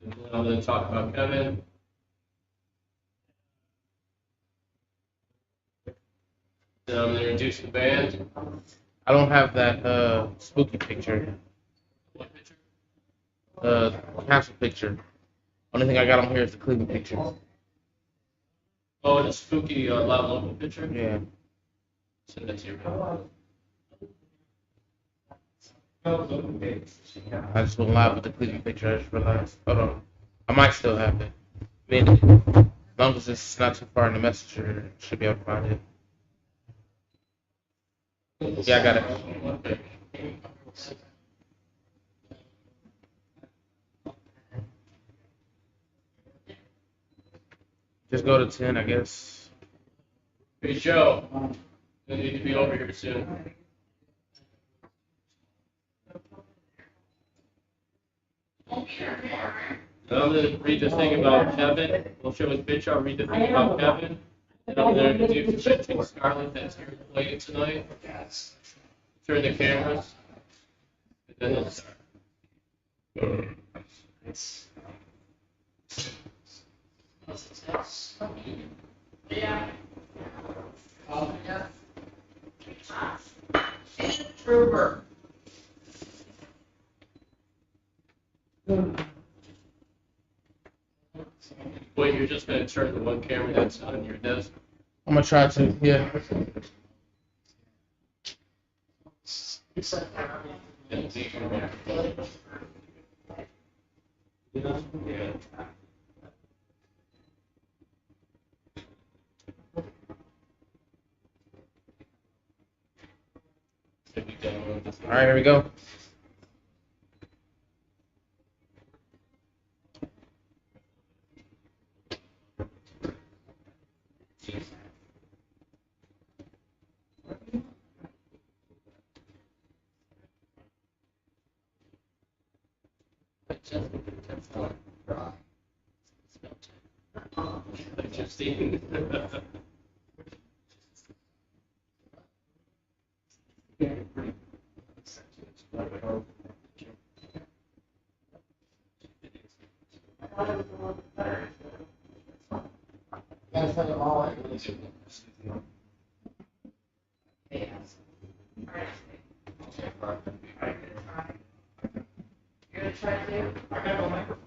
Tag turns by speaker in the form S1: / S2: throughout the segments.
S1: And then I'm going to talk about Kevin. Then I'm going to introduce the band.
S2: I don't have that spooky picture.
S1: What picture?
S2: Council picture. Only thing I got on here is the Cleveland picture.
S1: Oh, the spooky Loud Local picture?
S2: Yeah.
S1: Send that to your
S2: I just went live with the Cleveland picture. I just realized. Hold on. I might still have it. I mean, as long as it's not too far in the messenger, should be able to find it. Yeah, I got it. Just go to 10, I guess.
S1: Hey, Joe. You need to be over here soon. And I'm going to read the thing about Kevin. We'll show his picture. I'll read the thing about Kevin. And I'm going to introduce Benton Scarlett that's here to play it tonight. Turn the cameras. And then it'll start.
S3: Trooper.
S1: Wait, you're just going to turn the one camera that's on your desk?
S2: I'm gonna try to. Yeah.
S1: Yeah.
S2: All right, here we go.
S1: Justine.
S3: You're gonna try to?
S1: I got a microphone.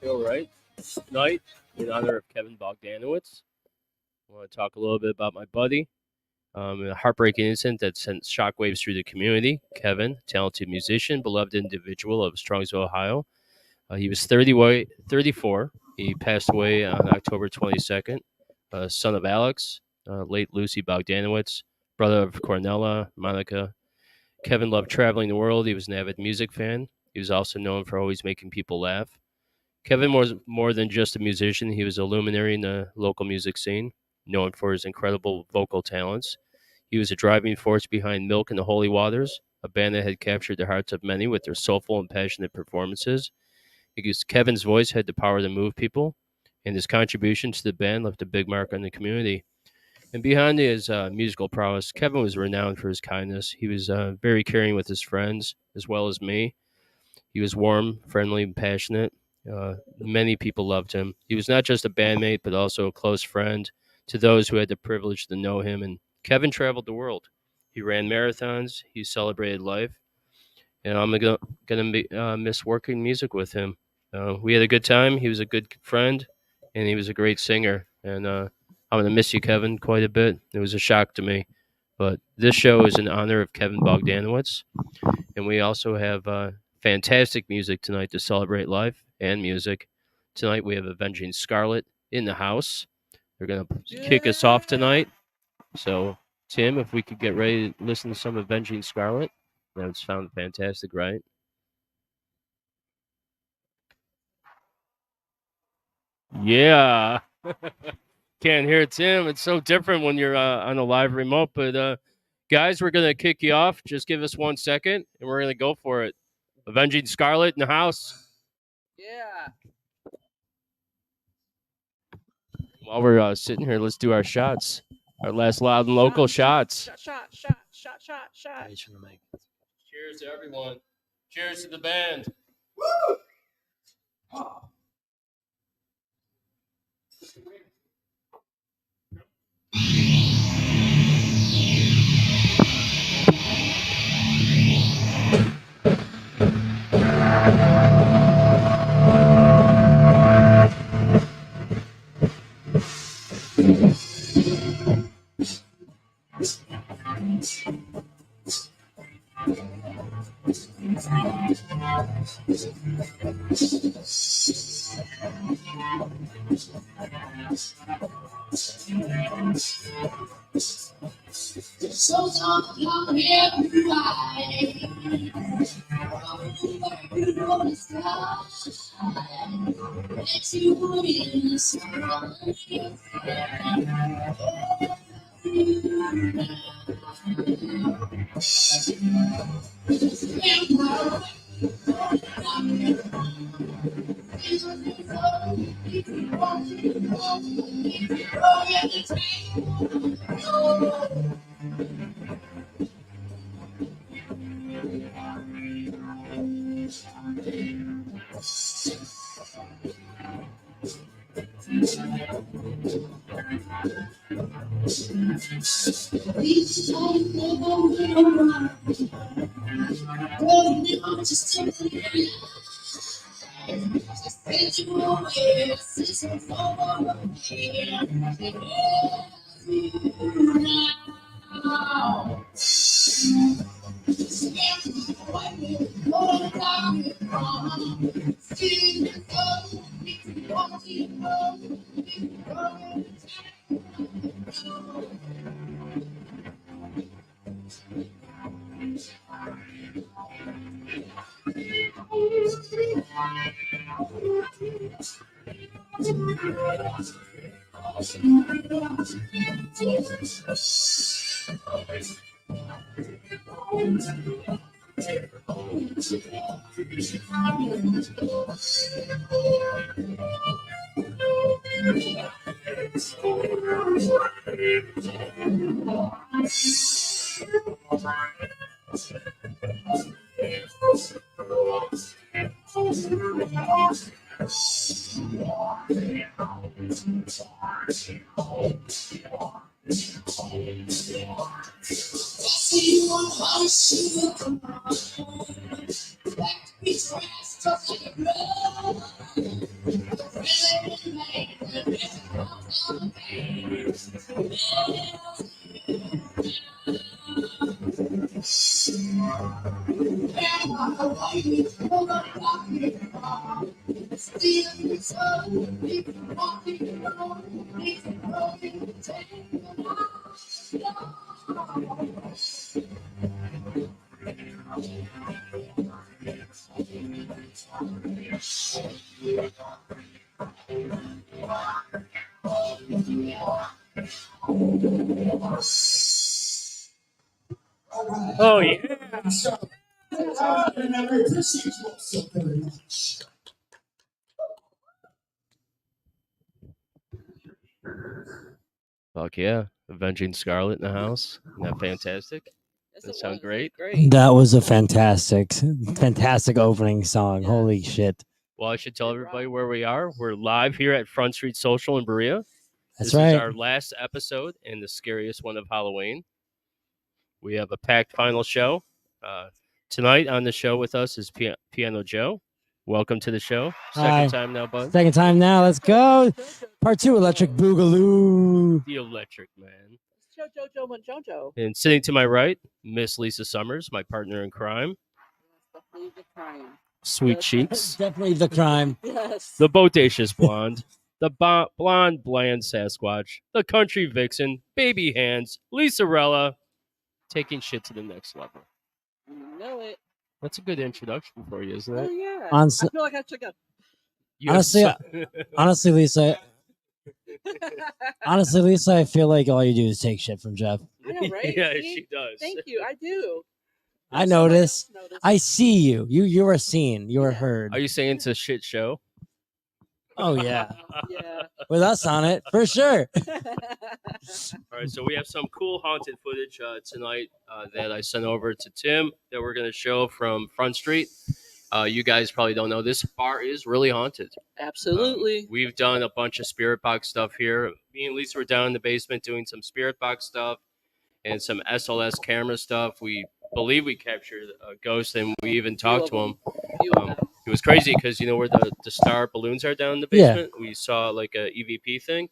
S3: All right. Tonight, in honor of Kevin Bogdanowicz, I want to talk a little bit about my buddy. A heartbreaking incident that sent shockwaves through the community. Kevin, talented musician, beloved individual of Strongsville, Ohio. He was 34. He passed away on October 22nd. Son of Alex, late Lucy Bogdanowicz, brother of Cornella, Monica. Kevin loved traveling the world. He was an avid music fan. He was also known for always making people laugh. Kevin was more than just a musician. He was a luminary in the local music scene, known for his incredible vocal talents. He was a driving force behind Milk and the Holy Waters, a band that had captured the hearts of many with their soulful and passionate performances. Because Kevin's voice had the power to move people, and his contribution to the band left a big mark on the community. And behind his musical prowess, Kevin was renowned for his kindness. He was very caring with his friends, as well as me. He was warm, friendly, and passionate. Many people loved him. He was not just a bandmate, but also a close friend to those who had the privilege to know him. And Kevin traveled the world. He ran marathons. He celebrated life. And I'm going to miss working music with him. We had a good time. He was a good friend, and he was a great singer. And I'm going to miss you, Kevin, quite a bit. It was a shock to me. But this show is in honor of Kevin Bogdanowicz. And we also have fantastic music tonight to celebrate life and music. Tonight we have Avenging Scarlet in the house. They're going to kick us off tonight. So, Tim, if we could get ready to listen to some Avenging Scarlet. That sounds fantastic, right? Yeah. Can't hear Tim. It's so different when you're on a live remote. But, guys, we're going to kick you off. Just give us 1 second, and we're going to go for it. Avenging Scarlet in the house.
S4: Yeah.
S3: While we're sitting here, let's do our shots. Our last loud and local shots.
S4: Shot.
S3: Cheers to everyone. Cheers to the band.
S5: So don't hear cry. The sky. Let you in the sun. Each time they go around, just temporary. Just get you away, it's over here. Now, stand away, go down, come, see the sun, walking home.
S3: Oh yeah.
S5: And I appreciate you all so very much.
S3: Fuck yeah. Avenging Scarlet in the house. Isn't that fantastic?
S4: Yes,
S3: That
S4: it
S3: sound
S4: was.
S3: great?
S4: Great.
S6: That was a fantastic opening song.
S4: Yes.
S6: Holy shit.
S3: Well, I should tell
S4: It
S3: everybody
S4: rocked.
S3: where we are. We're live here at Front Street Social in Berea.
S6: That's
S3: This
S6: right.
S3: is our last episode and the scariest one of Halloween. We have a packed final show. Tonight on the show with us is Piano Joe. Welcome to the show. Second
S6: Hi.
S3: time now, bud.
S6: Second time now. Let's go. Part 2, Electric Boogaloo.
S3: The Electric Man.
S4: Jojo and Jojo.
S3: And sitting to my right, Miss Lisa Summers, my partner in crime.
S4: Definitely the crime.
S3: Sweet
S4: Yes.
S3: cheeks.
S6: Definitely the crime.
S4: Yes.
S3: The bodacious blonde. The blonde bland Sasquatch. The country vixen. Baby hands. Lisa Rella. Taking shit to the next level.
S4: You know it.
S3: That's a good introduction for you, isn't
S4: Oh
S3: it?
S4: yeah.
S6: Honest-
S4: I feel like I took a.
S3: You have
S6: Honestly, Lisa, I feel like all you do is take shit from Jeff.
S4: I know, right?
S3: Yeah,
S4: See?
S3: she does.
S4: Thank you. I do.
S6: I
S4: Somebody
S6: notice.
S4: else noticed.
S6: I see you. You are seen. You are
S4: Yeah.
S6: heard.
S3: Are you saying it's a shit show?
S6: Oh yeah.
S4: Yeah.
S6: With us on it, for sure.
S3: All right, so we have some cool haunted footage tonight that I sent over to Tim that we're going to show from Front Street. You guys probably don't know this bar is really haunted.
S4: Absolutely.
S3: We've done a bunch of spirit box stuff here. Me and Lisa were down in the basement doing some spirit box stuff and some SLS camera stuff. We believe we captured a ghost, and we even talked to him.
S4: Few of them.
S3: It was crazy because you know where the star balloons are down in the
S6: Yeah.
S3: basement? We saw like a EVP thing,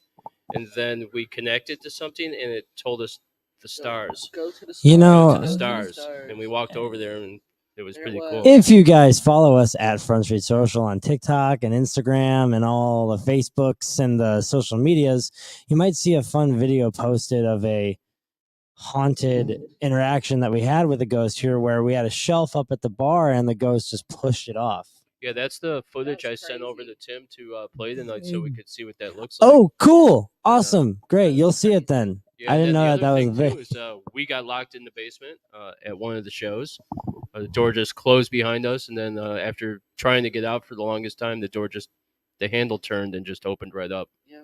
S3: and then we connected to something, and it told us the stars.
S4: Go to the stars.
S6: You know-
S3: To the stars. And we walked over there, and it was
S4: There
S3: pretty
S4: it was.
S3: cool.
S6: If you guys follow us at Front Street Social on TikTok and Instagram and all the Facebooks and the social medias, you might see a fun video posted of a haunted interaction that we had with a ghost here where we had a shelf up at the bar and the ghost just pushed it off.
S3: Yeah, that's the footage
S4: That's
S3: I sent over to
S4: crazy.
S3: Tim to play tonight so we could see what that looks like.
S6: Oh, cool. Awesome. Great. You'll see it then.
S3: Yeah,
S6: I didn't
S3: and
S6: know
S3: then
S6: that
S3: the
S6: was
S3: other
S6: a
S3: thing,
S6: big.
S3: too, is, we got locked in the basement at one of the shows. The door just closed behind us, and then after trying to get out for the longest time, the handle turned and just opened right up.
S4: Yeah.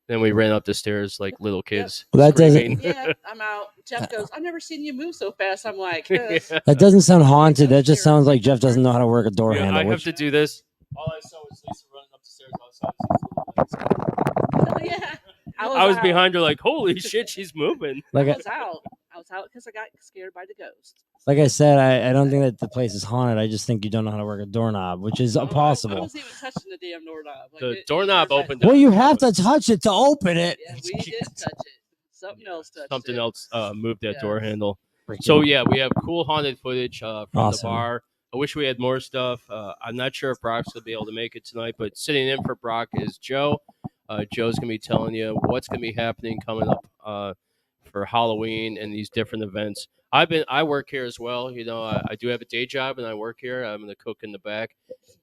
S3: Then we ran up the stairs like little kids.
S6: Well, that doesn't-
S3: screaming.
S4: Yeah, I'm out. Jeff goes, I've never seen you move so fast. I'm like, "Huh."
S6: That doesn't sound haunted. That just sounds like Jeff doesn't know how to work a door
S3: Yeah,
S6: handle.
S3: I have
S6: Which,
S3: to do this. All I saw was Lisa running up the stairs outside.
S4: Oh, yeah.
S3: I was
S4: out.
S3: behind her like, holy shit, she's moving.
S6: like,
S4: I was out. I was out because I got scared by the ghost.
S6: like I said, I don't think that the place is haunted. I just think you don't know how to work a doorknob, which is
S4: I
S6: impossible.
S4: wasn't even touching the damn doorknob. Like,
S3: The
S4: it
S3: doorknob
S4: was
S3: opened
S4: like-
S6: Well, you have to touch it to open it.
S4: Yeah, we did touch it. Something else touched
S3: Something
S4: it.
S3: else moved that
S4: Yeah.
S3: door handle. So yeah, we have cool haunted footage from
S6: Awesome.
S3: the bar. I wish we had more stuff. I'm not sure if Brock's gonna be able to make it tonight, but sitting in for Brock is Joe. Joe's gonna be telling you what's gonna be happening coming up for Halloween and these different events. I work here as well. You know, I do have a day job and I work here. I'm the cook in the back,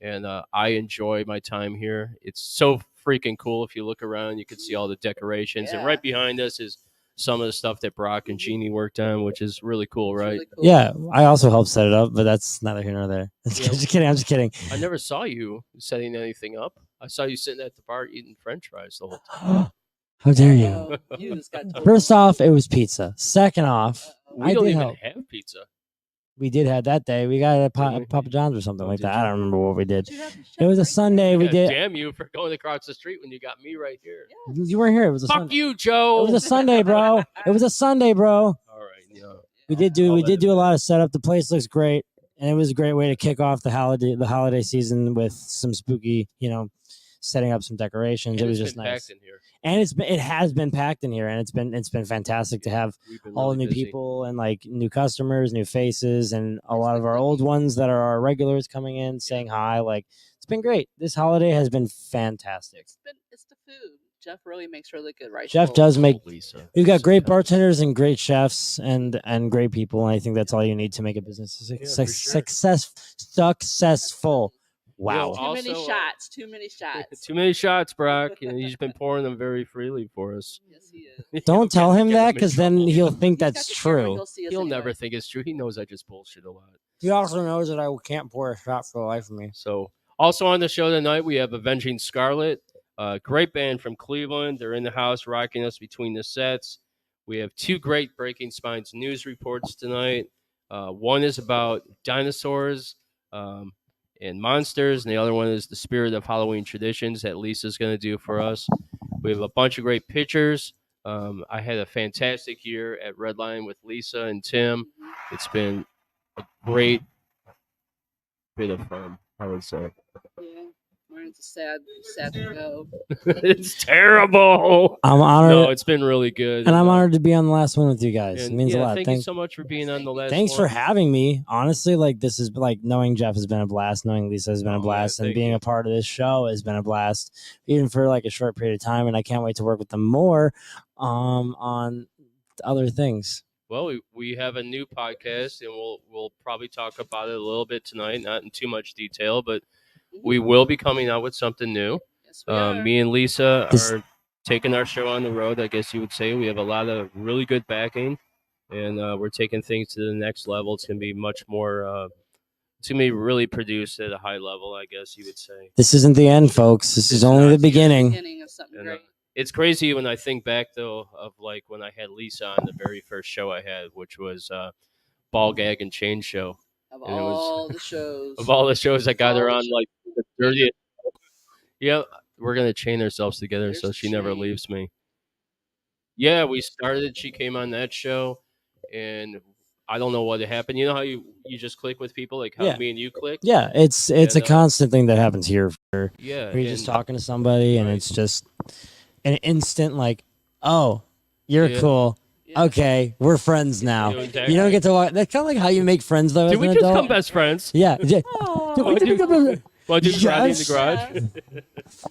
S3: and I enjoy my time here. It's so freaking cool. If you look around, you can see all the decorations, and
S4: Yeah.
S3: right behind us is some of the stuff that Brock and Jeannie worked on, which is really cool,
S4: It's
S3: right?
S4: really cool.
S6: Yeah, I also helped set it up, but that's neither here nor there.
S3: Yeah.
S6: Just kidding. I'm just kidding.
S3: I never saw you setting anything up. I saw you sitting at the bar eating French fries the whole time.
S6: How dare you?
S4: Oh, you just got told.
S6: First off, it was pizza. Second off,
S3: We
S6: I
S3: don't
S6: did
S3: even
S6: help.
S3: have pizza.
S6: We did have that day. We got it at
S3: Did we?
S6: Papa John's or something
S3: Oh,
S6: like
S3: did
S6: that.
S3: you?
S6: I don't remember what we did.
S4: Did you have the
S6: It
S4: chef
S6: was a
S4: right
S6: Sunday. We
S3: Yeah,
S6: did.
S3: Damn you for going across the street when you got me right here.
S4: there? Yeah.
S6: You weren't here. It was a
S3: Fuck
S6: Sunday.
S3: you, Joe.
S6: It was a Sunday, bro. It was a Sunday, bro.
S3: All right, yeah.
S6: We did do
S3: All
S6: we
S3: that
S6: did
S3: is
S6: do a lot of setup. The place looks great, and it was a great way to kick off the holiday season with some spooky, setting up some decorations.
S3: And
S6: it was
S3: it's
S6: just
S3: been
S6: nice,
S3: packed in here.
S6: and it has been packed in here, and it's been fantastic to have
S3: We've been
S6: all the
S3: really
S6: new
S3: busy.
S6: people and like new customers, new faces, and a
S4: It's
S6: lot
S4: been
S6: of our
S4: great.
S6: old ones that are our regulars coming in saying hi. Like it's been great. This holiday has been fantastic.
S4: It's the food. Jeff really makes really good rice.
S6: Jeff
S4: bowls.
S6: does make.
S3: Oh, Lisa.
S6: We've got
S3: Lisa
S6: great
S3: Pepper.
S6: bartenders and great chefs and great people, and I think that's all you need to make a business
S3: for sure.
S6: successful. Wow.
S4: Too many
S3: Also,
S4: shots. Too many shots.
S3: Too many shots, Brock. He's been pouring them very freely for us.
S4: Yes, he is.
S6: Don't tell him
S3: Get
S6: that
S3: in
S6: because then
S3: trouble.
S6: he'll think
S4: He's got
S6: that's
S4: the camera,
S6: true.
S4: He'll, see us
S3: He'll
S4: anyway.
S3: never think it's true. He knows I just bullshit a lot.
S6: He also knows that I can't pour a shot for the life of me.
S3: So, also on the show tonight, we have Avenging Scarlet, a great band from Cleveland. They're in the house rocking us between the sets. We have two great Breaking Spines news reports tonight. One is about dinosaurs and monsters, and the other one is the spirit of Halloween traditions that Lisa's going to do for us. We have a bunch of great pictures. I had a fantastic year at Redline with Lisa and Tim. It's been a great bit of fun, I would say.
S4: Yeah. Mine's a sad to go.
S3: It's terrible.
S6: I'm honored,
S3: No, it's been really good.
S6: and I'm honored to be on the last one with you guys. It
S3: And,
S6: means
S3: yeah,
S6: a lot.
S3: Thank you so much for being on the last
S6: Thanks for
S3: one.
S6: having me. Honestly, like this is like knowing Jeff has been a blast, knowing Lisa has been
S3: Oh,
S6: a
S3: yeah,
S6: blast, and
S3: thank
S6: being
S3: you.
S6: a part of this show has been a blast, even for like a short period of time. And I can't wait to work with them more on other things.
S3: Well, we have a new podcast, and we'll probably talk about it a little bit tonight, not in too much detail, but we will be coming out with something new.
S4: Yes, we are.
S3: Me and Lisa
S6: This-
S3: are taking our show on the road, I guess you would say. We have a lot of really good backing, and we're taking things to the next level. It's going to be much more, it's going to be really produced at a high level, I guess you would say.
S6: This isn't the end, folks. This is only
S3: not
S6: the
S3: the
S6: beginning.
S4: Beginning of something
S3: And,
S4: great.
S3: it's crazy when I think back, though, of like when I had Lisa on the very first show I had, which was Ball Gag and Chain Show.
S4: Of
S3: and it was-
S4: all the shows.
S3: Of all the shows I got
S4: All
S3: her
S4: the
S3: on,
S4: shows.
S3: like the 30th. Yeah, we're gonna chain ourselves together
S4: There's
S3: so
S4: a
S3: she never
S4: chain.
S3: leaves me. Yeah, we started. She came on that show, and I don't know what happened. You know how you just click with people, like how
S6: Yeah.
S3: me and you click.
S6: Yeah, it's a
S3: And,
S6: constant thing that happens here. Where
S3: Yeah,
S6: you're just
S3: and-
S6: talking to somebody, and
S3: Right.
S6: it's just an instant like, oh, you're
S3: Yeah.
S6: cool.
S4: Yeah.
S6: Okay, we're friends now.
S3: Yeah,
S6: You
S3: exactly.
S6: don't get to walk. That's kind of like how you make friends, though.
S3: Did
S6: as
S3: we
S6: an
S3: just
S6: adult.
S3: become best friends?
S6: Yeah.
S4: Aw.
S6: Did we
S3: Why'd you-
S6: become-
S3: Well, just riding in the
S6: Yes.
S3: garage.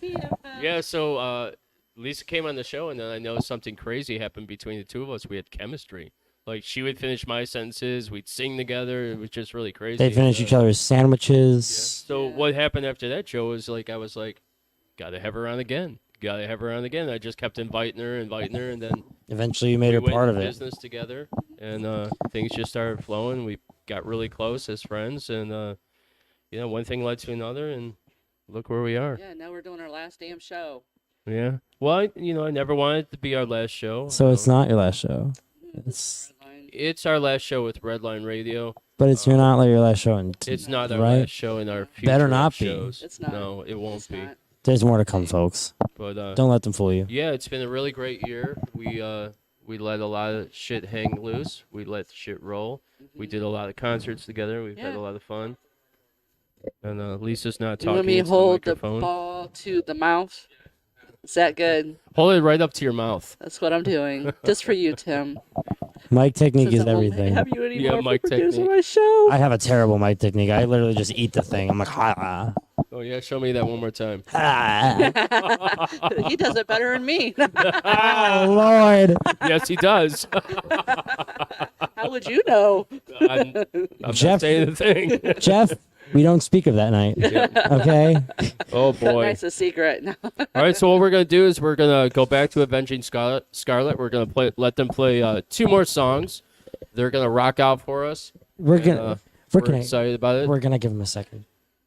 S4: BFF.
S3: Yeah, so Lisa came on the show, and then I know something crazy happened between the two of us. We had chemistry. Like she would finish my sentences, we'd sing together. It was just really crazy.
S6: They finish each other's sandwiches.
S3: So
S4: Yeah.
S3: what happened after that show was like I was like, gotta have her on again. Gotta have her on again. I just kept inviting her, and then
S6: Eventually, you made
S3: we
S6: her
S3: went
S6: part
S3: into
S6: of it.
S3: business together, and things just started flowing. We got really close as friends, and one thing led to another, and look where we are.
S4: Yeah, now we're doing our last damn show.
S3: Yeah. Well, I never wanted it to be our last show.
S6: So it's not your last show, It's-
S4: Redline.
S3: It's our last show with Redline Radio.
S6: but it's not like your last show. And
S3: It's not our
S6: right?
S3: last show in our future
S6: Better not be.
S3: shows.
S4: It's not.
S3: No, it won't
S4: It's
S3: be.
S4: not.
S6: There's more to come, folks.
S3: But
S6: Don't let them fool you.
S3: yeah, it's been a really great year. We let a lot of shit hang loose. We let shit roll. We
S4: Mhm.
S3: did a lot of concerts together. We've had
S4: Yeah.
S3: a lot of fun. And Lisa's not
S4: You
S3: talking
S4: want me to
S3: into
S4: hold
S3: the
S4: the
S3: microphone.
S4: ball to the mouth? Is that good?
S3: Hold it right up to your mouth.
S4: That's what I'm doing. Just for you, Tim.
S6: Mic technique
S4: Since
S6: is
S4: I won't
S6: everything.
S4: Have you anymore
S3: Yeah,
S4: for
S3: mic
S4: producing
S3: technique.
S4: my show?
S6: I have a terrible mic technique. I literally just eat the thing. I'm like, ha.
S3: Oh yeah, show me that one more time.
S6: Ah,
S4: He does it better than me.
S6: oh Lord.
S3: Yes, he does.
S4: How would you know?
S3: I'm
S6: Jeff-
S3: not saying a thing.
S6: Jeff, we don't speak of that night. Okay.
S3: Oh boy.
S4: That's a secret.
S3: All right, so what we're gonna do is we're gonna go back to Avenging Scarlet. We're gonna let them play 2 more songs. They're gonna rock out for us.
S6: We're
S3: And,
S6: gonna
S3: we're
S6: gonna
S3: excited about it.
S6: we're gonna give him a second.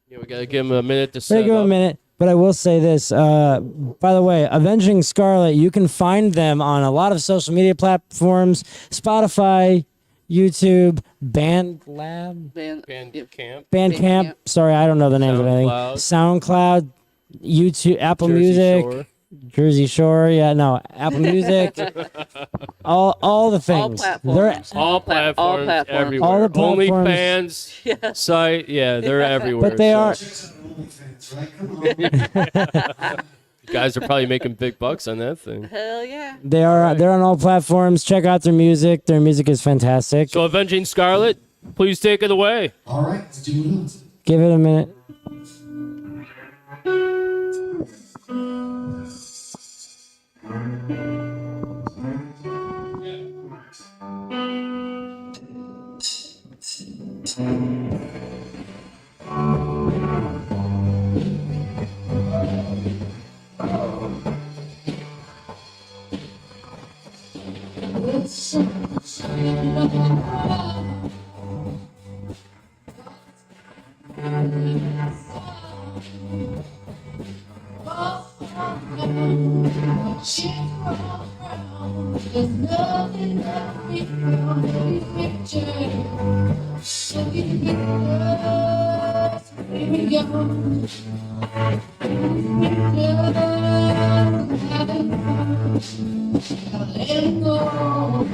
S3: Yeah, we gotta give them a minute to
S6: We're
S3: set
S6: gonna give him a
S3: up.
S6: minute, but I will say this. By the way, Avenging Scarlet, you can find them on a lot of social media platforms: Spotify, YouTube, BandLab,
S3: Bandcamp.
S6: Bandcamp.
S4: Bandcamp.
S6: Sorry, I don't know the names of anything. SoundCloud, YouTube, Apple
S3: Jersey
S6: Music,
S3: Shore.
S6: Jersey Shore. Yeah, no, Apple Music. all the things.
S4: platforms.
S3: All platforms,
S4: All platforms.
S3: everywhere.
S6: All the platforms.
S3: OnlyFans
S4: Yes.
S3: site, yeah, they're everywhere.
S6: But they are.
S3: You guys are probably making big bucks on that thing.
S4: Hell yeah.
S6: They are. They're on all platforms. Check out their music. Their music is fantastic.
S3: So, Avenging Scarlet, please take it away.
S5: All right, let's do it.
S6: Give it a minute.
S5: There's nothing that we found in the picture. Look at us, here we go. Let it go.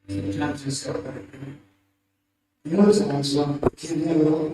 S7: Sometimes it's got that. You know, sometimes you can't have it all.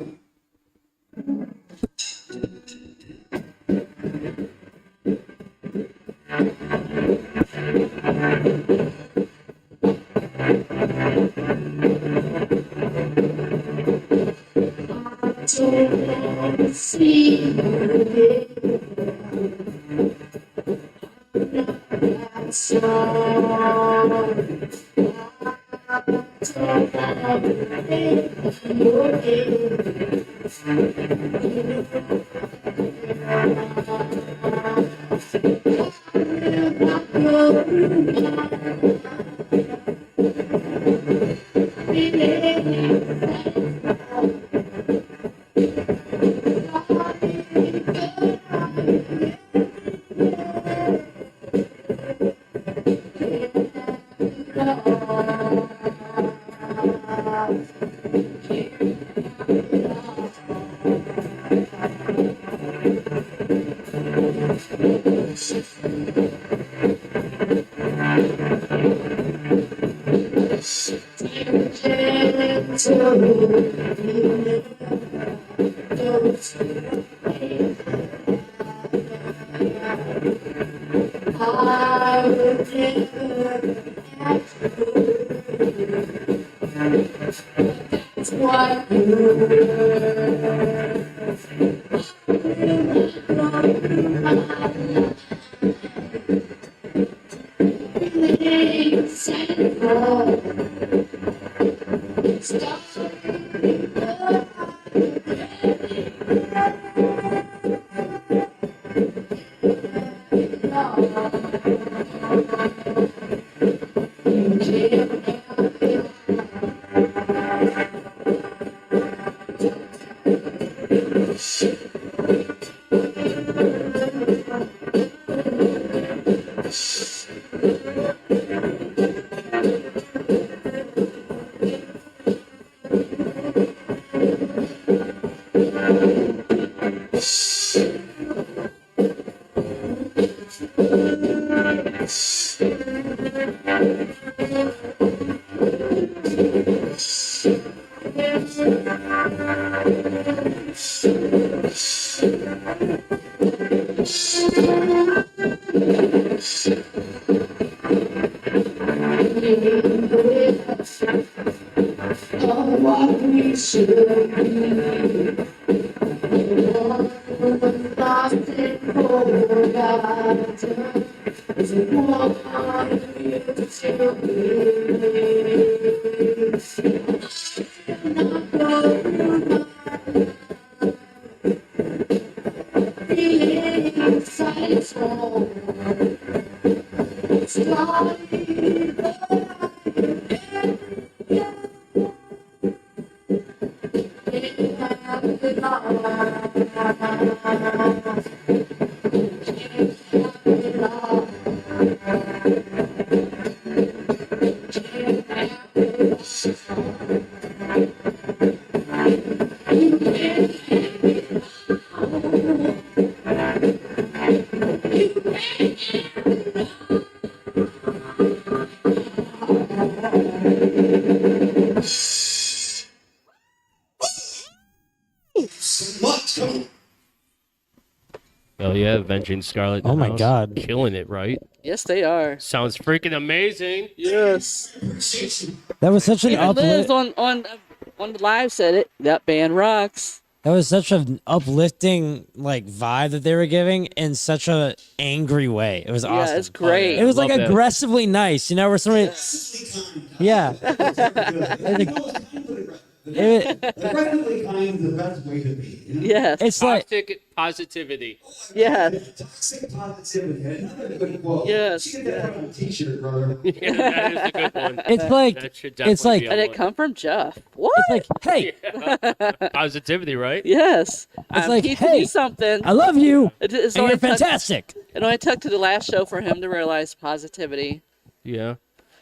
S3: Oh yeah, Avenging Scarlet. in
S6: Oh
S3: the
S6: my
S3: house.
S6: God.
S3: Killing it, right?
S4: Yes, they are.
S3: Sounds freaking amazing.
S4: Yes.
S6: That was such an
S4: Even Liz
S6: uplift.
S4: on the live said it. That band rocks.
S6: That was such an uplifting like vibe that they were giving in such a angry way. It was
S4: Yeah,
S6: awesome.
S4: it's great.
S6: It was like
S3: Love that.
S6: aggressively nice, you know, where somebody. Yeah.
S7: Aggressively kind is the best way to be. You know?
S4: Yes.
S6: It's like
S3: Toxic positivity.
S4: Yes.
S7: Toxic positivity. Another good quote.
S4: Yes,
S7: You should get that on a t-shirt, brother.
S3: Yeah, that is a good one.
S6: it's like
S3: That should definitely
S6: it's like
S3: be
S4: And
S3: a
S4: it
S3: one.
S4: come from Jeff. What?
S6: it's like, hey,
S3: Positivity, right?
S4: Yes. I'm
S6: like,
S4: teaching
S6: hey,
S4: you something.
S6: I love you,
S4: It's
S6: and
S4: only
S6: you're fantastic.
S4: It only took to the last show for him to realize positivity.
S3: Yeah.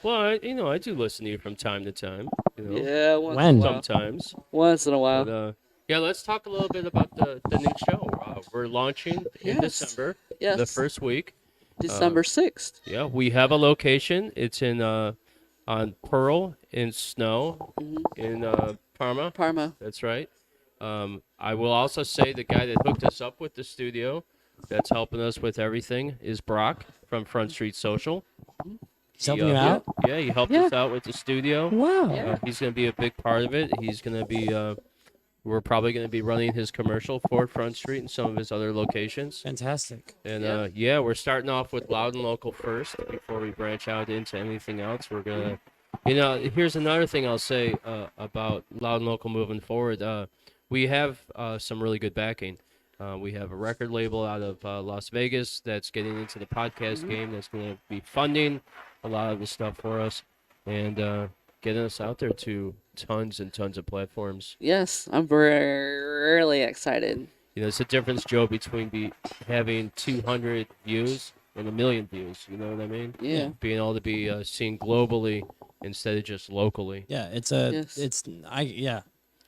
S3: Well, I do listen to you from time to time. You know,
S4: Yeah, once
S6: When?
S4: in a while.
S3: sometimes.
S4: Once in a while.
S3: But, yeah, let's talk a little bit about the new show. We're launching in
S4: Yes.
S3: December,
S4: Yes.
S3: the first week.
S4: December 6th.
S3: Yeah, we have a location. It's in on Pearl in Snow in Parma.
S4: Parma.
S3: That's right. I will also say the guy that hooked us up with the studio, that's helping us with everything, is Brock from Front Street Social.
S6: He's helping you out?
S3: Yeah, he helped
S4: Yeah.
S3: us out with the studio.
S6: Wow.
S4: Yeah.
S3: He's going to be a big part of it. He's going to be. We're probably going to be running his commercial for Front Street and some of his other locations.
S6: Fantastic.
S3: And yeah, we're starting off with Loud and Local first before we branch out into anything else. We're gonna, here's another thing I'll say about Loud and Local moving forward. we have some really good backing. We have a record label out of Las Vegas that's getting into the podcast game. That's going to be funding a lot of the stuff for us and getting us out there to tons and tons of platforms.
S4: Yes, I'm really excited.
S3: You know, it's a difference, Joe, between having 200 views and 1 million views. You know what I mean?
S4: Yeah.
S3: Being able to be seen globally instead of just locally.
S6: Yeah,
S4: Yes.
S6: yeah.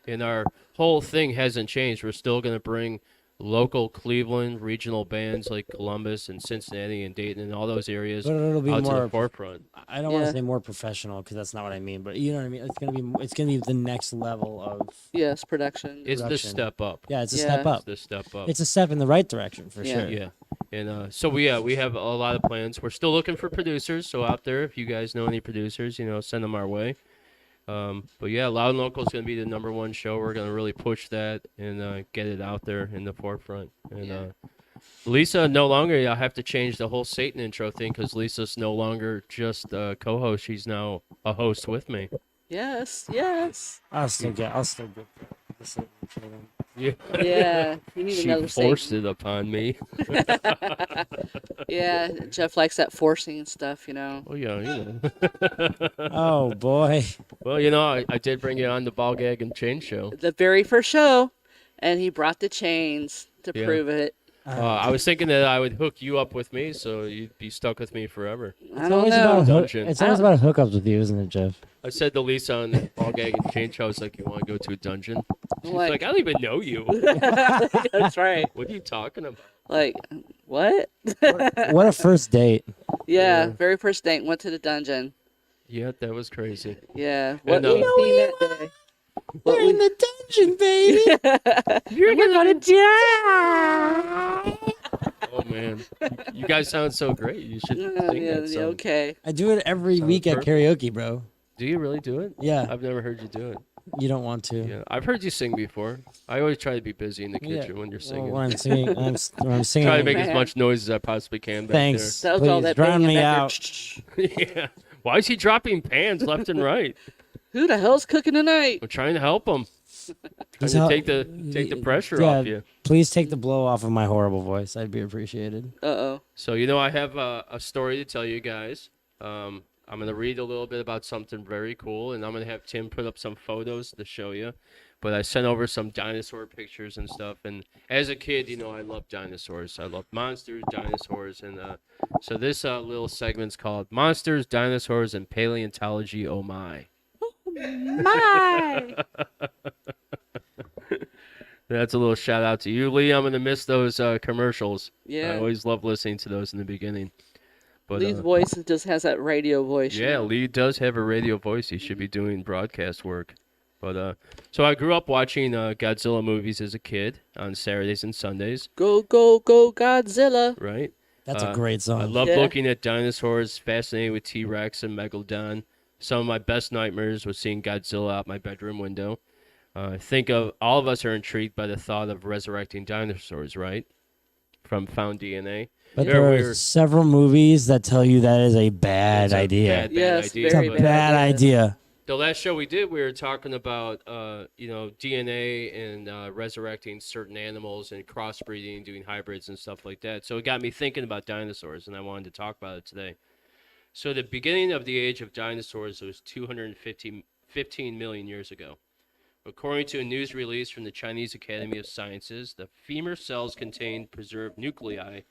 S3: And our whole thing hasn't changed. We're still going to bring local Cleveland regional bands like Columbus and Cincinnati and Dayton and all those areas
S6: But it'll be
S3: out to
S6: more.
S3: the forefront.
S6: I don't want
S4: Yeah.
S6: to say more professional because that's not what I mean. But you know what I mean. It's gonna be the next level of.
S4: Yes, production.
S3: It's the
S6: Production.
S3: step up.
S6: Yeah, it's a
S4: Yeah.
S6: step
S3: It's
S6: up.
S3: the step up.
S6: It's a step in the right direction for
S4: Yeah.
S6: sure.
S3: Yeah. And so we have a lot of plans. We're still looking for producers. So out there, if you guys know any producers, send them our way. But yeah, Loud and Local is going to be the #1 show. We're going to really push that and get it out there in the forefront. And
S4: Yeah.
S3: Lisa, no longer, I have to change the whole Satan intro thing because Lisa's no longer just a co-host. She's now a host with me.
S4: Yes, yes.
S6: I'll still get the Satan for them.
S3: Yeah.
S4: Yeah, you need
S3: She
S4: another
S3: forced
S4: Satan.
S3: it upon me.
S4: Yeah, Jeff likes that forcing and stuff,
S3: Oh, yeah,
S6: Oh boy.
S3: Well, I did bring you on the Ball Gag and Chain show.
S4: The very first show, and he brought the chains to
S3: Yeah.
S4: prove it.
S3: I was thinking that I would hook you up with me, so you'd be stuck with me forever.
S4: I don't know.
S3: Dungeon.
S6: It's always about hookups with you, isn't it, Jeff?
S3: I said to Lisa on the Ball Gag and Chain show, I was like, "You want to go to a dungeon?" She's
S4: Like-
S3: like, "I don't even know you.
S4: That's right.
S3: What are you talking about?"
S4: Like, what?
S6: What a first date.
S4: Yeah, very first date, went to the dungeon.
S3: Yeah, that was crazy.
S4: Yeah. What
S3: And,
S4: we seen that day. What we...
S6: the dungeon, baby.
S3: You're
S4: gonna
S3: Oh man, you guys sound so great. You should sing
S4: Yeah,
S3: that
S4: yeah,
S3: song.
S4: okay.
S6: I do it every
S3: Sounds
S6: week at
S3: perfect.
S6: karaoke, bro.
S3: Do you really do it?
S6: Yeah,
S3: I've never heard you do it.
S6: you don't want to.
S3: Yeah, I've heard you sing before. I always try to be busy in the
S6: Yeah.
S3: kitchen when you're
S6: Well,
S3: singing.
S6: when I'm singing, when I'm singing.
S3: Try to make as
S4: Man.
S3: much noise as I possibly can back
S6: Thanks.
S4: That was all
S6: Please
S4: that
S6: drown
S4: banging
S6: me
S4: back
S6: out.
S4: there.
S3: there. Yeah. Why is he dropping pans left and right?
S4: Who the hell's cooking tonight?
S3: I'm trying to help him.
S6: He's
S3: Trying
S6: hel-
S3: to take the pressure
S6: Yeah.
S3: off you.
S6: Please take the blow off of my horrible voice. That'd be appreciated.
S4: Uh-oh.
S3: So I have a story to tell you guys. I'm gonna read a little bit about something very cool, and I'm gonna have Tim put up some photos to show you. But I sent over some dinosaur pictures and stuff. And as a kid, I love dinosaurs. I love monsters, dinosaurs, and so this little segment's called "Monsters, Dinosaurs, and Paleontology." Oh my!
S4: My!
S3: That's a little shout out to you, Lee. I'm gonna miss those commercials. I
S4: Yeah.
S3: always love listening to those in the beginning. But
S4: Lee's voice just has that radio voice. you
S3: yeah,
S4: know.
S3: Lee does have a radio voice. He should be doing broadcast work. But so I grew up watching Godzilla movies as a kid on Saturdays and Sundays,
S4: Go, go, go, Godzilla.
S3: right?
S6: That's a great song.
S3: I love
S4: Yeah.
S3: looking at dinosaurs, fascinated with T-Rex and Megalodon. Some of my best nightmares was seeing Godzilla out my bedroom window. I think all of us are intrigued by the thought of resurrecting dinosaurs, right? From found DNA.
S6: But
S3: Yeah,
S6: there
S3: we're-
S6: are several movies that tell you that is a bad
S3: It's a
S6: idea.
S3: bad
S4: Yes,
S3: idea.
S6: It's a
S4: very
S3: but-
S6: bad idea.
S3: The last show we did, we were talking about, DNA and resurrecting certain animals and crossbreeding, doing hybrids and stuff like that. So it got me thinking about dinosaurs, and I wanted to talk about it today. So the beginning of the age of dinosaurs was 15 million years ago. According to a news release from the Chinese Academy of Sciences, the femur cells contain preserved nuclei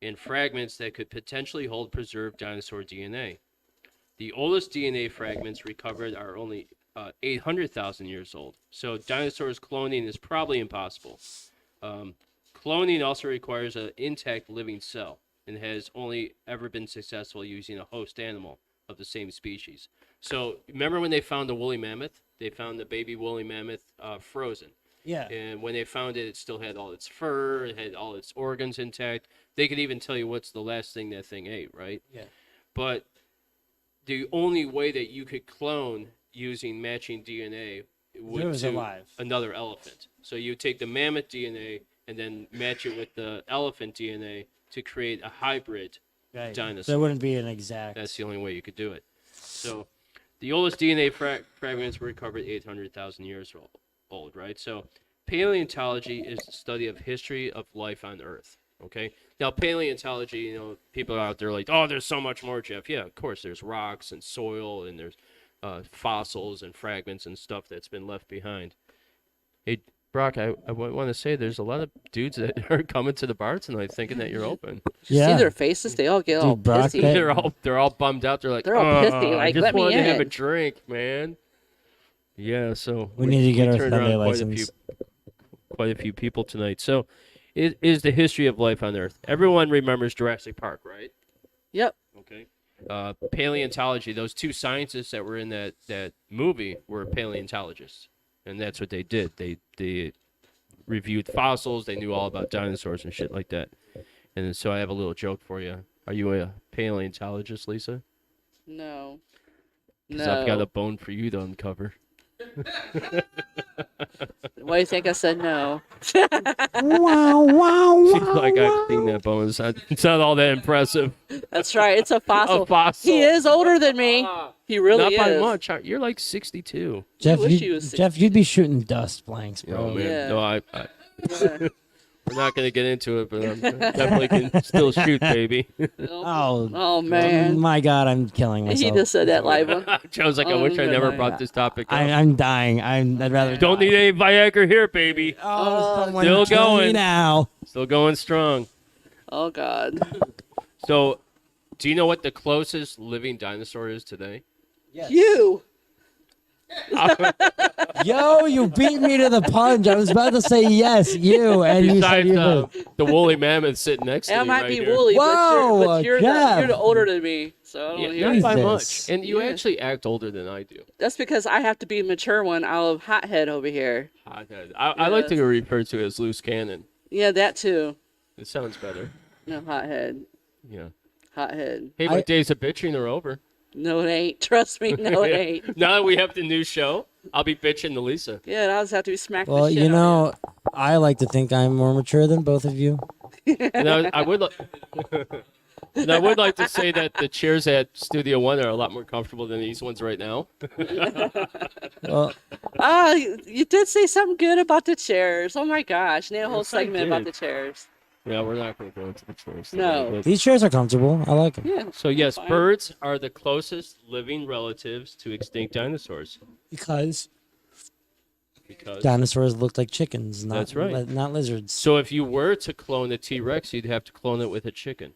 S3: and fragments that could potentially hold preserved dinosaur DNA. The oldest DNA fragments recovered are only 800,000 years old. So dinosaurs cloning is probably impossible. Cloning also requires an intact living cell and has only ever been successful using a host animal of the same species. So remember when they found the woolly mammoth? They found the baby woolly mammoth frozen.
S6: Yeah.
S3: And when they found it, it still had all its fur, it had all its organs intact. They could even tell you what's the last thing that thing ate, right?
S6: Yeah.
S3: But the only way that you could clone using matching DNA would
S6: It was
S3: to
S6: alive.
S3: another elephant. So you take the mammoth DNA and then match it with the elephant DNA to create a hybrid
S6: Right.
S3: dinosaur.
S6: So it wouldn't be an exact.
S3: That's the only way you could do it. So the oldest DNA fragments were recovered 800,000 years old, right? So paleontology is the study of history of life on Earth. Okay. Now, paleontology, people out there like, oh, there's so much more, Jeff. Yeah, of course. There's rocks and soil, and there's fossils and fragments and stuff that's been left behind. Hey, Brock, I want to say there's a lot of dudes that are coming to the bar tonight thinking that you're open.
S4: You
S6: Yeah.
S4: see their faces? They all get all
S6: Dude, Brock,
S4: pissy.
S6: they-
S3: They're all bummed out. They're like,
S4: They're all pissy,
S3: I
S4: like,
S3: just
S4: let me
S3: wanted to have a
S4: in."
S3: drink, man. Yeah, so
S6: We need to get our
S3: turned
S6: Sunday
S3: around
S6: license.
S3: quite a few people tonight. So, it is the history of life on Earth. Everyone remembers Jurassic Park, right?
S4: Yep.
S3: Okay. Paleontology. Those two scientists that were in that movie were paleontologists, and that's what they did. They reviewed fossils. They knew all about dinosaurs and shit like that. And so I have a little joke for you. Are you a paleontologist, Lisa?
S4: No.
S3: 'Cause I've got a bone for you to uncover.
S4: Why do you think I said no?
S6: Wow, wow,
S3: She's like, I've seen that bone. It's not all that impressive.
S4: That's right. It's a fossil.
S3: A fossil.
S4: He is older than me. He really
S3: Not by
S4: is.
S3: much. You're like 62.
S6: Jeff,
S4: wish he
S6: you,
S4: was
S6: Jeff, you'd be shooting dust blanks, bro.
S3: Oh man,
S4: Yeah.
S3: no,
S4: Yeah.
S3: we're not gonna get into it, but I definitely can still shoot, baby.
S6: Oh,
S4: Oh man.
S6: my God, I'm killing myself.
S4: He just said that live.
S3: Joe's like, I
S4: Oh,
S3: wish I never
S4: my
S3: brought this topic up.
S6: I'm dying. I'd rather
S3: Don't
S6: die.
S3: need any Viagra here, baby.
S6: Oh, someone
S3: Still
S6: kill me
S3: going.
S6: now.
S3: Still going strong.
S4: Oh God.
S3: So, do you know what the closest living dinosaur is today?
S4: You.
S6: Yo, you beat me to the punch. I was about to say yes, you, and you said
S3: Besides
S6: you.
S3: the woolly mammoth sitting next to
S4: That
S3: me
S4: might
S3: right
S4: be
S3: here.
S4: woolly,
S6: Whoa,
S4: but you're
S6: Jeff.
S4: the older than me, so I don't
S3: Yeah,
S4: hear
S3: not by
S6: Jesus.
S3: much. And you
S4: Yeah.
S3: actually act older than I do.
S4: That's because I have to be a mature one out of hothead over here.
S3: Hothead. I like to
S4: Yes.
S3: refer to it as loose cannon.
S4: Yeah, that too.
S3: It sounds better.
S4: No, hothead.
S3: Yeah.
S4: Hothead.
S3: Hey, my days of bitching are over.
S4: No, it ain't. Trust me, no, it ain't.
S3: Now that we have the new show, I'll be bitching to Lisa.
S4: Yeah, and I'll just have to be smacked
S6: Well,
S4: the shit
S6: you
S4: out
S6: know, I like to think I'm more mature than both of you.
S3: And I would like, and I would like to say that the chairs at Studio One are a lot more comfortable than these ones right now.
S6: Well,
S4: Ah, you did say something good about the chairs. Oh my gosh, need a whole
S3: Yes, I
S4: segment about
S3: did.
S4: the chairs.
S3: Yeah, we're not going to go into the chairs.
S4: No.
S3: today, but-
S6: these chairs are comfortable. I like them.
S4: Yeah.
S3: So yes,
S4: Fine.
S3: birds are the closest living relatives to extinct dinosaurs
S6: Because
S3: because.
S6: dinosaurs looked like chickens, not
S3: That's right.
S6: not lizards.
S3: So if you were to clone a T-Rex, you'd have to clone it with a chicken,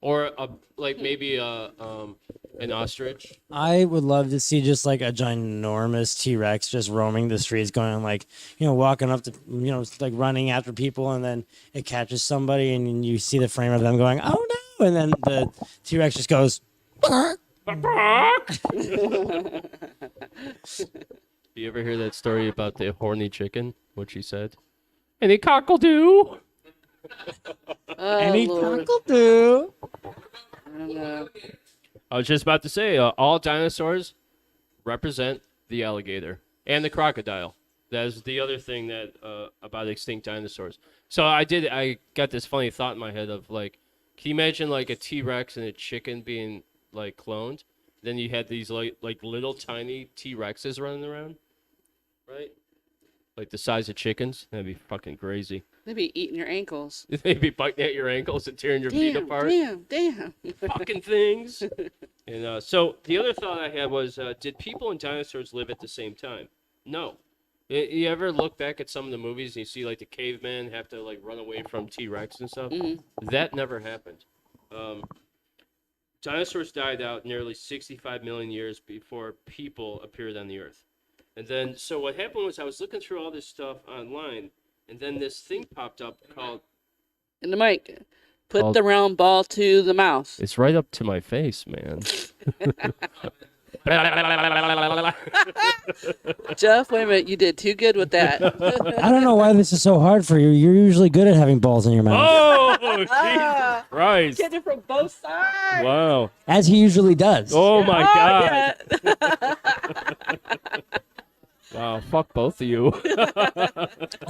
S3: or maybe an ostrich.
S6: I would love to see just like a ginormous T-Rex just roaming the streets, going like, walking up to, like running after people, and then it catches somebody, and you see the frame of them going, oh no, and then the T-Rex just goes,
S3: You ever hear that story about the horny chicken? What she said? Any cockle-doo?
S4: Oh,
S6: any
S4: Lord.
S6: cockle-doo.
S4: I don't know.
S3: I was just about to say, all dinosaurs represent the alligator and the crocodile. That is the other thing that about extinct dinosaurs. So I got this funny thought in my head of like, can you imagine like a T-Rex and a chicken being like cloned? Then you had these like little tiny T-Rexes running around, right? Like the size of chickens. That'd be fucking crazy.
S4: They'd be eating your ankles.
S3: They'd be biting at your ankles and tearing your feet
S4: Damn,
S3: apart.
S4: damn.
S3: Fucking things. And so the other thought I had was, did people and dinosaurs live at the same time? No. You ever look back at some of the movies and you see like the cavemen have to like run away from T-Rex and stuff?
S4: Mhm.
S3: That never happened. Dinosaurs died out nearly 65 million years before people appeared on the Earth. And then, so what happened was I was looking through all this stuff online, and then this thing popped up called...
S4: In the mic. Put
S3: Called-
S4: the round ball to the mouth.
S3: It's right up to my face, man.
S4: Jeff, wait a minute. You did too good with that.
S6: I don't know why this is so hard for you. You're usually good at having balls in your mouth,
S3: Oh, Jesus
S4: Ah,
S3: Christ.
S4: get it from both sides.
S3: Wow.
S6: as he usually does.
S3: Oh, my God.
S4: Yeah.
S3: Wow. Fuck both of you.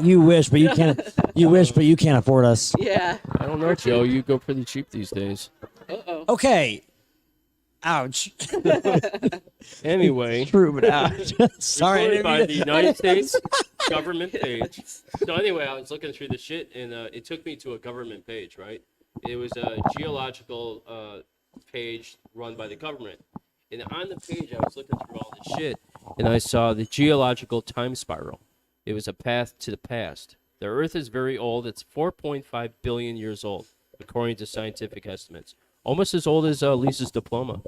S6: You wish, but you can't. You wish, but you can't afford us.
S4: Yeah.
S3: I don't know, Joe. You go pretty cheap these days.
S4: Uh-oh.
S6: Okay. Ouch.
S3: Anyway,
S6: True, but ouch. Sorry. I
S3: reported
S6: didn't
S3: by
S6: mean
S3: the
S6: to-
S3: United States government page. So anyway, I was looking through the shit, and it took me to a government page, right? It was a geological page run by the government. And on the page, I was looking through all this shit, and I saw the geological time spiral. It was a path to the past. The Earth is very old. It's 4.5 billion years old, according to scientific estimates. Almost as old as Lisa's diploma.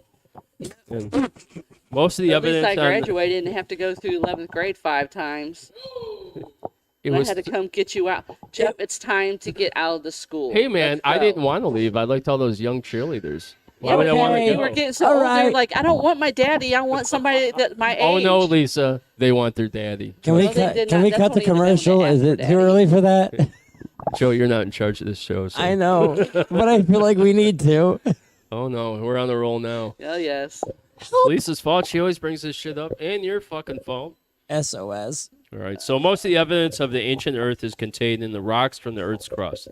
S3: And most of the
S4: At least
S3: evidence
S4: I
S3: on
S4: graduated and have to go through 11th grade 5 times.
S3: it
S4: And
S3: was.
S4: I had to come get you out. Jeff, it's time to get out of the school.
S3: Hey man,
S4: Let's
S3: I
S4: go.
S3: didn't want to leave. I liked all those young cheerleaders. Why
S4: Yeah,
S3: would I want
S6: okay.
S3: to
S4: You were
S3: go?
S4: getting so
S6: All
S4: old. You're
S6: right.
S4: like, I don't want my daddy. I want somebody that my age.
S3: Oh no, Lisa, they want their daddy.
S6: Can we
S4: Well, they
S6: cut?
S4: did
S6: Can
S4: not-
S6: we
S4: that's
S6: cut the
S4: when he was
S6: commercial?
S4: only
S6: Is it
S4: after
S6: too
S4: Daddy.
S6: early for that?
S3: Joe, you're not in charge of this show. So.
S6: I know, but I feel like we need to.
S3: Oh no, we're on the roll now.
S4: Oh, yes.
S3: Lisa's fault. She always brings this shit up, and your fucking fault.
S6: SOS.
S3: All right. So most of the evidence of the ancient Earth is contained in the rocks from the Earth's crust.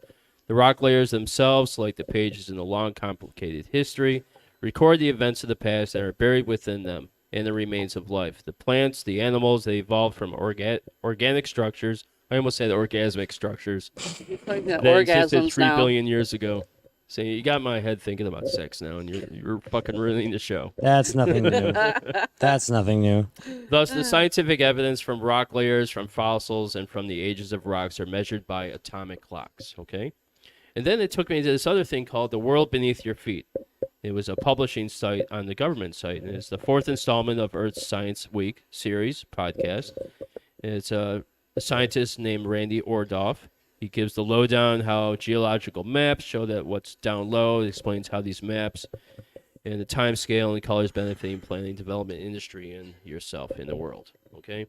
S3: The rock layers themselves, like the pages in a long, complicated history, record the events of the past that are buried within them and the remains of life. The plants, the animals, they evolved from organic structures. I almost said orgasmic structures
S4: Like the
S3: that existed
S4: orgasms
S3: 3
S4: now.
S3: billion years ago. So you got my head thinking about sex now, and you're fucking ruining the show.
S6: That's nothing new. That's nothing new.
S3: Thus, the scientific evidence from rock layers, from fossils, and from the ages of rocks are measured by atomic clocks. Okay, and then it took me to this other thing called The World Beneath Your Feet. It was a publishing site on the government site, and it's the 4th installment of Earth Science Week series podcast. It's a scientist named Randy Ordoff. He gives the lowdown how geological maps show that what's down low. It explains how these maps and the time scale and colors benefiting planning development industry and yourself in the world. Okay,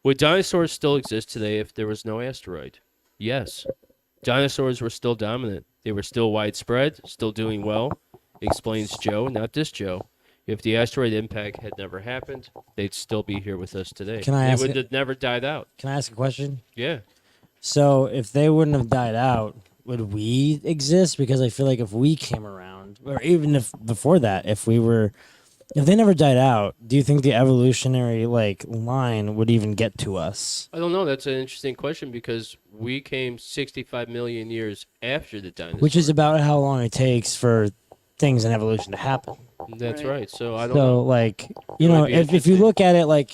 S3: would dinosaurs still exist today if there was no asteroid? Yes, dinosaurs were still dominant. They were still widespread, still doing well. Explains Joe, not this Joe. If the asteroid impact had never happened, they'd still be here with us today.
S6: Can I
S3: they
S6: ask
S3: would
S6: it-
S3: have never died out.
S6: Can I ask a question?
S3: Yeah.
S6: So, if they wouldn't have died out, would we exist? Because I feel like if we came around, or even if before that, if they never died out, do you think the evolutionary line would even get to us?
S3: I don't know. That's an interesting question because we came 65 million years after the dinosaurs.
S6: Which is about how long it takes for things in evolution to happen.
S3: That's
S4: Right.
S3: right. So I don't know.
S6: So, you
S3: It
S6: know,
S3: might be
S6: if you
S3: interesting.
S6: look at it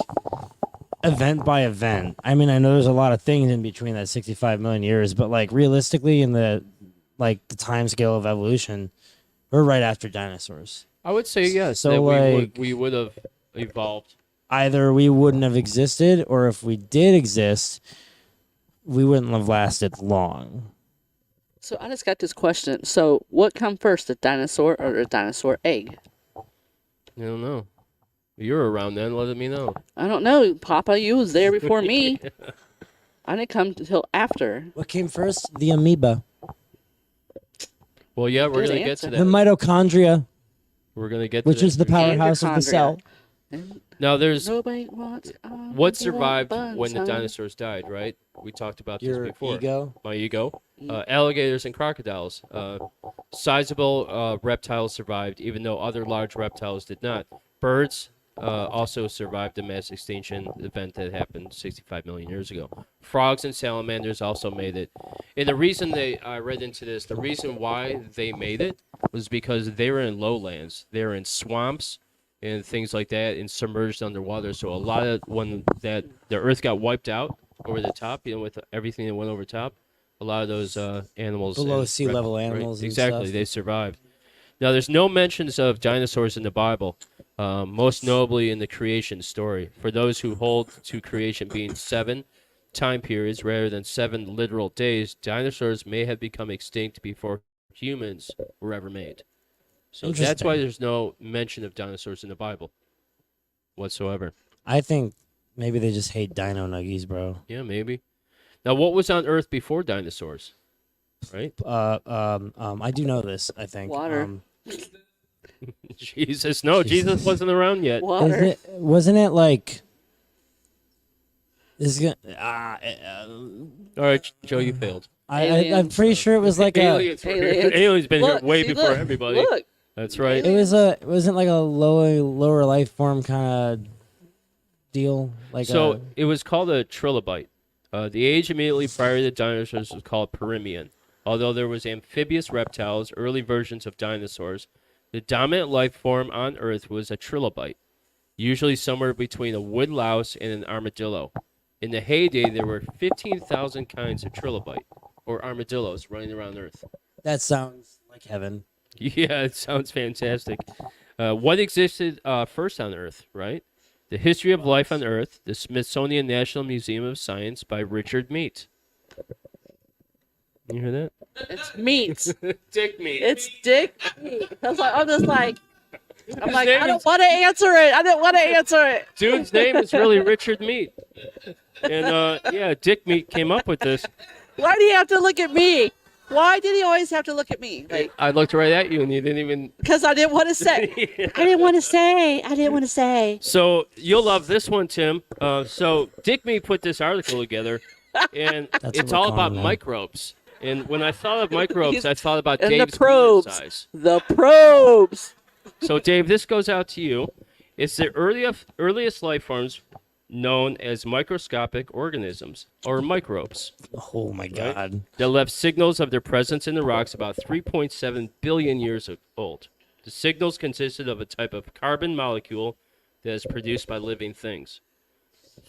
S6: event by event, I mean, I know there's a lot of things in between that 65 million years, but realistically, in the time scale of evolution, we're right after dinosaurs.
S3: I would say yes.
S6: So,
S3: that we would have evolved.
S6: Either we wouldn't have existed, or if we did exist, we wouldn't have lasted long.
S4: So I just got this question. So what come first, the dinosaur or the dinosaur egg?
S3: I don't know. You were around then. Let me know.
S4: I don't know. Papa, you was there before me. I didn't come until after.
S6: What came first? The amoeba,
S3: Well, yeah, we're
S4: Good
S3: gonna get to
S4: answer.
S3: that.
S6: the mitochondria,
S3: We're gonna get to
S6: which
S3: that
S6: is the
S3: pretty soon.
S6: powerhouse of the cell.
S4: And
S3: Now, there's
S4: nobody wants.
S3: what survived when the dinosaurs died, right? We talked about this
S6: Your
S3: before.
S6: ego.
S3: My ego. Alligators and crocodiles. Sizable reptiles survived, even though other large reptiles did not. Birds also survived the mass extinction event that happened 65 million years ago. Frogs and salamanders also made it. And the reason I read into this, the reason why they made it was because they were in lowlands. They were in swamps and things like that and submerged underwater. So a lot of when the earth got wiped out over the top, with everything that went over top, a lot of those animals
S6: Below
S3: and
S6: sea level animals and
S3: exactly,
S6: stuff.
S3: they survived. Now, there's no mentions of dinosaurs in the Bible, most notably in the creation story. For those who hold to creation being 7 time periods rather than 7 literal days, dinosaurs may have become extinct before humans were ever made. So that's why
S6: Interesting.
S3: there's no mention of dinosaurs in the Bible whatsoever.
S6: I think maybe they just hate dino nuggies, bro.
S3: Yeah, maybe. Now, what was on Earth before dinosaurs? Right?
S6: I do know this. I think
S4: Water.
S3: Jesus, no, Jesus wasn't around yet.
S4: Water.
S6: Wasn't it like? This is gonna.
S3: All right, Joe, you failed.
S6: I'm
S4: Aliens.
S6: pretty sure it was like a.
S3: Aliens,
S4: Aliens.
S3: aliens been
S4: Look,
S3: here way
S4: see,
S3: before
S4: look,
S3: everybody.
S4: Look.
S3: That's right.
S6: It wasn't like a lower life form kind of deal. Like
S3: So it was called a trilobite. The age immediately prior to the dinosaurs was called Permian. Although there was amphibious reptiles, early versions of dinosaurs, the dominant life form on Earth was a trilobite, usually somewhere between a wood louse and an armadillo. In the heyday, there were 15,000 kinds of trilobite, or armadillos, running around Earth.
S6: that sounds like heaven.
S3: Yeah, it sounds fantastic. What existed first on Earth, right? The History of Life on Earth, the Smithsonian National Museum of Science by Richard Meat. You hear that?
S4: It's meat.
S3: Dick Meat.
S4: It's dick meat. I'm just like, I'm like,
S3: name
S4: I don't
S3: is-
S4: want to answer it. I don't want to answer it.
S3: Dude's name is really Richard Meat. And yeah, Dick Meat came up with this.
S4: Why do you have to look at me? Why did he always have to look at me? Like,
S3: I looked right at you and you didn't even.
S4: because I didn't want to say. I didn't want to say. I didn't want to say.
S3: So you'll love this one, Tim. So Dick Meat put this article together, and
S6: That's
S3: it's
S6: what we're
S3: all about
S6: calling them.
S3: microbes. And when I thought of microbes, I thought about
S4: And the
S3: Dave's penis
S4: probes.
S3: size.
S4: The probes.
S3: So Dave, this goes out to you. It's the earliest life forms known as microscopic organisms, or microbes,
S6: Oh my god.
S3: that left signals of their presence in the rocks about 3.7 billion years old. The signals consisted of a type of carbon molecule that is produced by living things.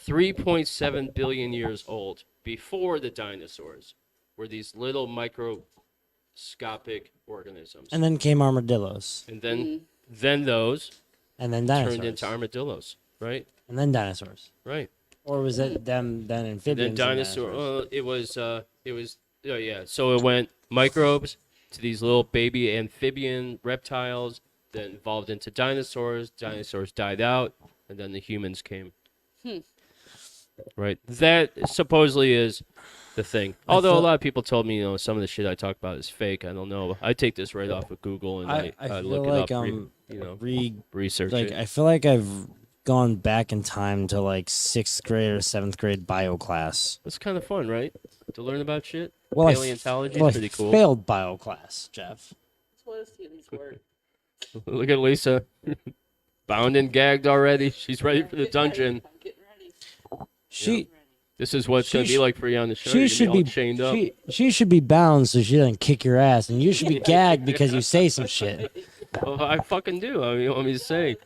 S3: 3.7 billion years old, before the dinosaurs, were these little microscopic organisms.
S6: And then came armadillos,
S3: And then those
S6: and then dinosaurs,
S3: turned into armadillos, right?
S6: and then dinosaurs.
S3: Right.
S6: Or was it them then
S3: Then
S6: amphibians? and
S3: dinosaur.
S6: dinosaurs?
S3: It was. Oh yeah. So it went microbes to these little baby amphibian reptiles, then evolved into dinosaurs. Dinosaurs died out, and then the humans came. Right. That supposedly is the thing. Although a
S6: feel-
S3: lot of people told me, some of the shit I talk about is fake. I don't know. I take this right off of Google and
S6: I
S3: I
S6: feel
S3: look it
S6: like
S3: up. Research
S6: like
S3: it.
S6: I feel like I've gone back in time to like 6th grade or 7th grade bio class.
S3: It's kind of fun, right? To learn about shit.
S6: Well, I f-
S3: Paleontology is
S6: well, I
S3: pretty cool.
S6: failed bio class, Jeff.
S4: What is these words?
S3: Look at Lisa. Bound and gagged already. She's ready for the dungeon.
S4: I'm getting ready.
S6: She
S3: This is what it's
S6: She
S3: going to be
S6: sh-
S3: like for you on the show.
S6: she
S3: You're
S6: should
S3: gonna be
S6: be
S3: all chained up.
S6: she should be bound so she doesn't kick your ass, and you should be gagged because you say some shit.
S3: Well, I fucking do. I mean, you want me to say?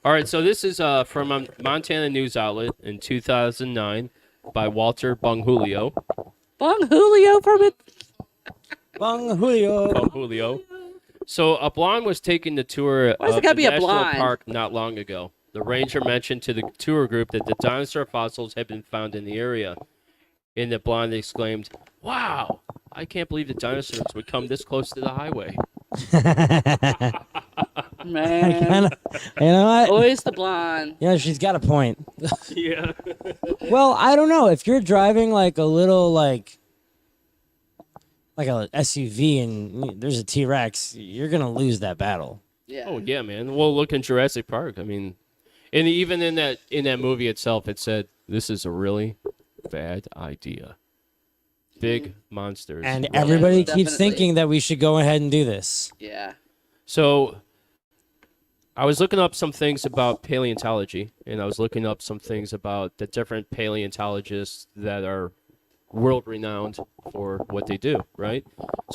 S3: All right, so this is from a Montana news outlet in 2009 by Walter Bongulio.
S4: Bong Julio from it.
S6: Bung Julio.
S3: Bongulio. So a blonde was taking the tour
S4: Why's it
S3: of
S4: gotta
S3: the
S4: be a
S3: national
S4: blonde?
S3: park not long ago. The ranger mentioned to the tour group that the dinosaur fossils had been found in the area. And the blonde exclaimed, "Wow, I can't believe the dinosaurs would come this close to the highway."
S4: Man.
S6: Kinda, you know what?
S4: Always the blonde.
S6: Yeah, she's got a point.
S3: Yeah.
S6: Well, I don't know if you're driving like a little like a SUV and there's a T-Rex, you're gonna lose that battle.
S4: Yeah.
S3: Oh yeah, man. Well, look in Jurassic Park. I mean, and even in that movie itself, it said this is a really bad idea. Big monsters.
S6: And
S3: Well,
S6: everybody keeps
S4: definitely.
S6: thinking that we should go ahead and do this.
S4: Yeah.
S3: So, I was looking up some things about paleontology, and I was looking up some things about the different paleontologists that are world renowned for what they do, right?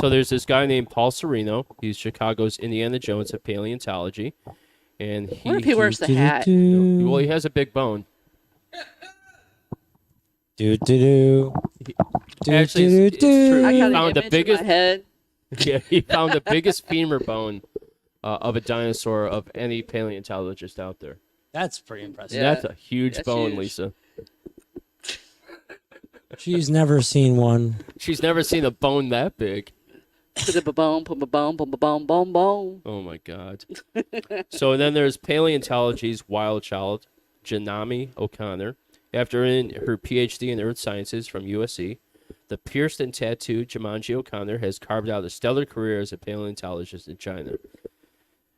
S3: So there's this guy named Paul Sereno. He's Chicago's Indiana Jones of paleontology, and
S4: What if he wears the hat?
S3: well, he has a big bone.
S6: Do do do.
S3: Actually, it's true.
S4: I
S3: He
S4: got an
S3: found the
S4: image in
S3: biggest.
S4: my head.
S3: Yeah, he found the biggest femur bone of a dinosaur of any paleontologist out there.
S6: That's pretty impressive.
S4: Yeah.
S3: That's a huge
S4: That's
S3: bone,
S4: huge.
S3: Lisa.
S6: She's never seen one.
S3: She's never seen a bone that big.
S4: Boom, boom, boom, boom, boom, boom, boom.
S3: Oh my god. So then there's paleontology's wild child, Janami O'Connor. After earning her PhD in Earth Sciences from USC, the pierced and tattooed Jumanji O'Connor has carved out a stellar career as a paleontologist in China.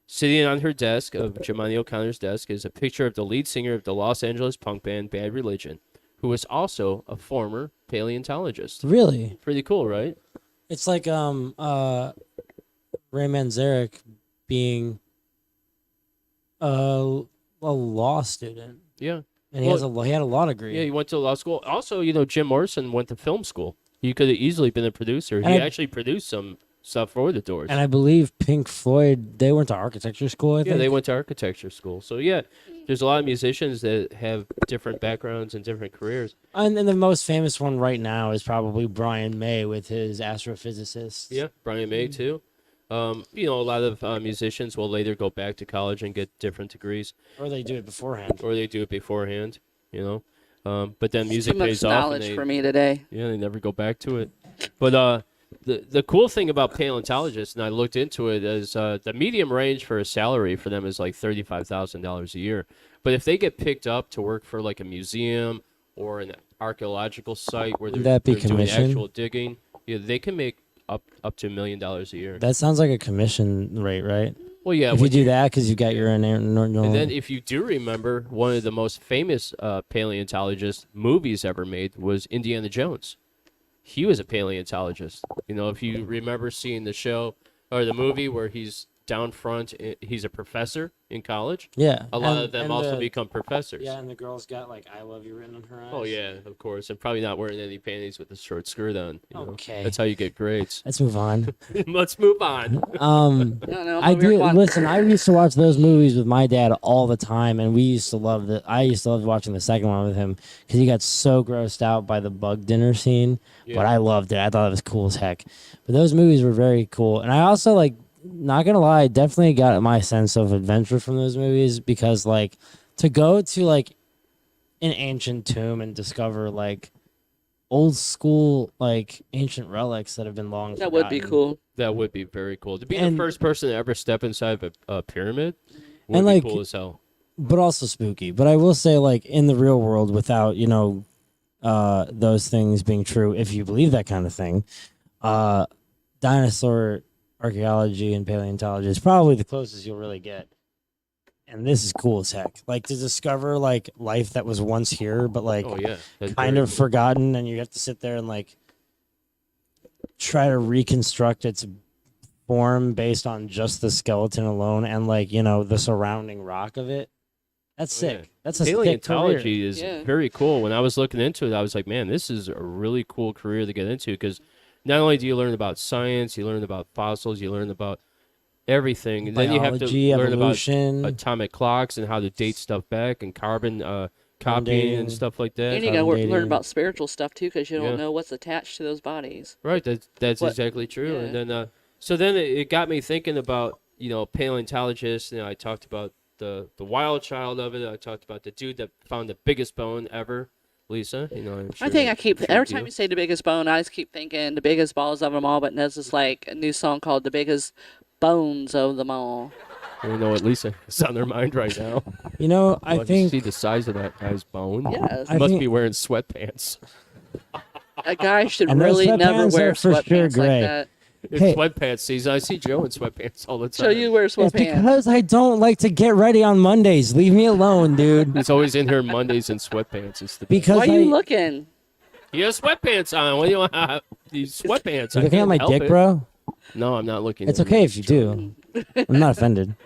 S3: Sitting on her desk, of Jumanji O'Connor's desk, is a picture of the lead singer of the Los Angeles punk band Bad Religion, who was also a former paleontologist.
S6: Really?
S3: Pretty cool, right?
S6: It's like Ray Manzarek being a law student,
S3: Yeah.
S6: and he had a law degree.
S3: Yeah, he went to law school. Also, Jim Morrison went to film school. He could have easily been a producer. He
S6: And
S3: actually produced some stuff for the Doors.
S6: And I believe Pink Floyd, they went to architecture school. I
S3: Yeah,
S6: think.
S3: they went to architecture school. So yeah, there's a lot of musicians that have different backgrounds and different careers.
S6: And the most famous one right now is probably Brian May with his astrophysicist.
S3: Yeah, Brian May too. A lot of musicians will later go back to college and get different degrees,
S6: Or they do it beforehand.
S3: or they do it beforehand. But then music
S4: Too much
S3: pays off, and
S4: knowledge
S3: they
S4: for me today.
S3: they never go back to it. But the cool thing about paleontologists, and I looked into it, is the medium range for a salary for them is like $35,000 a year. But if they get picked up to work for like a museum or an archaeological site where
S6: Would
S3: they're,
S6: that be
S3: they're doing
S6: commission?
S3: actual digging, they can make up to $1 million a year.
S6: That sounds like a commission rate, right?
S3: Well, yeah.
S6: If you
S3: when
S6: do that because you got your own.
S3: And then, if you do remember, one of the most famous paleontologist movies ever made was Indiana Jones. He was a paleontologist. If you remember seeing the show or the movie where he's down front, he's a professor in college.
S6: Yeah.
S3: A lot
S6: and-
S3: of them
S6: and
S3: also
S6: the-
S3: become professors.
S6: Yeah, and the girl's got like "I love you" written on her eyes.
S3: Oh yeah, of course, and probably not wearing any panties with a short skirt on.
S6: Okay.
S3: That's how you get grades.
S6: Let's move on.
S3: Let's move on.
S4: I don't know.
S6: I do listen. I used to watch those movies with my dad all the time, and we used to love the. I used to love watching the second one with him because he got so grossed out by the bug dinner scene.
S3: Yeah.
S6: But I loved it. I thought it was cool as heck. But those movies were very cool, and I also like. Not gonna lie, I definitely got my sense of adventure from those movies because like to go to like an ancient tomb and discover like old school like ancient relics that have been long
S4: That would be
S6: forgotten.
S4: cool.
S3: That would be very cool. To be
S6: And-
S3: the first person to ever step inside of a pyramid would
S6: And,
S3: be
S6: like,
S3: cool as hell.
S6: But also spooky. But I will say, like in the real world, without those things being true, if you believe that kind of thing, dinosaur archaeology and paleontology is probably the closest you'll really get. And this is cool as heck. Like to discover like life that was once here, but like
S3: Oh yeah, that's
S6: kind
S3: very
S6: of
S3: cool.
S6: forgotten, and you have to sit there and like try to reconstruct its form based on just the skeleton alone and like the surrounding rock of it. That's
S3: Oh, yeah.
S6: sick. That's a sick career.
S3: Paleontology is
S4: Yeah.
S3: very cool. When I was looking into it, I was like, man, this is a really cool career to get into because not only do you learn about science, you learn about fossils, you learn about everything, and then you have to
S6: Biology,
S3: learn
S6: evolution.
S3: about atomic clocks and how to date stuff back and carbon copying
S6: dating.
S3: and stuff like that.
S4: And you
S6: Carbon
S4: gotta
S6: dating.
S4: learn about spiritual stuff too, because you don't
S3: Yeah.
S4: know what's attached to those bodies.
S3: Right, that's
S4: What-
S3: exactly true.
S4: yeah.
S3: And then, so then it got me thinking about paleontologists. I talked about the wild child of it. I talked about the dude that found the biggest bone ever. Lisa, I'm sure.
S4: I think I keep
S3: I'm sure
S4: every
S3: you
S4: time
S3: do.
S4: you say the biggest bone, I just keep thinking the biggest balls of them all. But there's this like a new song called "The Biggest Bones of Them All."
S3: You know what Lisa is on their mind right now.
S6: I
S3: Well, if you
S6: think
S3: see the size of that guy's bone.
S4: Yes,
S6: I
S3: Must
S6: think-
S3: be wearing sweatpants.
S4: a guy should
S6: And those
S4: really never
S6: sweatpants
S4: wear
S6: are for sure
S4: sweatpants
S6: gray.
S4: like that.
S3: It's
S6: Hey.
S3: sweatpants season. I see Joe in sweatpants all the time.
S4: So you wear
S6: it's
S4: sweatpants.
S6: because I don't like to get ready on Mondays. Leave me alone, dude.
S3: He's always in here Mondays in sweatpants. It's the
S6: Because
S4: Why are you looking?
S3: he has sweatpants on. What do you want? These sweatpants.
S6: you
S3: I
S6: looking at
S3: can't
S6: my
S3: help
S6: dick,
S3: it.
S6: bro?
S3: No, I'm not looking.
S6: It's
S3: at
S6: okay
S3: it.
S6: if you do. I'm not offended.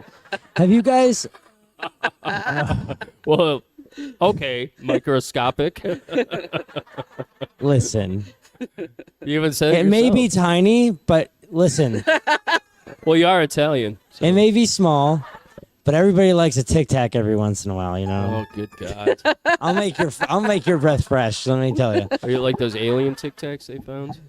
S6: Have you guys?
S3: Well, okay, microscopic.
S6: Listen,
S3: You even said
S6: it may be
S3: yourself.
S6: tiny, but listen,
S3: Well, you are Italian. so-
S6: it may be small, but everybody likes a Tic Tac every once in a while.
S3: Oh, good God!
S6: I'll make your breath fresh. Let me tell you.
S3: Are you like those alien Tic Tacs they found?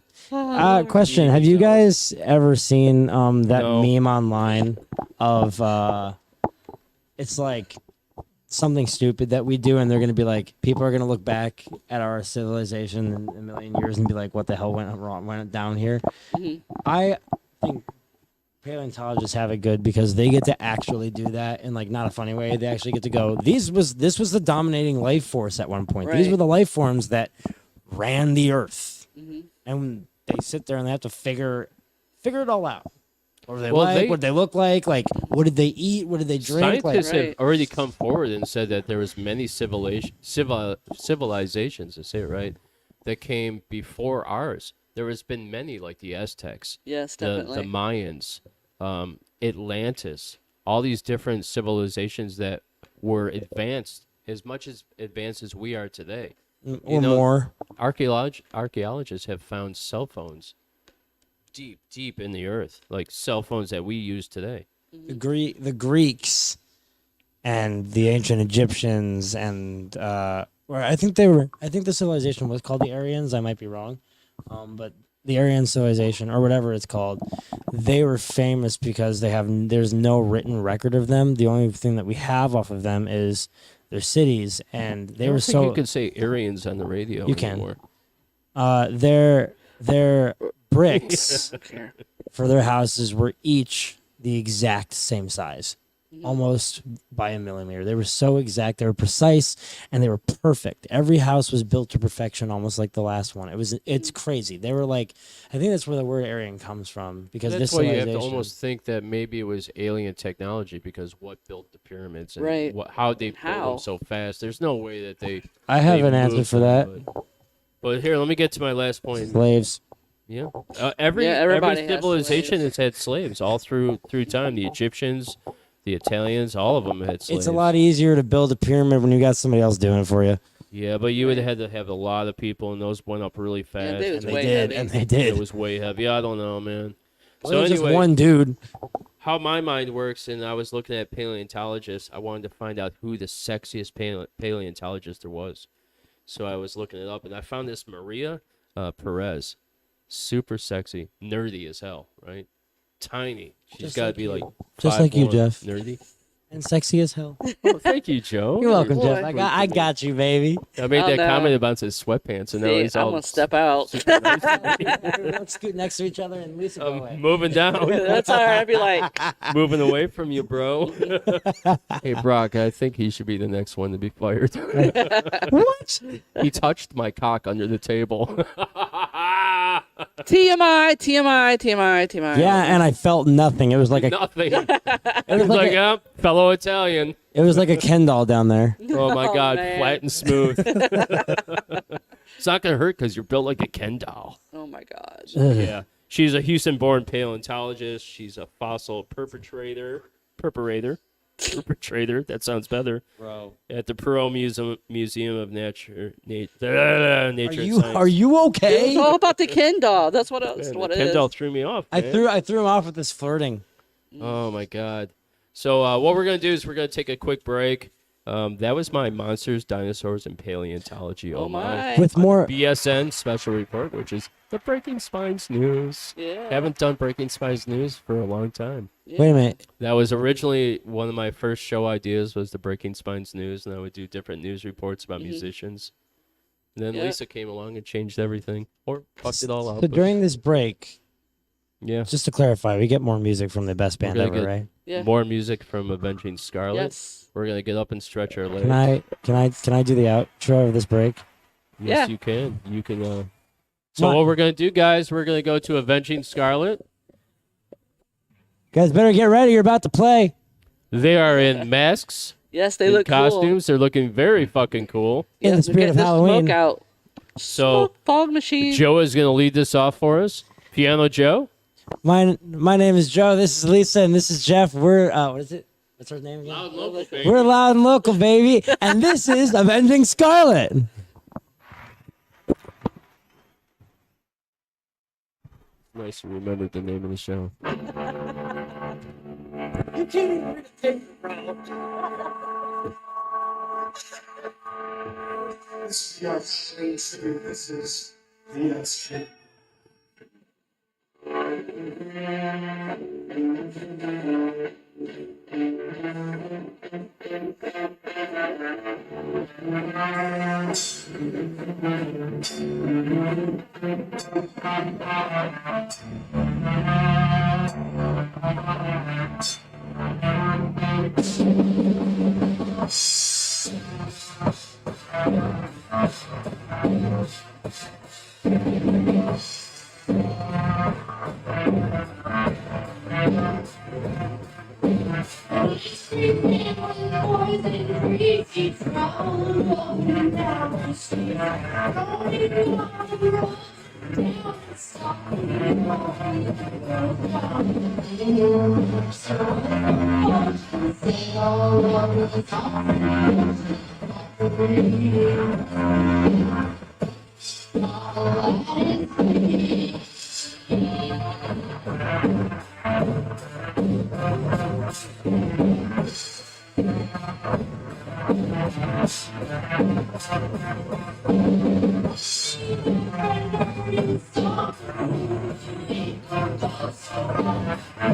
S6: Question: have you guys ever seen that
S3: No.
S6: meme online of it's like something stupid that we do, and they're gonna be like, people are gonna look back at our civilization in a million years and be like, what the hell went down here?
S4: Mhm.
S6: I think paleontologists have it good because they get to actually do that in like not a funny way. They actually get to go, this was the dominating life force at one point. These
S4: Right.
S6: were the life forms that ran the earth.
S4: Mhm.
S6: And they sit there and they have to figure it all out. What were they
S3: Well,
S6: like?
S3: they-
S6: What did they look like? Like, what did they eat? What did they drink?
S3: Scientists
S6: Like,
S3: have
S4: Right.
S3: already come forward and said that there was many civilizations, to say it right, that came before ours. There has been many, like the Aztecs,
S4: Yes,
S3: the
S4: definitely.
S3: Mayans, Atlantis, all these different civilizations that were advanced as much as advanced as we are today.
S6: Or more.
S3: Archaeologists have found cell phones deep in the earth, like cell phones that we use today.
S6: The Greeks and the ancient Egyptians and I think the civilization was called the Aryans. I might be wrong, but the Aryan civilization or whatever it's called, they were famous because there's no written record of them. The only thing that we have off of them is their cities, and they
S3: I don't
S6: were
S3: think
S6: so
S3: you can say Aryans on the radio
S6: You can.
S3: anymore.
S6: their bricks
S4: Okay.
S6: for their houses were each the exact same size, almost by a millimeter. They were so exact, they were precise, and they were perfect. Every house was built to perfection, almost like the last one. It's crazy. They were like, I think that's where the word Aryan comes from, because
S3: That's
S6: this
S3: why you have to
S6: civilization.
S3: almost think that maybe it was alien technology, because what built the pyramids and
S4: Right.
S3: how they built
S4: How?
S3: them so fast. There's no way that they.
S6: I have
S3: they
S6: an answer
S3: moved
S6: for
S3: them,
S6: that.
S3: But here, let me get to my last point.
S6: Slaves.
S3: Yeah, every
S4: everybody has
S3: civilization
S4: slaves.
S3: has had slaves all through time. The Egyptians, the Italians, all of them had slaves.
S6: It's a lot easier to build a pyramid when you got somebody else doing it for you.
S3: Yeah, but you would have had to have a lot of people, and those went up really fast.
S4: they was
S6: And
S4: way
S6: they did,
S4: heavy.
S6: and they
S3: It
S6: did.
S3: was way heavy. I don't know, man.
S6: Well,
S3: So
S6: it was
S3: anyway,
S6: just one dude.
S3: how my mind works, and I was looking at paleontologists. I wanted to find out who the sexiest paleontologist there was. So I was looking it up, and I found this Maria Perez. Super sexy, nerdy as hell, right? Tiny. She's
S6: Just
S3: got to
S6: like
S3: be
S6: you.
S3: like
S6: Just like you,
S3: 5'1",
S6: Jeff.
S3: Nerdy.
S6: And sexy as hell.
S3: Oh, thank you, Joe.
S6: You're welcome,
S4: boy.
S6: Jeff. I got you, baby.
S3: I made
S4: Oh,
S3: that
S4: no.
S3: comment about his sweatpants, and now
S4: See,
S3: he's
S4: I'm
S3: all.
S4: gonna step out.
S6: Let's scoot next to each other and Lisa go away.
S3: I'm moving down.
S4: That's all right. I'd be like,
S3: Moving away from you, bro. Hey, Brock, I think he should be the next one to be fired.
S6: What?
S3: He touched my cock under the table.
S4: TMI, TMI, TMI, TMI.
S6: Yeah, and I felt nothing. It was like a
S3: Nothing.
S6: it was
S3: He's
S6: like
S3: like,
S6: a,
S3: yeah, fellow Italian.
S6: it was like a Ken doll down there.
S3: Oh my
S4: Oh,
S3: God,
S4: man.
S3: flat and smooth. It's not gonna hurt because you're built like a Ken doll.
S4: Oh my God.
S3: Yeah, she's a Houston-born paleontologist. She's a fossil perpetrator. That sounds better.
S2: Bro.
S3: At the Perot Museum of Nature
S6: Are
S3: and
S6: you
S3: Science.
S6: you
S4: It's
S6: okay?
S4: all about the Ken doll. That's what it,
S3: Man,
S4: what
S3: the
S4: it
S3: Ken
S4: is.
S3: doll threw me off.
S6: I
S3: man.
S6: threw him off with this flirting.
S3: Oh my God. So what we're gonna do is we're gonna take a quick break. That was my monsters, dinosaurs, and paleontology.
S4: Oh my.
S6: With more
S3: BSN special report, which is the Breaking Spines news.
S4: Yeah.
S3: Haven't done Breaking Spines news for a long time.
S4: Yeah.
S6: Wait a minute.
S3: That was originally one of my first show ideas was the Breaking Spines news, and I would do different news reports about musicians. And then
S4: Yeah.
S3: Lisa came along and changed everything, or fucked it all up.
S6: So
S3: but-
S6: during this break,
S3: yeah,
S6: just to clarify, we get more music from the best band
S3: gonna
S6: ever,
S3: get-
S6: right?
S4: Yeah.
S3: more music from Avenging Scarlet.
S4: Yes.
S3: We're gonna get up and stretch our legs.
S6: Can I do the outro of this break?
S3: Yes,
S4: Yeah.
S3: you can. You can. So
S6: What?
S3: what we're gonna do, guys? We're gonna go to Avenging Scarlet.
S6: Guys, better get ready. You're about to play.
S3: They are in masks,
S4: Yes, they
S3: in
S4: look
S3: costumes. They're looking very fucking cool.
S4: cool.
S6: In the
S4: Yes,
S6: spirit
S4: get
S6: of
S4: the
S6: Halloween.
S4: Smoke out.
S3: So
S4: Smoke fog machine.
S3: Joe is gonna lead this off for us. Piano Joe.
S6: My name is Joe. This is Lisa, and this is Jeff. We're what is it? What's our name again? We're loud and local, baby, and this is Avenging Scarlet.
S3: Nice you remembered the name of the show.
S7: This this is VS.
S5: Screaming when the boys in the keep rolling down the street. Rolling down the road,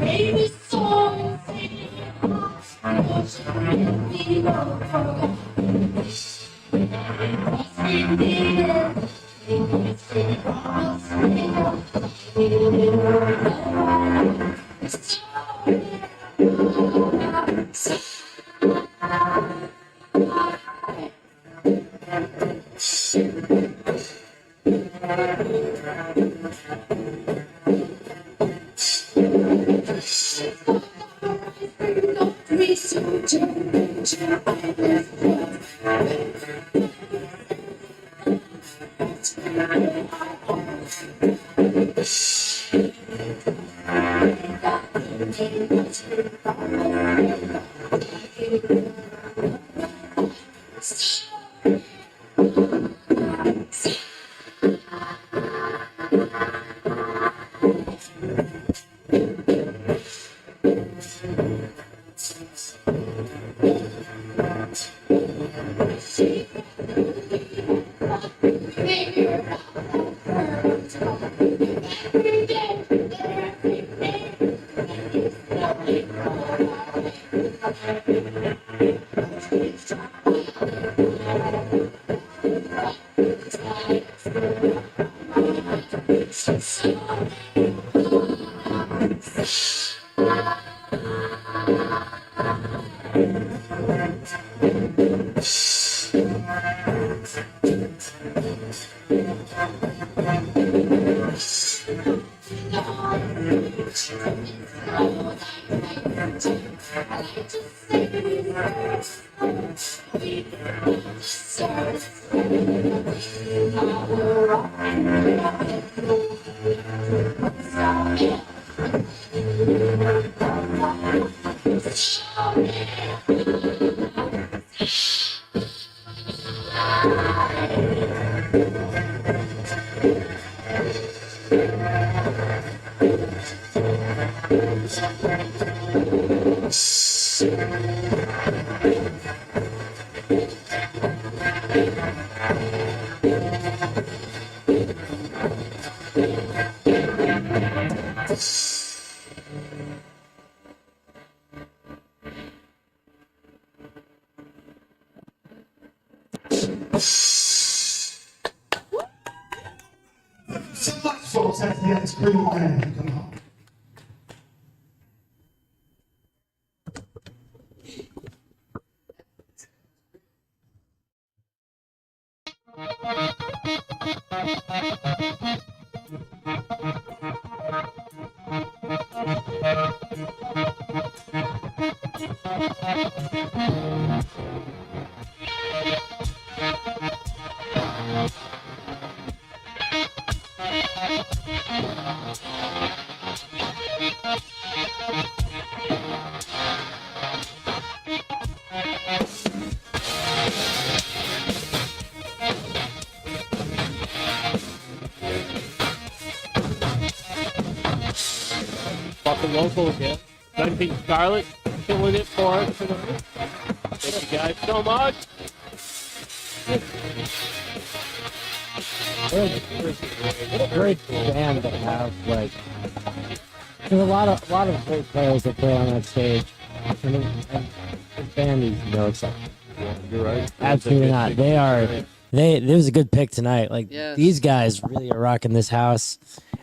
S5: Baby, so
S7: much, folks. That's pretty bad. Come on.
S3: Fucking local again. Dunking Scarlet killing it for us tonight. Thank you guys so much.
S6: What a great band to have. Like, there's a lot of great players that play on that stage, and the band is no exception.
S3: You're right.
S6: Absolutely not. They are. There was a good pick tonight. Like,
S4: Yes.
S6: these guys really are rocking this house,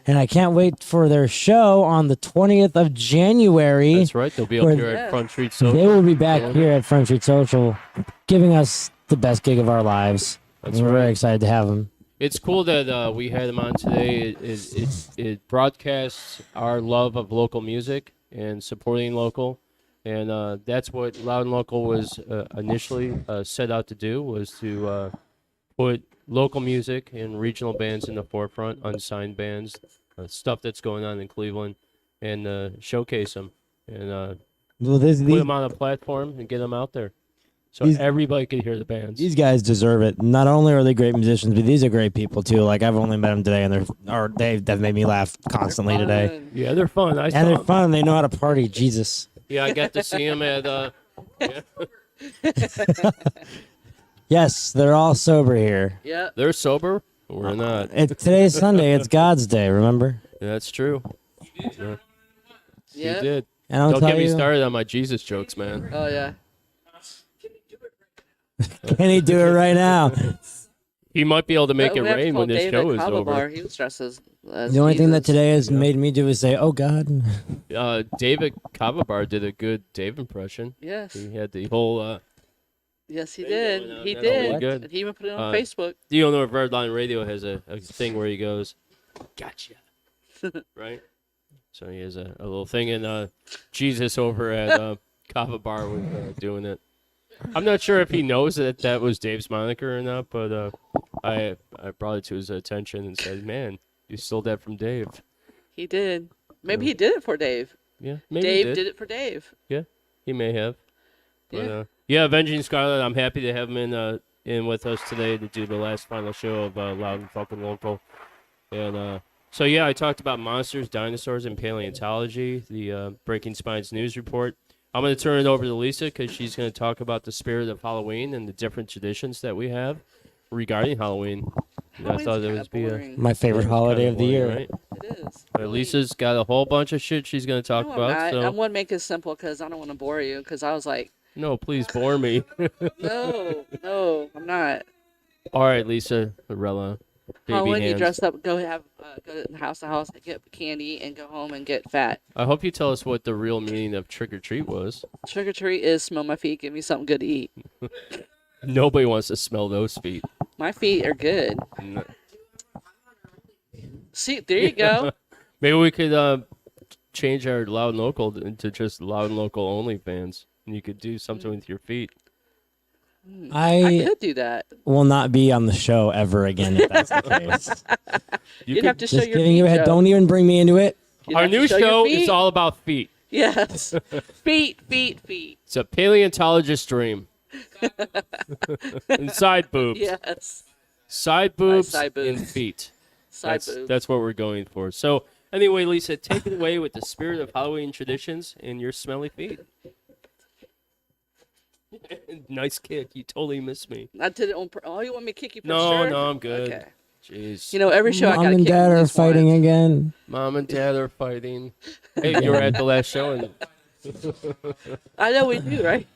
S6: and I can't wait for their show on the 20th of January.
S3: That's right. They'll be up
S6: Where-
S3: here
S4: Yeah.
S3: at Front Street
S6: They
S3: Social.
S6: will be back here at Front Street Social, giving us the best gig of our lives.
S3: That's
S6: and we're
S3: right.
S6: very excited to have them.
S3: It's cool that we had them on today. It broadcasts our love of local music and supporting local, and that's what Loud and Local was initially set out to do, was to put local music and regional bands in the forefront, unsigned bands, stuff that's going on in Cleveland, and showcase them and
S6: Well,
S3: put them on a platform and get them out there, so
S6: These-
S3: everybody could hear the bands.
S6: these guys deserve it. Not only are they great musicians, but these are great people too. Like I've only met them today, and they've made me laugh constantly today.
S3: Yeah, they're fun. I saw
S6: And they're
S3: 'em.
S6: fun. They know how to party. Jesus.
S3: Yeah, I got to see them at. Yeah,
S6: Yes, they're all sober here.
S4: Yep.
S3: they're sober. We're not.
S6: Today's Sunday. It's God's day. Remember?
S3: That's true. Yeah, you
S4: Yep.
S3: did.
S6: And I'll
S3: Don't
S6: tell
S3: get me
S6: you,
S3: started on my Jesus jokes, man.
S4: Oh yeah.
S6: can he do it right now?
S3: He might be able to make
S4: But
S3: it
S4: we have to
S3: rain
S4: call
S3: when this
S4: David
S3: show is
S4: Calabar.
S3: over.
S4: He was dressed as
S6: The only thing that
S4: Jesus.
S6: today has made me do is say, "Oh God."
S3: David Cavabar did a good Dave impression.
S4: Yes.
S3: He had the whole.
S4: Yes, he
S3: There you
S4: did.
S3: go,
S4: He
S3: that's really
S4: did.
S3: good.
S4: And he even put it on
S3: Uh,
S4: Facebook.
S3: You know, Redline Radio has a thing where he goes, "Gotcha," right? So he has a little thing, and Jesus over at Kava Bar was doing it. I'm not sure if he knows that was Dave's moniker or not, but I brought it to his attention and said, "Man, you stole that from Dave."
S4: He did. Maybe he did it for Dave.
S3: Yeah, maybe he
S4: Dave
S3: did.
S4: did it for Dave.
S3: He may have. But,
S4: Yeah.
S3: yeah, Avenging Scarlet. I'm happy to have him in with us today to do the last final show of Loud and Fucking Local. And so yeah, I talked about monsters, dinosaurs, and paleontology. The Breaking Spines news report. I'm going to turn it over to Lisa because she's going to talk about the spirit of Halloween and the different traditions that we have regarding Halloween. I
S4: Halloween's
S3: thought it
S4: kinda
S3: would be a
S4: boring.
S6: My favorite
S3: kinda
S6: holiday of the
S3: boring,
S6: year.
S3: right?
S4: It is.
S3: Lisa's got a whole bunch of shit she's going to talk
S4: No,
S3: about.
S4: I'm not.
S3: So
S4: I want to make it simple because I don't want to bore you. Because I was like,
S3: no, please bore me.
S4: no, I'm not.
S3: All right, Lisa, Lorella, baby
S4: Halloween, you
S3: hands.
S4: dress up, go to house to house, get candy, and go home and get fat.
S3: I hope you tell us what the real meaning of trick or treat was.
S4: Trick or treat is smell my feet, give me something good to eat.
S3: Nobody wants to smell those feet.
S4: My feet are good.
S3: No.
S4: See, there you go.
S3: Maybe we could change our Loud and Local into just Loud and Local only fans, and you could do something with your feet.
S4: I
S6: I
S4: could do that.
S6: will not be on the show ever again if that's the case.
S3: You
S4: You'd
S3: could-
S4: have to show
S6: Just
S4: your
S6: giving
S4: feet.
S6: you a head.
S4: Joe.
S6: Don't even bring me into it.
S4: You'd
S3: Our
S4: have to
S3: new
S4: your
S3: show
S4: feet.
S3: is all about feet.
S4: Yes, feet.
S3: It's a paleontologist dream. And side boobs.
S4: Yes,
S3: Side boobs
S4: side boobs.
S3: and feet.
S4: side boobs.
S3: That's what we're going for. So anyway, Lisa, take it away with the spirit of Halloween traditions and your smelly feet. Nice kick. You totally missed me.
S4: I did it on. Oh, you want me to kick you? For
S3: No,
S4: sure?
S3: no, I'm good.
S4: Okay.
S3: Jeez.
S4: You know, every show I
S6: Mom
S4: got
S6: and
S4: kicked
S6: Dad
S4: at
S6: are
S4: least
S6: fighting
S4: once.
S6: again.
S3: Mom and Dad are fighting. Hey, you were at the last show, and
S4: I know we do, right?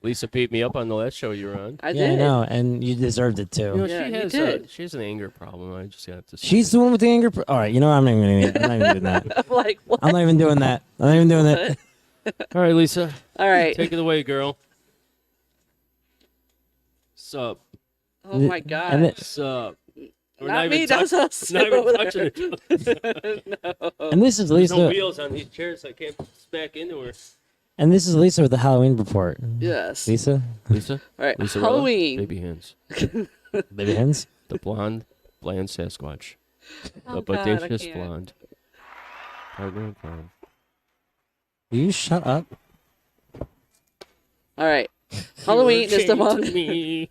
S3: Lisa beat me up on the last show you were on.
S4: I
S6: Yeah, I
S4: did.
S6: know, and you deserved it
S3: You know,
S6: too.
S4: Yeah,
S3: she
S4: you
S3: has
S4: did.
S3: she has an anger problem. I just have to say.
S6: She's the one with the anger. All right, you know what? I'm not even doing that.
S4: I'm like, what?
S6: I'm not even doing that. I'm not even doing it.
S3: All right, Lisa,
S4: All right.
S3: take it away, girl. Sup?
S4: Oh my God.
S6: And it,
S3: Sup? We're
S4: Not me.
S3: touch-
S4: That's us.
S3: not even
S4: over
S3: touching
S4: there.
S3: it.
S6: and this is
S3: There's no
S6: Lisa.
S3: wheels on these chairs. I can't smack into her.
S6: And this is Lisa with the Halloween report.
S4: Yes.
S6: Lisa,
S3: Lisa?
S4: All right.
S3: Lisa
S4: Halloween.
S3: Baby hands.
S6: baby hands.
S3: The blonde, bland Sasquatch.
S4: Oh,
S3: The
S4: God, I
S3: bodacious
S4: can't.
S3: blonde. Partner in crime.
S6: Will you shut up?
S4: All right. Halloween is among
S3: To me.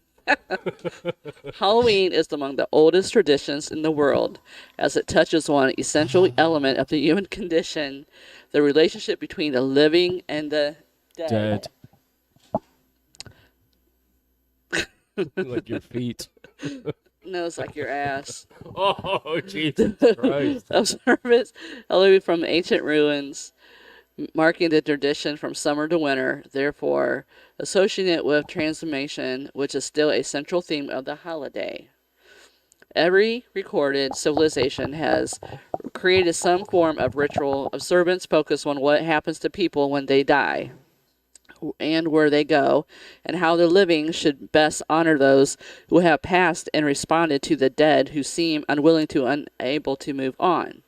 S4: Halloween is among the oldest traditions in the world, as it touches one essential element of the human condition: the relationship between the living and the dead.
S3: Dead. Like your feet.
S4: No, it's like your ass.
S3: Oh, Jesus Christ.
S4: Observance Halloween from ancient ruins, marking the tradition from summer to winter, therefore associating it with transformation, which is still a central theme of the holiday. Every recorded civilization has created some form of ritual observance focused on what happens to people when they die and where they go, and how the living should best honor those who have passed and responded to the dead who seem unwilling to unable to move on.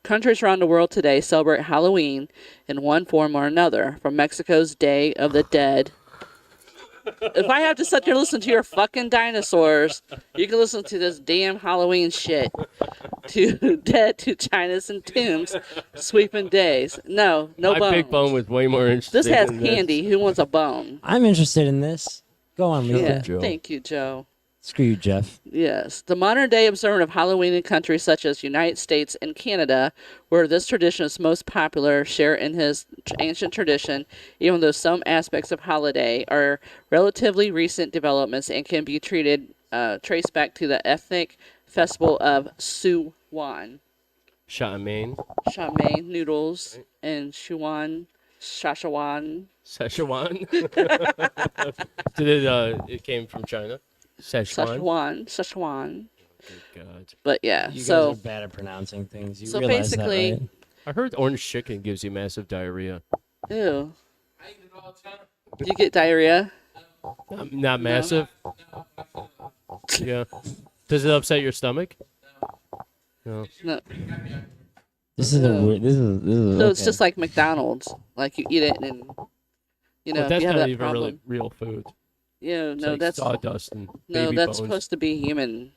S4: Countries around the world today celebrate Halloween in one form or another, from Mexico's Day of the Dead If I have to sit here and listen to your fucking dinosaurs, you can listen to this damn Halloween shit. To dead to China's and tombs, sweeping days. No
S3: My
S4: bones.
S3: big bone was way more interesting.
S4: This has
S3: than
S4: candy. Who wants a bone?
S6: I'm interested in this. Go on, Lisa.
S4: Yeah.
S3: Joe.
S4: Thank you, Joe.
S6: Screw you, Jeff.
S4: Yes. The modern day observant of Halloween in countries such as United States and Canada, where this tradition is most popular, share in his ancient tradition, even though some aspects of holiday are relatively recent developments and can be traced back to the ethnic festival of Suwan.
S3: Charmaine.
S4: Shamain noodles and Shashawan.
S3: Szechuan. It came from China. Szechuan.
S4: Szechuan.
S3: Good God.
S4: But yeah,
S6: You guys
S4: so
S6: are bad at pronouncing things. You
S4: so
S6: realize
S4: basically-
S6: that, right?
S3: I heard orange chicken gives you massive diarrhea.
S4: ew. Do you get diarrhea?
S3: Not massive. Yeah. Does it upset your stomach? No.
S4: No.
S6: This is a weird. This is.
S4: So it's
S6: okay.
S4: just like McDonald's. Like you eat it and you know
S3: But
S4: if
S3: that's
S4: you have
S3: not
S4: that
S3: even
S4: problem.
S3: really real food.
S4: Yeah,
S3: It's
S4: no,
S3: like
S4: that's
S3: sawdust and
S4: no,
S3: baby
S4: that's
S3: bones.
S4: supposed to be human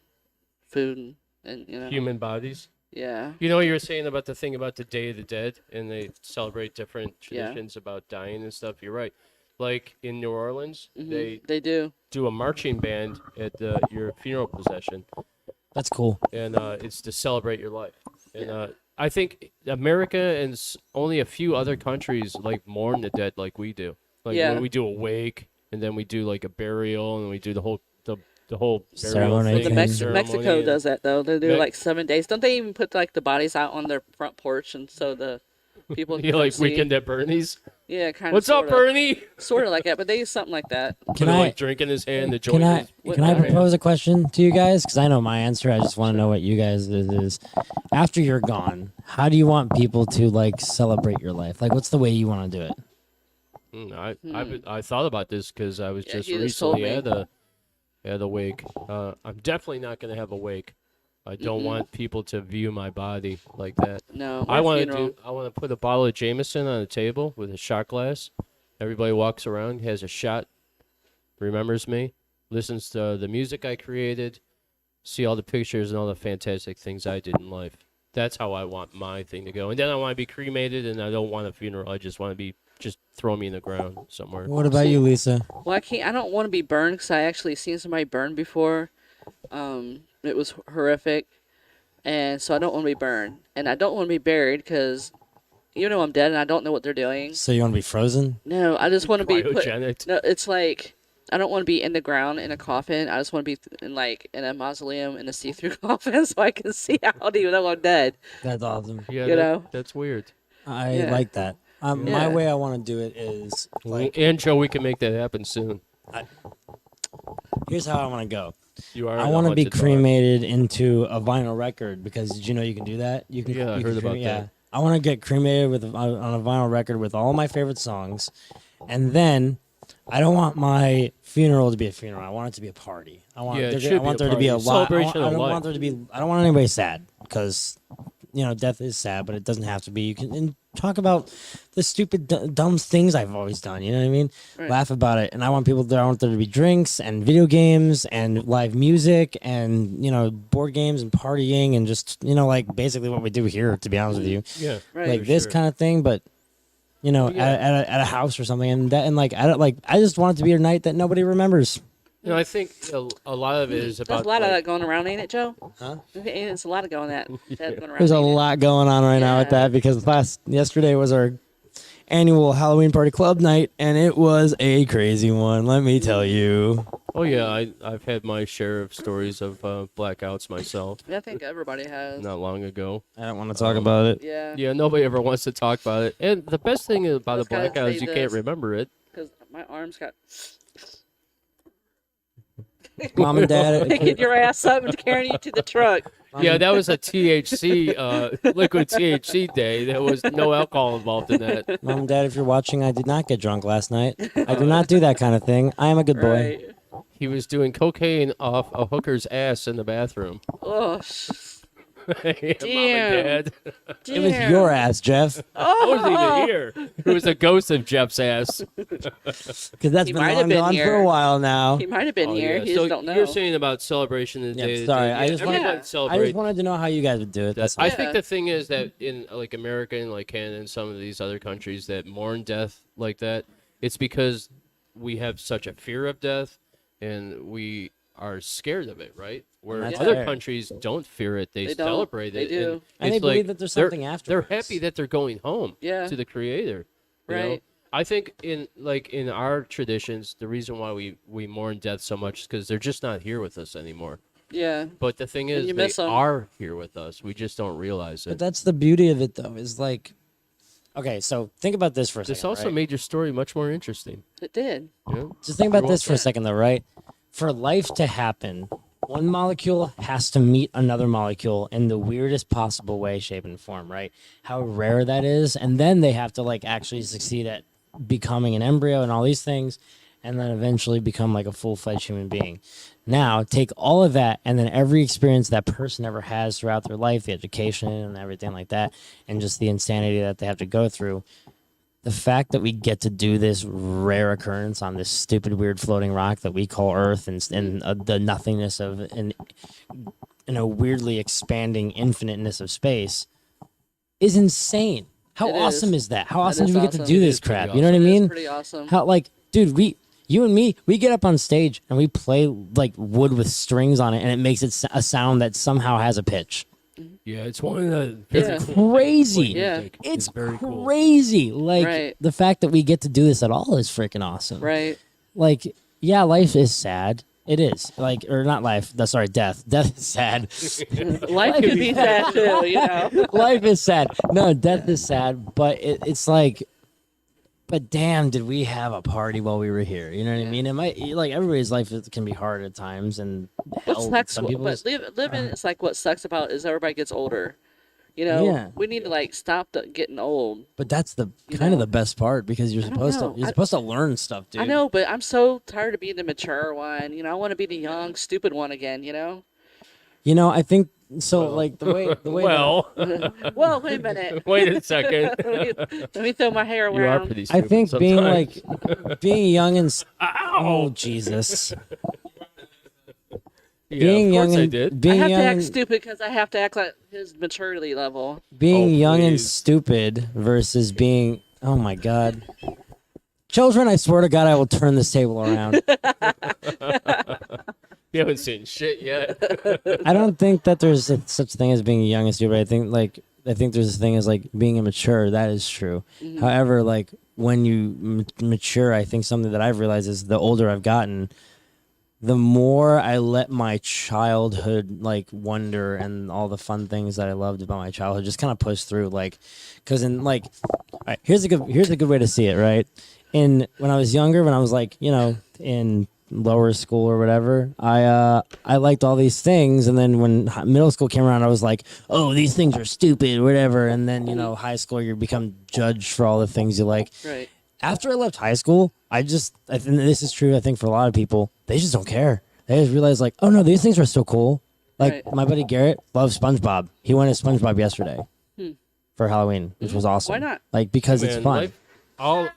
S4: food and you know.
S3: Human bodies.
S4: Yeah.
S3: You know what you were saying about the thing about the Day of the Dead, and they celebrate different
S4: Yeah.
S3: traditions about dying and stuff. You're right. Like in New Orleans,
S4: They
S3: they
S4: do.
S3: do a marching band at your funeral procession,
S6: That's cool.
S3: and it's to celebrate your life. And I think America and only a few other countries like mourn the dead like we do. Like
S4: Yeah.
S3: when we do a wake, and then we do like a burial, and we do the whole burial
S6: Ceremony
S3: thing,
S6: thing.
S4: Mexico
S3: and-
S4: does that though. They do
S3: Me-
S4: like 7 days. Don't they even put like the bodies out on their front porch and so the people can
S3: You like
S4: see?
S3: Weekend at Bernie's?
S4: Yeah, kind of.
S3: What's up, Bernie?
S4: Sort of like that, but they use something like that.
S6: Can
S3: Put a,
S6: I?
S3: like drink in his hand, the joint.
S6: Can I?
S4: What-
S6: Can I
S4: okay.
S6: propose a question to you guys? Because I know my answer. I just want to know what you guys is. After you're gone, how do you want people to like celebrate your life? Like, what's the way you want to do it?
S3: I thought about this because I was
S4: Yeah,
S3: just
S4: you just told
S3: recently at a wake. I'm definitely not gonna have a wake. I don't want people to view my body like that.
S4: No,
S3: I
S4: my
S3: want
S4: funeral.
S3: to put a bottle of Jameson on a table with a shot glass. Everybody walks around, has a shot, remembers me, listens to the music I created, see all the pictures and all the fantastic things I did in life. That's how I want my thing to go. And then I want to be cremated, and I don't want a funeral. I just want to be throw me in the ground somewhere.
S6: What about you, Lisa?
S4: Well, I don't want to be burned because I actually seen somebody burned before. It was horrific, and so I don't want to be burned, and I don't want to be buried because, even though I'm dead and I don't know what they're doing.
S6: So you want to be frozen?
S4: No, I just want to be put.
S3: Cryogenic.
S4: No, it's like I don't want to be in the ground in a coffin. I just want to be in a mausoleum in a see-through coffin so I can see out even though I'm dead.
S6: That's awesome.
S3: Yeah,
S4: You know?
S3: that's weird.
S6: I
S4: Yeah.
S6: like that. My
S4: Yeah.
S6: way I want to do it is like,
S3: And Joe, we can make that happen soon.
S6: here's how I want to go.
S3: You are.
S6: I want to be cremated into a vinyl record because did you know you can do that? You can.
S3: Yeah, I
S6: you
S3: heard
S6: can
S3: about
S6: yeah.
S3: that.
S6: I want to get cremated on a vinyl record with all my favorite songs, and then I don't want my funeral to be a funeral. I want it to be a party. I want
S3: Yeah, it
S6: there,
S3: should
S6: I
S3: be
S6: want
S3: a
S6: there to be a
S3: party.
S6: lot.
S3: Celebration
S6: I
S3: of
S6: don't
S3: life.
S6: want there to be. I don't want anybody sad because death is sad, but it doesn't have to be. You can and talk about the stupid, dumb things I've always done. You know what I mean?
S4: Right.
S6: Laugh about it. And I want people there. I want there to be drinks and video games and live music and board games and partying and just like basically what we do here. To be honest with you,
S3: Yeah.
S4: Right.
S6: like
S3: for
S6: this
S3: sure.
S6: kind of thing, but.
S3: Yeah.
S6: At a house or something, and I just want it to be a night that nobody remembers.
S3: I think a lot of it is
S4: There's
S3: about.
S4: a lot of
S3: like-
S4: that going around, ain't it, Joe?
S6: Huh?
S4: It's a lot of going that going around.
S6: There's a
S4: ain't it?
S6: lot going on right now with
S4: Yeah.
S6: that because yesterday was our annual Halloween party club night, and it was a crazy one. Let me tell you.
S3: Oh yeah, I've had my share of stories of blackouts myself.
S4: I think everybody has.
S3: Not long ago.
S6: I don't want to talk about it.
S4: Yeah.
S3: Yeah, nobody ever wants to talk about it. And the best thing about a
S4: Let's gotta
S3: blackout is
S4: say
S3: you can't
S4: this.
S3: remember it.
S4: Because my arms got
S6: Mom and Dad.
S4: picking your ass up and carrying you to the truck.
S3: Yeah, that was a THC, liquid THC day. There was no alcohol involved in that.
S6: Mom and Dad, if you're watching, I did not get drunk last night. I do not do that kind of thing. I am a good boy.
S4: Right.
S3: He was doing cocaine off a hooker's ass in the bathroom.
S4: Oh,
S3: Yeah, Mom
S4: Damn.
S3: and Dad.
S6: It was your ass, Jeff,
S3: I wasn't
S4: Oh,
S3: even here. It was a ghost of Jeff's ass.
S6: because that's
S4: He
S6: been
S4: might have
S6: long
S4: been
S6: gone for
S4: here.
S6: a while now.
S4: he might have been
S3: Oh,
S4: here.
S3: yeah.
S4: He
S3: So
S4: just don't know.
S3: you're saying about celebration of the
S6: Yeah,
S3: day.
S6: sorry,
S3: Yeah,
S6: I just wanted-
S3: everybody
S4: Yeah.
S3: celebrate.
S6: I just wanted to know how you guys would do it. That's
S3: I
S6: all.
S3: think
S4: Yeah.
S3: the thing is that in like America and like Canada and some of these other countries that mourn death like that, it's because we have such a fear of death and we are scared of it, right? Where
S6: That's
S3: other
S6: fair.
S3: countries don't fear it, they
S4: They don't.
S3: celebrate
S4: They
S3: it.
S4: do.
S6: And they
S3: it's
S6: believe
S3: like
S6: that there's
S3: they're-
S6: something
S3: They're
S6: afterwards.
S3: happy that they're going home
S4: Yeah.
S3: to the Creator. You know?
S4: Right.
S3: I think in our traditions, the reason why we mourn death so much is because they're just not here with us anymore.
S4: Yeah.
S3: But the thing is,
S4: you
S3: they
S4: miss 'em.
S3: are here with us. We just don't realize
S6: But
S3: it.
S6: that's the beauty of it, though. Is like, okay, so think about this for a second.
S3: This also
S6: right?
S3: made your story much more interesting.
S4: It did.
S3: You know?
S6: Just think about
S3: You're
S6: this for a second, though, right? For life to happen, one molecule has to meet another molecule in the weirdest possible way, shape, and form, right? How rare that is. And then they have to, like, actually succeed at becoming an embryo and all these things, and then eventually become, like, a full fledged human being. Now, take all of that, and then every experience that person ever has throughout their life, the education and everything like that, and just the insanity that they have to go through. The fact that we get to do this rare occurrence on this stupid, weird floating rock that we call Earth, and the nothingness of in a weirdly expanding infiniteness of space, is insane. How
S4: It
S6: awesome
S4: is.
S6: is that? How
S4: That
S6: awesome
S4: is
S6: do we get to
S4: awesome.
S6: do
S3: It
S6: this
S3: is pretty
S6: crap? You know what I
S4: It is
S6: mean?
S4: pretty awesome.
S6: How, like, dude, you and me, we get up on stage and we play like wood with strings on it, and it makes it a sound that somehow has a pitch.
S3: Yeah, it's one of the
S4: Yeah.
S6: Crazy.
S4: Yeah.
S6: It's
S3: very cool.
S6: crazy. Like
S4: Right.
S6: the fact that we get to do this at all is freaking awesome.
S4: Right.
S6: Like, yeah, life is sad. It is. Like, or not life. Sorry, death. Death is sad.
S4: Life could be sad too, you know.
S6: Life is sad. No, death is sad. But it's like, but damn, did we have a party while we were here? You know what I mean? It might, like, everybody's life can be hard at times, and
S4: What
S6: hell,
S4: sucks,
S6: some people's.
S4: but living is like what sucks about is everybody gets older. You know,
S6: Yeah.
S4: we need to like stop getting old.
S6: But that's the
S4: You
S6: kind of
S4: know?
S6: the best part, because you're
S4: I don't
S6: supposed to
S4: know.
S6: you're supposed to learn stuff, dude.
S4: I know, but I'm so tired of being the mature one. You know, I want to be the young, stupid one again. You know.
S6: You know, I think so. Like the way
S3: well,
S4: Well, wait a minute.
S3: wait a second.
S4: Let me throw my hair
S3: You are
S4: around.
S3: pretty
S6: I
S3: stupid
S6: think being
S3: sometimes.
S6: like being young and
S3: Ow!
S6: oh Jesus,
S3: Yeah,
S6: being
S3: of
S6: young
S3: course I
S6: and
S3: did.
S4: I
S6: being
S4: have
S6: young
S4: to act
S6: and,
S4: stupid because I have to act like his maturity level.
S6: being
S3: Oh,
S6: young and
S3: please.
S6: stupid versus being oh my God. Children, I swear to God, I will turn this table around.
S3: You haven't seen shit yet.
S6: I don't think that there's such thing as being young and stupid. I think there's a thing as like being immature. That is true.
S4: Mm-hmm.
S6: However, like when you mature, I think something that I've realized is the older I've gotten, the more I let my childhood like wonder and all the fun things that I loved about my childhood just kind of push through. Like, because in like, all right, here's a good way to see it. Right, when I was younger, when I was like in lower school or whatever, I liked all these things, and then when middle school came around, I was like, oh, these things are stupid, whatever. And then high school, you become judged for all the things you like.
S4: Right.
S6: After I left high school, I think this is true. I think for a lot of people, they just don't care. They just realize like, oh no, these things are still cool. Like
S4: Right.
S6: my buddy Garrett loves SpongeBob. He went as SpongeBob yesterday for Halloween, which was awesome.
S4: Why not?
S6: Like because it's
S3: Man,
S6: fun.
S3: life-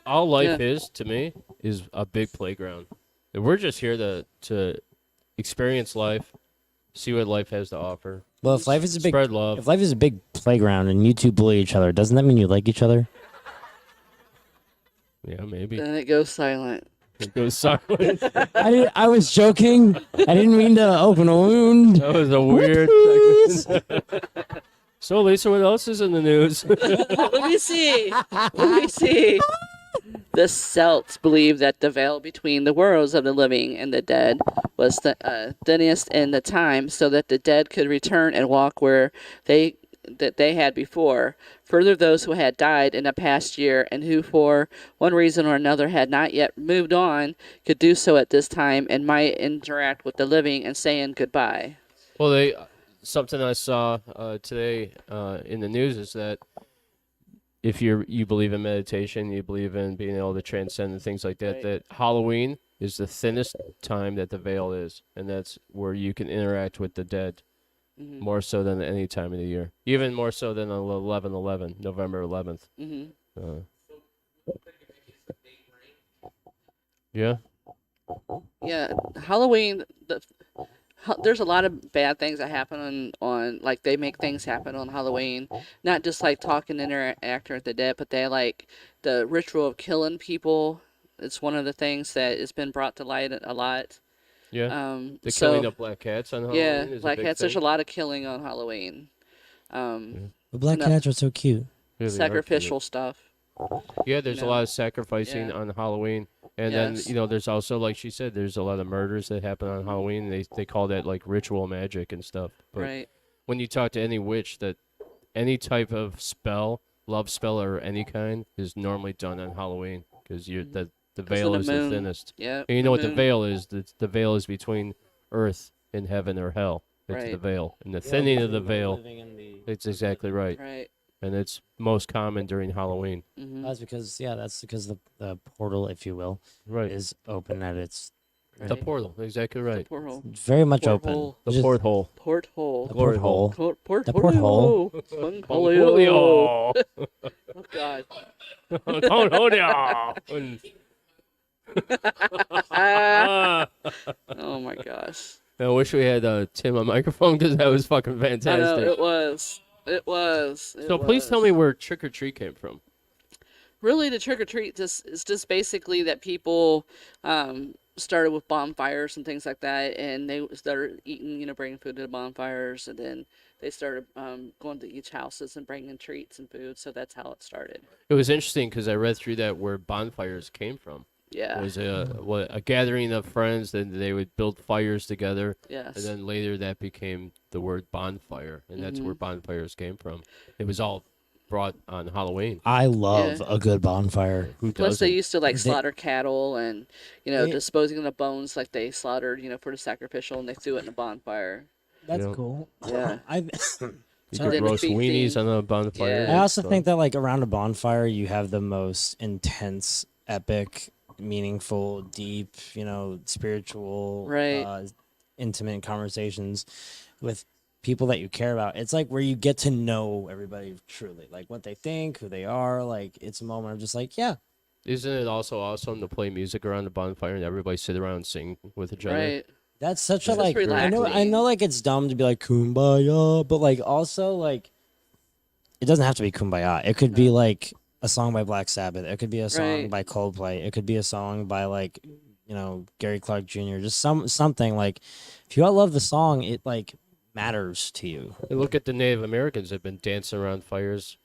S3: all life
S4: Yeah.
S3: is to me is a big playground. And we're just here to experience life, see what life has to offer,
S6: Well, if life is a big
S3: spread love.
S6: if life is a big playground and you two bully each other, doesn't that mean you like each other?
S3: Yeah, maybe.
S4: Then it goes silent.
S3: It goes silent.
S6: I was joking. I didn't mean to open a wound.
S3: That was a weird segment. So, Lisa, what else is in the news?
S4: Let me see. Let me see. The Celts believed that the veil between the worlds of the living and the dead was the thinnest in the time, so that the dead could return and walk where they had before. Further, those who had died in the past year and who, for one reason or another, had not yet moved on, could do so at this time and might interact with the living and saying goodbye.
S3: Well, something I saw today in the news is that if you believe in meditation, you believe in being able to transcend and things like that,
S4: Right.
S3: that Halloween is the thinnest time that the veil is, and that's where you can interact with the dead.
S4: Mhm.
S3: more so than any time of the year, even more so than on 11/11, November 11th.
S4: Mhm.
S3: Uh, yeah,
S4: Yeah, Halloween. There's a lot of bad things that happen on like they make things happen on Halloween. Not just like talking interacting with the dead, but they like the ritual of killing people. It's one of the things that has been brought to light a lot.
S3: yeah. The
S4: So
S3: killing of black cats on
S4: yeah,
S3: Halloween is a
S4: black
S3: big
S4: cats. There's
S3: thing.
S4: a lot of killing on Halloween. Um,
S6: The black
S4: no-
S6: cats are so cute.
S3: Really are cute.
S4: Sacrificial stuff.
S3: Yeah, there's a
S4: know.
S3: lot of sacrificing
S4: Yeah.
S3: on Halloween, and
S4: Yes.
S3: then there's also, like she said, there's a lot of murders that happen on Halloween. They call that like ritual magic and stuff. But
S4: Right.
S3: when you talk to any witch, that any type of spell, love spell or any kind, is normally done on Halloween because you're the
S4: 'Cause of
S3: veil
S4: the
S3: is
S4: moon.
S3: the thinnest.
S4: Yeah.
S3: And you
S4: the
S3: know what the
S4: moon.
S3: veil is? The veil is between earth and heaven or hell. It's the
S4: Right.
S3: veil, and the thinning of the veil. It's exactly right,
S4: Right.
S3: and it's most common during Halloween.
S4: Mhm.
S6: That's because the portal, if you will,
S3: Right.
S6: is open at its
S3: The
S4: Right.
S3: portal, exactly right.
S4: Porthole.
S6: very much open.
S4: Porthole.
S3: The
S6: Just-
S3: porthole.
S4: Porthole.
S6: the
S3: Glory
S6: porthole.
S4: Porthole.
S6: The porthole.
S4: Portfolio. Oh God.
S3: I
S4: Oh my gosh.
S3: wish we had Tim on microphone because that was fucking
S4: I know
S3: fantastic.
S4: it was. It was.
S3: So please tell me where Trick or Treat came from.
S4: Really, the trick or treat is just basically that people started with bonfires and things like that, and they started eating, bringing food to the bonfires, and then they started going to each houses and bringing treats and food. So that's how it started.
S3: It was interesting because I read through that where bonfires came from. It
S4: Yeah.
S3: was a gathering of friends, and they would build fires together,
S4: Yes.
S3: and then later that became the word bonfire, and that's where bonfires came from. It was all brought on Halloween.
S6: I love
S4: Yeah.
S6: a good bonfire.
S3: Who
S4: Plus,
S3: doesn't?
S4: they used to like
S6: They-
S4: slaughter cattle and
S6: They-
S4: disposing of the bones like they slaughtered for the sacrificial, and they threw it in a bonfire.
S6: That's
S3: Yeah.
S6: cool.
S4: Yeah.
S6: I
S3: You
S4: And
S3: could
S4: then
S3: roast
S4: feasting.
S3: weenies on a bonfire.
S4: Yeah.
S6: I also
S3: So-
S6: think that like around a bonfire you have the most intense, epic, meaningful, deep, spiritual,
S4: Right.
S6: intimate conversations with people that you care about. It's like where you get to know everybody truly, like what they think, who they are. Like it's a moment of just like, yeah,
S3: Isn't it also awesome to play music around the bonfire and everybody sit around and sing with each other?
S4: Right.
S6: that's such a
S4: It's
S6: like. I know
S4: relaxing.
S6: like it's dumb to be like kumbaya, but like also like it doesn't have to be kumbaya. It could be like a song by Black Sabbath. It could be a song
S4: Right.
S6: by Coldplay. It could be a song by like Gary Clark Jr. Just something like if you all love the song, it like matters to you.
S3: And look at the Native Americans that have been dancing around fires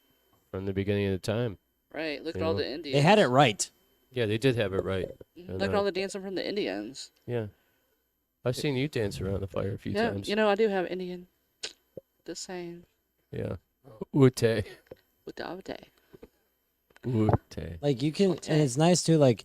S3: from the beginning of the time.
S4: Right. Look at
S3: You
S4: all
S3: know.
S4: the Indians.
S6: They had it right.
S3: Yeah, they did have it right.
S4: Look at all the dancing from the Indians.
S3: Yeah. I've seen you dance around the fire a few
S4: Yeah.
S3: times.
S4: I do have Indian. The same.
S3: Yeah. Ute.
S4: Without day.
S3: Ute.
S6: Like you can, and it's nice too. Like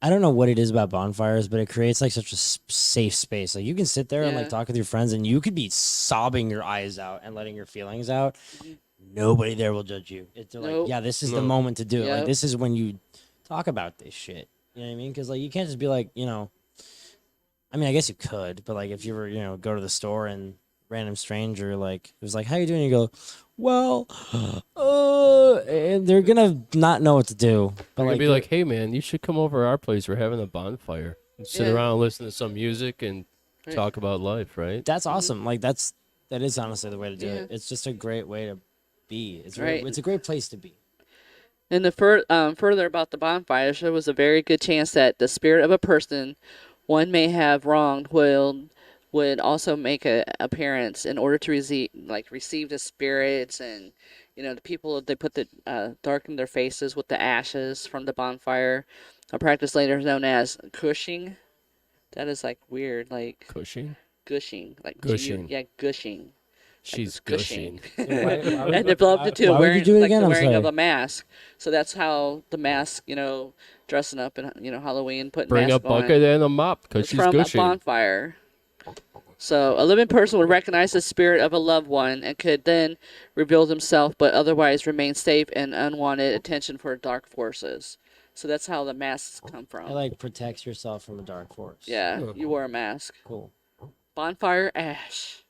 S6: I don't know what it is about bonfires, but it creates like such a safe space. Like you can sit there and like
S4: Yeah.
S6: talk with your friends, and you could be sobbing your eyes out and letting your feelings out.
S4: Mhm.
S6: Nobody there will judge you. It's they're like,
S4: Nope.
S6: yeah, this is the
S3: No.
S6: moment to do it. Like
S4: Yep.
S6: this is when you talk about this shit. You know what I mean? Because like you can't just be like, I mean, I guess you could, but like if you were, go to the store and random stranger like it was like, how you doing? You go, well, and they're gonna not know what to do. But
S3: I'm gonna
S6: like,
S3: be like, hey man, you should come over to our place. We're having a bonfire. And sit
S4: Yeah.
S3: around and listen to some music and
S4: Right.
S3: talk about life, right?
S6: that's awesome. Like that is honestly the way to do
S4: Yeah.
S6: it. It's just a great way to be.
S4: Right.
S6: It's a great place to be.
S4: And the further about the bonfires, there was a very good chance that the spirit of a person one may have wronged would also make a appearance in order to receive the spirits and the people they put the darken their faces with the ashes from the bonfire. A practice later known as gushing. That is like weird, like
S3: Cushing.
S4: gushing, like
S3: Gushing.
S4: yeah, gushing.
S3: She's
S4: gushing.
S3: gushing.
S4: And developed it too,
S6: why would you
S4: wearing
S6: do it
S4: like
S6: again?
S4: the
S6: I'm
S4: wearing of
S6: sorry.
S4: a mask. So that's how the mask, dressing up in Halloween, putting
S3: Bring a
S4: mask on.
S3: bucket and a mop because
S4: It's
S3: she's
S4: from
S3: gushing.
S4: a bonfire. So a living person would recognize the spirit of a loved one and could then reveal himself, but otherwise remain safe and unwanted attention for dark forces. So that's how the masks come from.
S6: It like protects yourself from a dark force.
S4: Yeah, you wore a mask.
S6: Cool.
S4: Bonfire ash.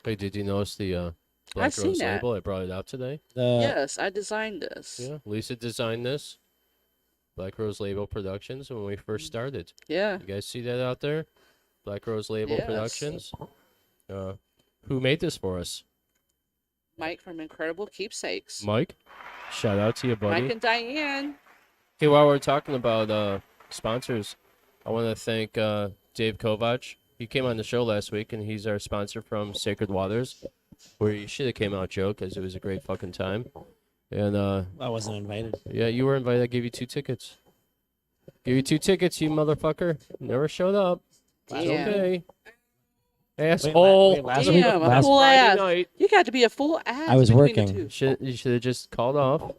S3: Hey, did you notice the Black
S4: I've seen
S3: Rose
S4: that.
S3: label? I brought it out today.
S4: Yes, I designed this.
S3: Yeah, Lisa designed this. Black Rose Label Productions when we first started.
S4: Yeah.
S3: You guys see that out there? Black Rose Label
S4: Yes.
S3: Productions. Who made this for us?
S4: Mike from Incredible Keepsakes.
S3: Mike. Shout out to you, buddy.
S4: Mike and Diane.
S3: Hey, while we're talking about sponsors, I want to thank Dave Kovac. He came on the show last week, and he's our sponsor from Sacred Waters, where you should have came out, Joe, because it was a great fucking time. And
S6: I wasn't invited.
S3: yeah, you were invited. I gave you 2 tickets. Gave you 2 tickets, you motherfucker. Never showed up. It's
S4: Damn.
S3: okay. Asshole.
S6: wait, last week-
S4: Damn, a
S6: last
S4: full
S3: Friday
S4: ass.
S3: night.
S4: You got to be a full ass.
S6: I was
S4: between the
S6: working.
S4: two.
S3: You should have just called off.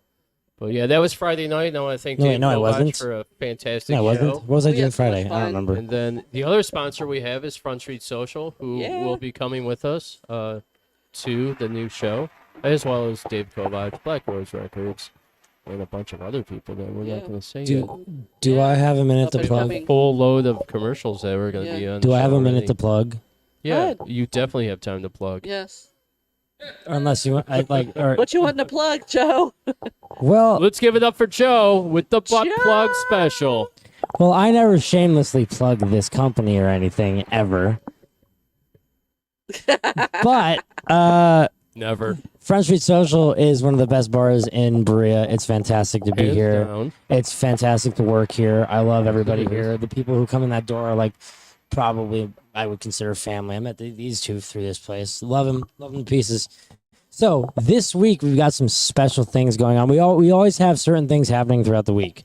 S3: But yeah, that was Friday night, and I want to thank
S6: No, wait,
S3: Dave
S6: no, I
S3: Kovac
S6: wasn't.
S3: for a fantastic
S6: No, I wasn't.
S3: show.
S6: What was I
S4: We
S6: doing
S4: had so much
S6: Friday? I don't
S4: fun.
S6: remember.
S3: And then the other sponsor we have is Front Street Social, who
S4: Yeah.
S3: will be coming with us to the new show, as well as Dave Kovac, Black Rose Records, and a bunch of other people that we're
S4: Yeah.
S3: not going to say yet.
S6: Do I have a minute to
S4: Up and
S6: plug?
S4: coming.
S3: Full load of commercials that we're going to
S4: Yeah.
S3: be on.
S6: Do
S3: the
S6: I have
S3: show
S6: a minute
S3: already.
S6: to plug?
S3: Yeah,
S4: Good.
S3: you definitely have time to plug.
S4: Yes.
S6: Unless you want, I like, or
S4: What you want to plug, Joe?
S6: well,
S3: Let's give it up for Joe with the butt
S4: Joe!
S3: plug special.
S6: well, I never shamelessly plug this company or anything ever. But
S3: Never.
S6: Front Street Social is one of the best bars in Berea. It's fantastic to be
S3: Hands
S6: here.
S3: down.
S6: It's fantastic to work here. I love everybody
S3: It is.
S6: here. The people who come in that door are like probably I would consider family. I met these two through this place. Love them to pieces. So this week we've got some special things going on. We always have certain things happening throughout the week.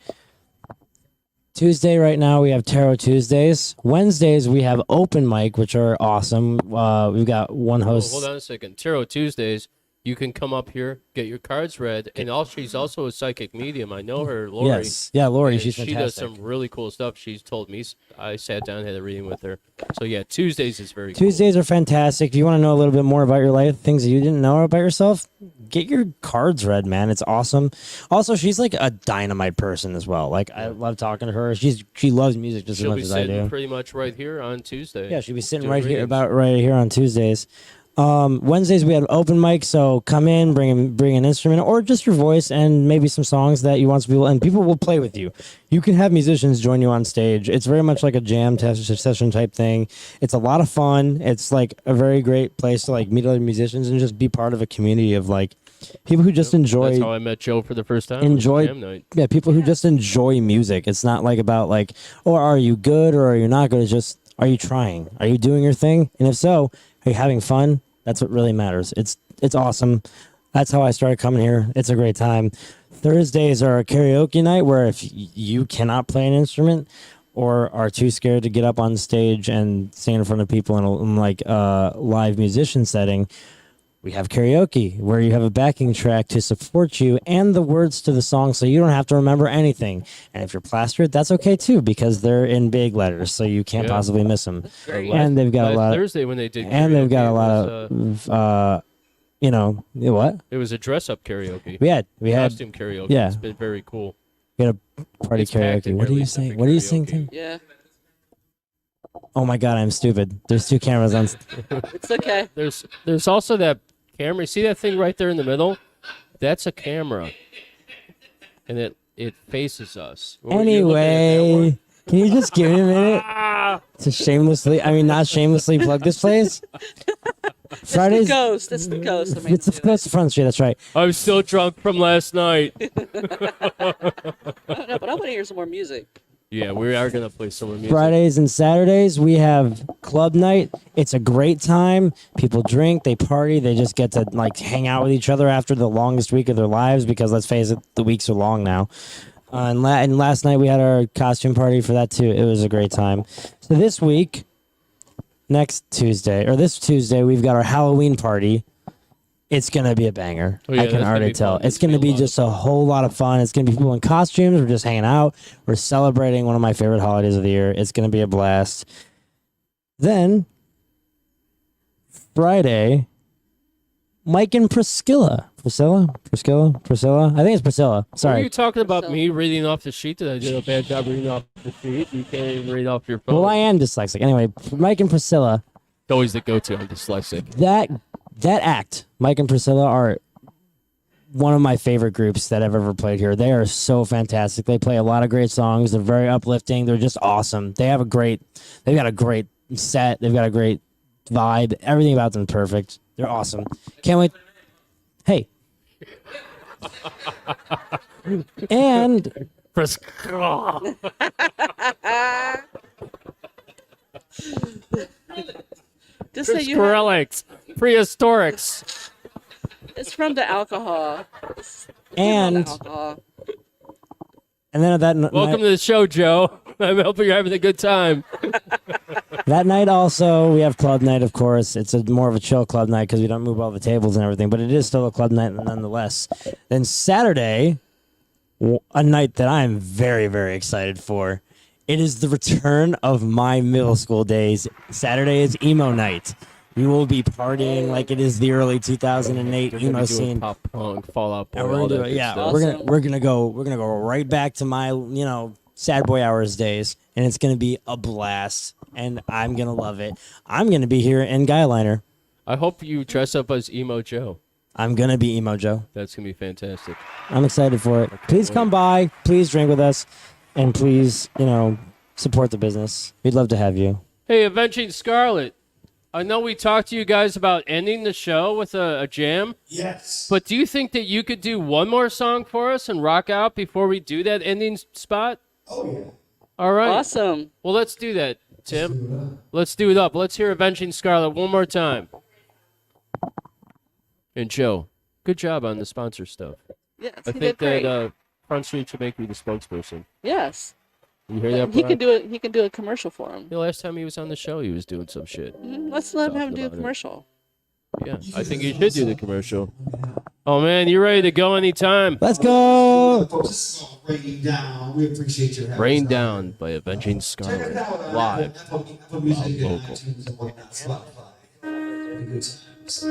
S6: Tuesday right now we have Tarot Tuesdays. Wednesdays we have open mic, which are awesome. We've got one
S3: Oh,
S6: host.
S3: hold on a second. Tarot Tuesdays, you can come up here, get your cards read, and she's also a psychic medium. I know her, Lori.
S6: Yes, yeah, Lori.
S3: and
S6: She's
S3: she
S6: fantastic.
S3: does some really cool stuff. She's told me. I sat down, had a reading with her. So yeah, Tuesdays is very
S6: Tuesdays are fantastic. If you want to know a little bit more about your life, things that you didn't know about yourself, get your cards read, man. It's awesome. Also, she's like a dynamite person as well. Like I love talking to her. She loves music just
S3: She'll
S6: as
S3: be
S6: much as I
S3: sitting
S6: do.
S3: pretty much right here on Tuesday.
S6: Yeah, she'll be sitting
S3: doing
S6: right here
S3: readings.
S6: right here on Tuesdays. Wednesdays we have open mic, so come in, bring an instrument or just your voice and maybe some songs that you want some people, and people will play with you. You can have musicians join you on stage. It's very much like a jam session type thing. It's a lot of fun. It's like a very great place to like meet other musicians and just be part of a community of like people who just enjoy.
S3: That's how I met Joe for the first time.
S6: Enjoy-
S3: Jam night.
S6: Yeah, people who just enjoy music. It's not like about like, oh, are you good or are you not good? It's just, are you trying? Are you doing your thing? And if so, are you having fun? That's what really matters. It's awesome. That's how I started coming here. It's a great time. Thursdays are a karaoke night where if you cannot play an instrument or are too scared to get up on stage and sing in front of people in like a live musician setting, we have karaoke where you have a backing track to support you and the words to the song so you don't have to remember anything. And if you're plastered, that's okay too because they're in big letters so you can't
S3: Yeah.
S6: possibly miss them.
S4: Very
S3: Last-
S6: And they've got a
S3: last
S6: lot of,
S3: Thursday when they did
S6: and they've got
S3: karaoke,
S6: a lot
S3: it was,
S6: of what?
S3: it was a dress up karaoke.
S6: We had
S3: Costume karaoke.
S6: yeah.
S3: It's been very cool.
S6: party
S3: It's packed
S6: karaoke.
S3: in
S6: What
S3: here,
S6: do you
S3: Lisa,
S6: sing?
S3: for
S6: What do you sing,
S3: karaoke.
S6: Tim?
S4: Yeah.
S6: Oh my god, I'm stupid. There's two cameras on.
S4: It's okay.
S3: There's also that camera. You see that thing right there in the middle? That's a camera, and it faces us. You're looking at that one?
S6: Anyway, can you just give me a minute
S3: Ah!
S6: to shamelessly? I mean, not shamelessly plug this place.
S4: It's
S6: Fridays.
S4: the ghost. It's the ghost. that
S6: It's
S4: makes
S6: the Front Street. That's right.
S3: I'm still drunk from last night.
S4: I don't know, but I want to hear some more music.
S3: Yeah, we are gonna play some more music.
S6: Fridays and Saturdays we have club night. It's a great time. People drink, they party, they just get to like hang out with each other after the longest week of their lives because let's face it, the weeks are long now. And last night we had our costume party for that too. It was a great time. So this week, this Tuesday, we've got our Halloween party. It's gonna be a banger.
S3: Oh, yeah,
S6: I can
S3: that's gonna
S6: already
S3: be
S6: tell.
S3: fun.
S6: It's gonna be
S3: lot of
S6: just a whole lot of fun. It's gonna be people in costumes. We're just hanging out. We're celebrating one of my favorite holidays of the year. It's gonna be a blast. Then Friday, Mike and Priscilla. Priscilla. I think it's Priscilla.
S3: Are
S6: Sorry.
S3: you talking about
S4: So-
S3: me reading off the sheet? That I did a bad job reading off the sheet. You can't even read off your phone.
S6: Well, I am dyslexic. Anyway, Mike and Priscilla.
S3: It's always the go-to. I'm dyslexic.
S6: That That act, Mike and Priscilla, are one of my favorite groups that I've ever played here. They are so fantastic. They play a lot of great songs. They're very uplifting. They're just awesome. They've got a great set. They've got a great vibe. Everything about them is perfect. They're awesome. Can't wait. Hey. And
S3: Just
S4: Just say you have,
S3: Skrillex, prehistorics.
S4: it's from the alcohol. It's from the
S6: and
S4: alcohol.
S6: and then that
S3: Welcome to the show, Joe. I'm hoping you're having a good time.
S6: that night also we have club night. Of course, it's more of a chill club night because we don't move all the tables and everything. But it is still a club night nonetheless. Then Saturday, a night that I'm very, very excited for. It is the return of my middle school days. Saturday is emo night. We will be partying like it is the early 2008
S3: We're
S6: emo
S3: gonna be doing
S6: scene.
S3: pop punk, Fallout Boy,
S6: And we're
S3: all
S6: gonna
S3: that
S6: do it.
S3: good
S6: Yeah,
S3: stuff.
S6: we're gonna go right back to my sad boy hours days, and it's gonna be a blast. And I'm gonna love it. I'm gonna be here in Guyliner.
S3: I hope you dress up as Emo Joe.
S6: I'm gonna be emo Joe.
S3: That's gonna be fantastic.
S6: I'm excited for it. Please come by. Please drink with us, and please support the business. We'd love to have you.
S3: Hey, Avenging Scarlet. I know we talked to you guys about ending the show with a jam,
S7: Yes.
S3: but do you think that you could do one more song for us and rock out before we do that ending spot?
S7: Oh yeah.
S3: All right.
S4: Awesome.
S3: Well, let's do that, Tim. Let's do it up. Let's hear Avenging Scarlet one more time. And Joe, good job on the sponsor stuff.
S4: Yes,
S3: I
S4: he
S3: think
S4: did great.
S3: that Front Street should make me the spokesperson.
S4: Yes.
S3: You hear that,
S4: He
S3: Brock?
S4: can do it. He can do a commercial for him.
S3: The last time he was on the show, he was doing some shit.
S4: Let's let him have him do a
S3: about it.
S4: commercial.
S3: Yeah, I think you should do the commercial. Oh man, you ready to go anytime?
S6: Let's go.
S7: Folks, this is all Rain Down. We appreciate your having
S3: Rain
S7: us
S3: Down by Avenging
S7: Check us
S3: Scarlet.
S7: out on
S3: Live.
S7: Apple Music and
S3: Local.
S7: iTunes and whatnot. Spotify. Have a good times.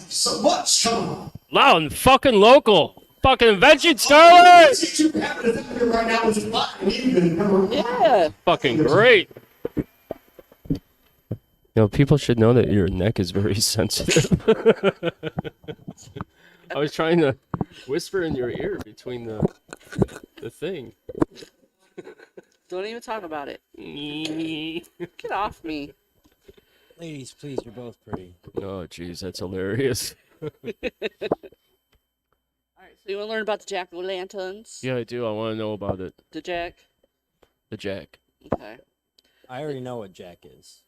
S7: So much, come on.
S3: Loud and fucking local. Fucking invention, Scarlet!
S7: Too happy to here right now is fine. Even.
S4: Yeah.
S3: Fucking great. You know, people should know that your neck is very sensitive. I was trying to whisper in your ear between the thing.
S4: Don't even talk about it. Get off me.
S6: Ladies, please, you're both pretty.
S3: Oh, jeez, that's hilarious.
S4: All right, so you want to learn about the jack-o'-lanterns?
S3: Yeah, I do. I want to know about it.
S4: The jack?
S3: The Jack.
S4: Okay.
S6: I already know what Jack is.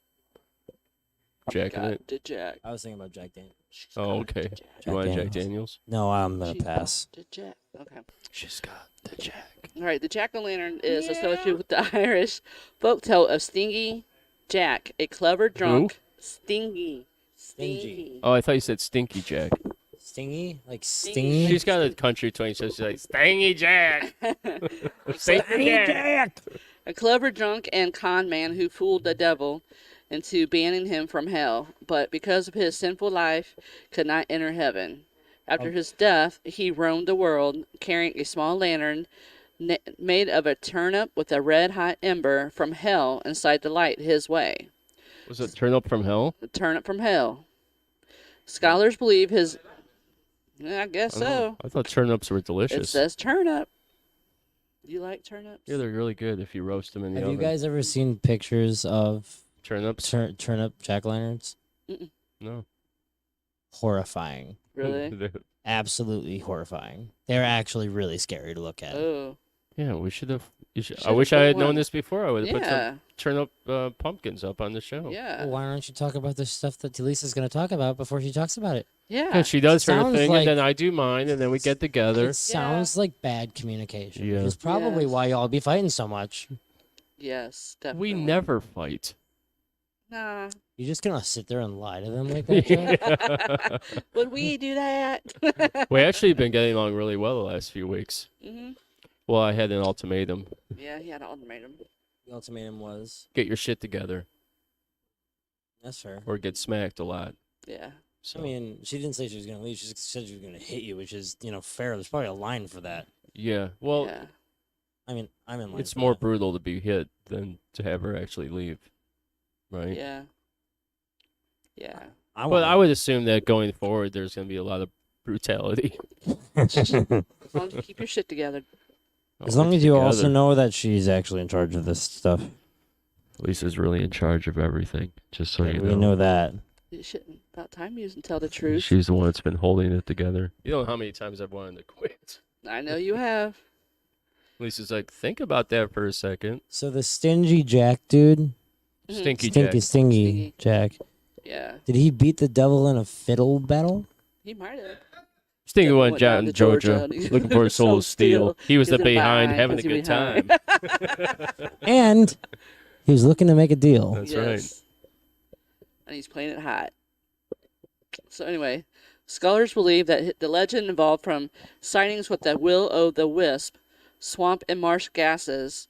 S3: Jack in
S4: Got
S3: it.
S4: the jack.
S6: I was thinking about Jack Daniels.
S3: Oh, okay. Do you want Jack Daniels?
S6: No, I'm gonna
S4: She's
S6: pass.
S4: got the jack. Okay.
S3: She's got the Jack.
S4: All right, the jack-o'-lantern is associated with the Irish folktale of Stingy Jack, a clever drunk. Stingy.
S6: Stingy.
S3: Oh, I thought you said Stinky Jack.
S6: Stingy? Like
S4: Stingy.
S6: stingy?
S3: She's got a country twang, so she's like, Stingy Jack. Stingy Jack.
S4: A clever drunk and con man who fooled the devil into banning him from hell, but because of his sinful life, could not enter heaven. After his death, he roamed the world carrying a small lantern made of a turnip with a red-hot ember from hell inside to light his way.
S3: Was it Turn Up From Hell?
S4: The turnip from hell. Scholars believe his... I guess so.
S3: I thought turnips were
S4: It
S3: delicious.
S4: says turnip. You like turnips?
S3: Yeah, they're really good if you roast them in the
S6: Have you
S3: oven.
S6: guys ever seen pictures of
S3: Turnips?
S6: turnip jack-o'-lanterns?
S3: No.
S6: Horrifying.
S4: Really?
S6: Absolutely horrifying. They're actually really scary to look at.
S4: Oh.
S3: Yeah, we should have. I
S4: Should've
S3: wish I
S4: put
S3: had known
S4: one.
S3: this before. I would have put
S4: Yeah.
S3: some turnip pumpkins up on the show.
S4: Yeah.
S6: Well, why don't you talk about the stuff that Lisa's going to talk about before she talks about it?
S4: Yeah.
S3: And she does her
S6: Sounds
S3: thing,
S6: like-
S3: and then I do mine, and then we get together.
S6: It sounds like bad communication.
S3: Yeah.
S6: Which is probably
S4: Yes.
S6: why y'all be fighting so much.
S4: Yes,
S3: We
S4: definitely.
S3: never fight.
S4: Nah.
S6: You just gonna sit there and lie to them like that, Jeff?
S4: Would we do that?
S3: We actually been getting along really well the last few weeks.
S4: hmm
S3: Well, I had an ultimatum:
S4: Yeah, he had an ultimatum.
S6: The ultimatum was
S3: get your shit together,
S6: that's fair.
S3: or get smacked a lot.
S4: Yeah.
S3: So
S6: I mean, she didn't say she was gonna leave. She just said she was gonna hit you, which is fair. There's probably a line for that.
S3: yeah, well,
S4: yeah.
S6: I mean, I'm in line.
S3: it's
S6: for
S3: more
S6: that.
S3: brutal to be hit than to have her actually leave, right?
S4: Yeah. Yeah.
S6: I
S3: But
S6: want
S3: I would assume that going forward, there's going to be a lot of brutality.
S4: As long as you keep your shit together.
S6: as long as you also
S3: Together.
S6: know that she's actually in charge of this stuff.
S3: Lisa's really in charge of everything, just so you
S6: we
S3: know.
S6: know that.
S4: You shouldn't. About time you tell the truth.
S3: She's the one that's been holding it together. You know how many times I've wanted to quit.
S4: I know you have.
S3: Lisa's like, think about that for a second.
S6: So the stingy Jack dude,
S4: Mhm.
S3: Stinky
S6: stinky,
S3: Jack.
S6: stingy
S4: Stingy.
S6: Jack.
S4: Yeah.
S6: Did he beat the devil in a fiddle battle?
S4: He might have.
S3: Stinky
S4: Devil
S3: went
S4: went
S3: down
S4: down
S3: to
S4: to Georgia
S3: Georgia
S4: and he
S3: looking for a soul of steel. He was the
S4: He was in
S3: behind
S4: behind,
S3: having a
S4: was he
S3: good time.
S4: behind?
S6: And he was looking to make a deal.
S3: That's right.
S4: Yes. And he's playing it hot. So anyway, scholars believe that the legend evolved from sightings with the will-o'-the-wisp, swamp and marsh gases,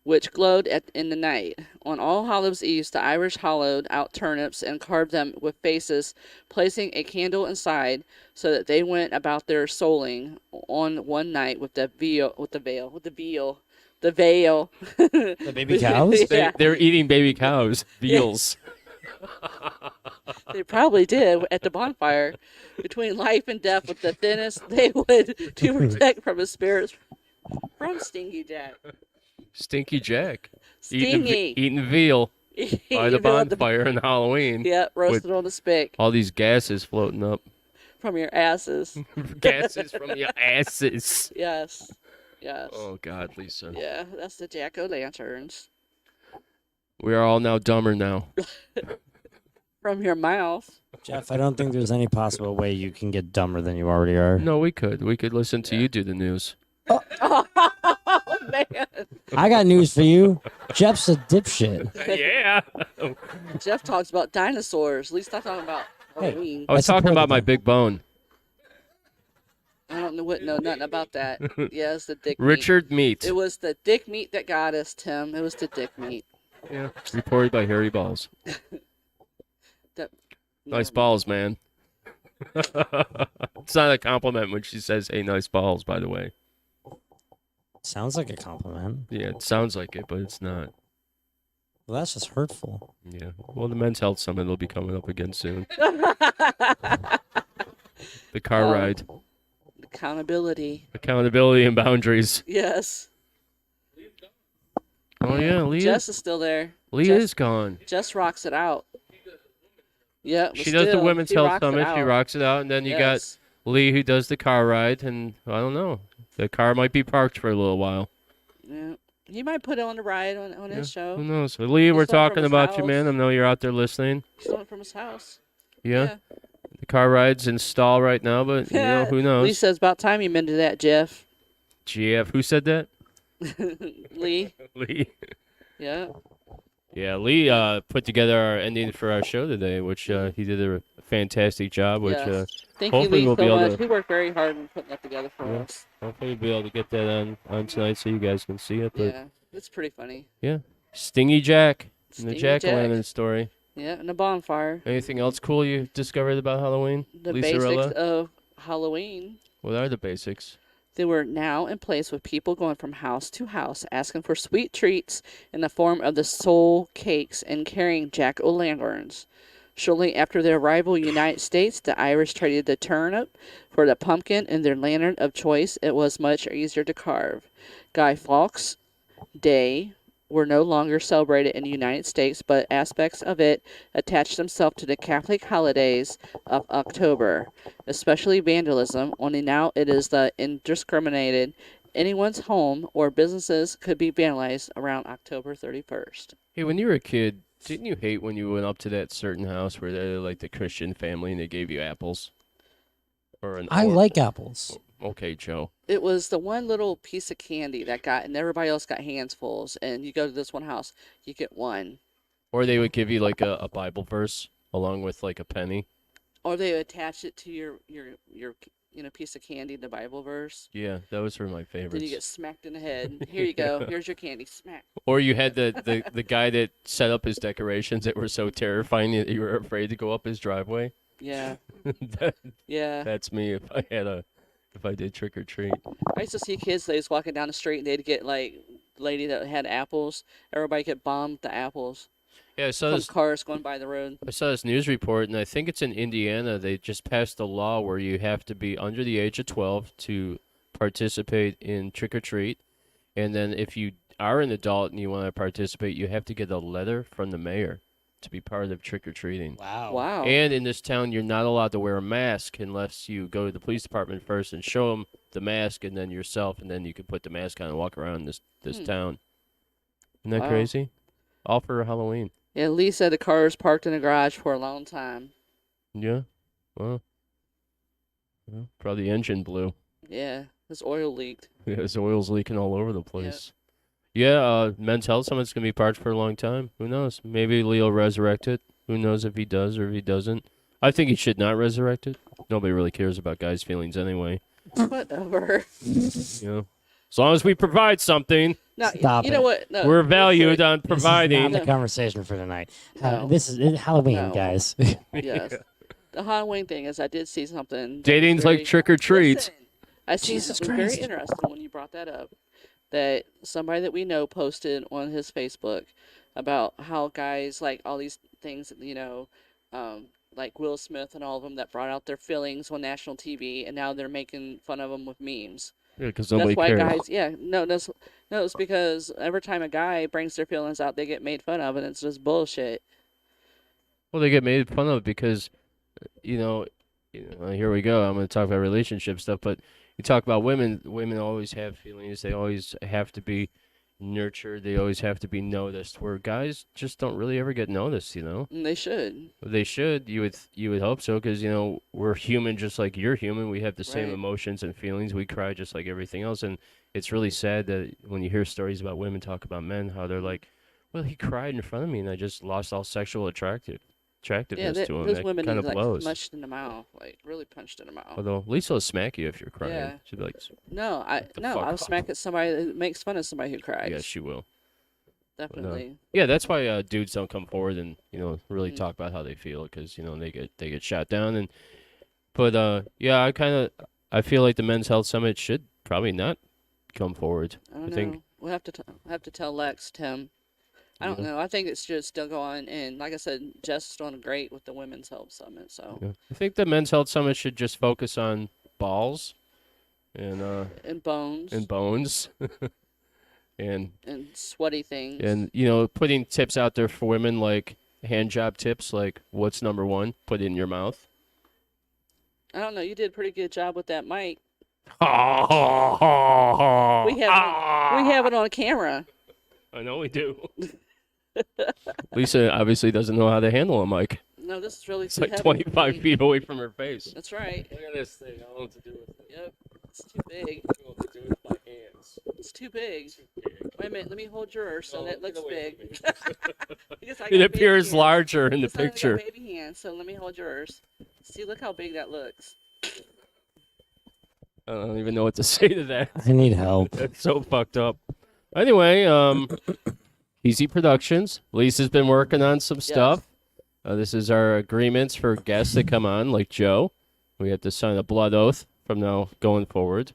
S4: which glowed in the night. On All Hallows Eve, the Irish hollowed out turnips and carved them with faces, placing a candle inside so that they went about their souling on one night with the veal. The
S6: baby cows?
S4: Yeah.
S3: They're eating baby cows, veals.
S4: They probably did at the bonfire. Between life and death, with the thinnest they would to protect from his spirits from Stingy Jack.
S3: Stinky Jack.
S4: Stingy.
S3: Eating veal by the
S4: You know,
S3: bonfire on Halloween.
S4: Yeah, roasted on the spit
S3: All these gases floating up.
S4: from your asses.
S3: Gases from your asses.
S4: Yes. Yes.
S3: Oh, God, Lisa.
S4: Yeah, that's the jack-o'-lanterns.
S3: We are all now dumber now.
S4: From your mouth.
S6: Jeff, I don't think there's any possible way you can get dumber than you already are.
S3: No, we could. We could listen to you do the news.
S4: Oh, man.
S6: I got news for you. Jeff's a dipshit.
S3: Yeah.
S4: Jeff talks about dinosaurs. At least I'm talking about
S6: Hey.
S4: Halloween.
S3: I was
S6: support
S3: talking about
S6: the
S3: my
S6: thing.
S3: big bone.
S4: I don't know nothing about that. Yeah, it's the dick meat.
S3: Richard Meat.
S4: It was the dick meat that got us, Tim. It was the dick meat.
S3: Yeah. Reported by Harry Balls.
S4: That,
S3: Nice balls, man. It's not a compliment when she says, hey, nice balls, by the way.
S6: Sounds like a compliment.
S3: Yeah, it sounds like it, but it's not.
S6: Well, that's just hurtful.
S3: Yeah. Well, the Men's Health Summit will be coming up again soon. The car
S4: Oh.
S3: ride.
S4: Accountability.
S3: Accountability and boundaries.
S4: Yes.
S3: Oh, yeah, Lee,
S4: Jess is still there.
S3: Lee
S4: Jess-
S3: is gone.
S4: Jess rocks it out. Yeah.
S3: She does the Women's Health Summit. She rocks it out. And then you got Lee, who does the car ride. And I don't know. The car might be parked for a little while.
S4: Yeah. He might put it on the ride on his
S3: Who
S4: show.
S3: knows? So, Lee, we're
S4: He's not from
S3: talking
S4: his
S3: about you,
S4: house.
S3: man. I know you're out there listening.
S4: He's doing it from his house.
S3: Yeah. The car ride's in stall right now, but you know, who
S4: Lee
S3: knows?
S4: says about time you mended that, Jeff.
S3: GF, who said that?
S4: Lee.
S3: Lee.
S4: Yeah.
S3: Yeah, Lee put together our ending for our show today, which he did a fantastic job. Which
S4: Yes. Thank you,
S3: hopefully
S4: Lee,
S3: we'll be
S4: so
S3: able
S4: much.
S3: to-
S4: He worked very hard in putting that together for
S3: Yeah.
S4: us.
S3: hopefully we'll be able to get that on tonight so you guys can see it. But
S4: Yeah. It's pretty funny.
S3: Stingy Jack and the
S4: Stingy
S3: Jack O' Lantern story.
S4: Yeah, and a bonfire.
S3: Anything else cool you discovered about Halloween?
S4: The
S3: Lisa-rella?
S4: basics of Halloween.
S3: What are the basics?
S4: They were now in place with people going from house to house asking for sweet treats in the form of the soul cakes and carrying jack-o'-lanterns. Shortly after their arrival in the United States, the Irish traded the turnip for the pumpkin in their lantern of choice. It was much easier to carve. Guy Fawkes Day were no longer celebrated in the United States, but aspects of it attached themselves to the Catholic holidays of October, especially vandalism. Only now it is the indiscriminated. Anyone's home or businesses could be vandalized around October 31st.
S3: Hey, when you were a kid, Didn't you hate when you went up to that certain house where they're like the Christian family and they gave you apples?
S6: I like apples.
S3: Okay, Joe.
S4: It was the one little piece of candy that got, and everybody else got handsfuls. And you go to this one house, you get one.
S3: Or they would give you like a Bible verse along with like a penny.
S4: Or they attach it to your piece of candy, the Bible verse.
S3: Yeah, those were my favorites.
S4: Then you get smacked in the head. Here you go. Here's your candy. Smack.
S3: Or you had the guy that set up his decorations that were so terrifying that you were afraid to go up his driveway.
S4: Yeah.
S3: That-
S4: Yeah.
S3: That's me if I did trick or treat.
S4: I used to see kids, they was walking down the street and they'd get like lady that had apples. Everybody get bombed the apples
S3: Yeah,
S4: from cars going by the road.
S3: I saw this news report, and I think it's in Indiana. They just passed a law where you have to be under the age of 12 to participate in trick or treat. And then if you are an adult and you want to participate, you have to get a letter from the mayor to be part of trick or treating.
S6: Wow.
S4: Wow.
S3: And in this town, you're not allowed to wear a mask unless you go to the police department first and show them the mask, and then yourself, and then you can put the mask on and walk around this town. Isn't that
S4: Wow.
S3: crazy? All for Halloween.
S4: Yeah, Lee said the car was parked in the garage for a long time.
S3: Yeah. Well, probably the engine blew.
S4: Yeah, his oil leaked.
S3: Yeah, his oil's leaking all over the place. Yeah, Men's Health Summit's going to be parked for a long time. Who knows? Maybe Leo resurrect it. Who knows if he does or if he doesn't. I think he should not resurrect it. Nobody really cares about guys' feelings anyway.
S4: Whatever.
S3: You know, as long as we provide something,
S4: No,
S6: Stop
S4: you know
S6: it.
S4: what? No,
S3: we're
S4: real
S3: valued
S4: quick.
S3: on
S6: This is
S3: providing.
S6: not the conversation for tonight.
S4: No.
S6: This is Halloween,
S4: No.
S6: guys.
S4: Yes. The Halloween thing is, I did see something. that was
S3: Dating's
S4: very-
S3: like trick or treat.
S4: Listen, I see
S6: Jesus
S4: something very
S6: Christ.
S4: interesting when you brought that up. That somebody that we know posted on his Facebook about how guys like all these things, like Will Smith and all of them that brought out their feelings on national TV, and now they're making fun of them with memes.
S3: Yeah, because nobody
S4: That's why
S3: cares.
S4: guys, yeah, no, it's because every time a guy brings their feelings out, they get made fun of, and it's just bullshit.
S3: Well, they get made fun of because, here we go. I'm going to talk about relationship stuff, but you talk about women. Women always have feelings. They always have to be nurtured. They always have to be noticed. Where guys just don't really ever get noticed.
S4: And they should.
S3: They should. You would hope so, because we're human, just like you're human. We have the same
S4: Right.
S3: emotions and feelings. We cry just like everything else, and it's really sad that when you hear stories about women talk about men, how they're like, "Well, he cried in front of me, and I just lost all sexual attractiveness
S4: Yeah,
S3: to him."
S4: those
S3: That
S4: women
S3: kind
S4: need
S3: of
S4: like
S3: blows.
S4: punched in the mouth, like really punched in the mouth.
S3: Although Lisa will smack you if you're crying.
S4: Yeah.
S3: She'll be like,
S4: No,
S3: the
S4: no,
S3: fuck
S4: I'll
S3: up.
S4: smack at somebody that makes fun of somebody who cries.
S3: "Yeah, she will."
S4: Definitely.
S3: Yeah, that's why dudes don't come forward and really
S4: Mm.
S3: talk about how they feel, because they get shot down. But yeah, I feel like the Men's Health Summit should probably not come forward.
S4: I don't
S3: I think-
S4: know. We'll have to tell Lex, Tim. I don't know. I think it should still go on. And like I said, Jess is doing great with the Women's Health Summit. So
S3: Yeah. I think the Men's Health Summit should just focus on balls and
S4: and bones
S3: bones and
S4: and sweaty things.
S3: putting tips out there for women, like hand job tips, like what's number one, put it in your mouth.
S4: I don't know. You did a pretty good job with that mic.
S3: We
S4: We have it on camera.
S3: I know we do. Lisa obviously doesn't know how to handle a mic.
S4: No, this is really
S3: It's
S4: too
S3: like
S4: heavy
S3: 25
S4: for me.
S3: feet away from her face.
S4: That's right.
S3: Look at this thing. I don't know what to do with it.
S4: Yep. It's too big.
S3: I don't know what to do with my hands.
S4: It's too big. Wait a minute. Let me hold yours so
S3: No,
S4: that
S3: get
S4: looks
S3: away
S4: big.
S3: from
S4: Because I
S3: It
S4: got baby
S3: appears
S4: hands.
S3: larger in the
S4: Because I got
S3: picture.
S4: baby hands, so let me hold yours. See, look how big that looks.
S3: I don't even know what to say to that.
S6: I need help.
S3: That's so fucked up. Anyway, Easy Productions. Lisa's been working on some stuff. This is our agreements for guests that come on, like Joe. We have to sign a blood oath from now going forward.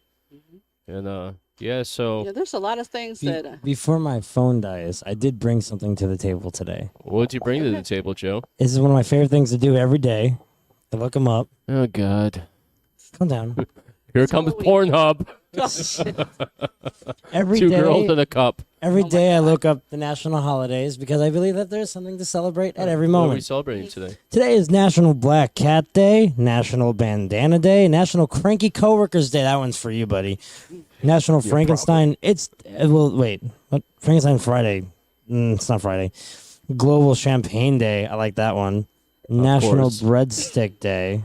S3: And so
S4: Yeah, there's a lot of things that.
S6: Before my phone dies, I did bring something to the table today.
S3: what did you bring to the table, Joe?
S6: This is one of my favorite things to do every day. I look them up.
S3: Oh God.
S6: Calm down.
S3: Here comes Pornhub.
S6: Every
S3: Two
S6: day,
S3: girls in a cup.
S6: every
S4: Oh my
S6: day I look up the national holidays because I believe that there's something to celebrate at every
S3: What are we
S6: moment.
S3: celebrating today?
S6: Today is National Black Cat Day, National Bandana Day, National Cranky Coworkers Day. That one's for you, buddy. National Frankenstein. Wait. What? Frankenstein Friday. It's not Friday. Global Champagne Day. I like that one. National
S3: course.
S6: Breadstick Day.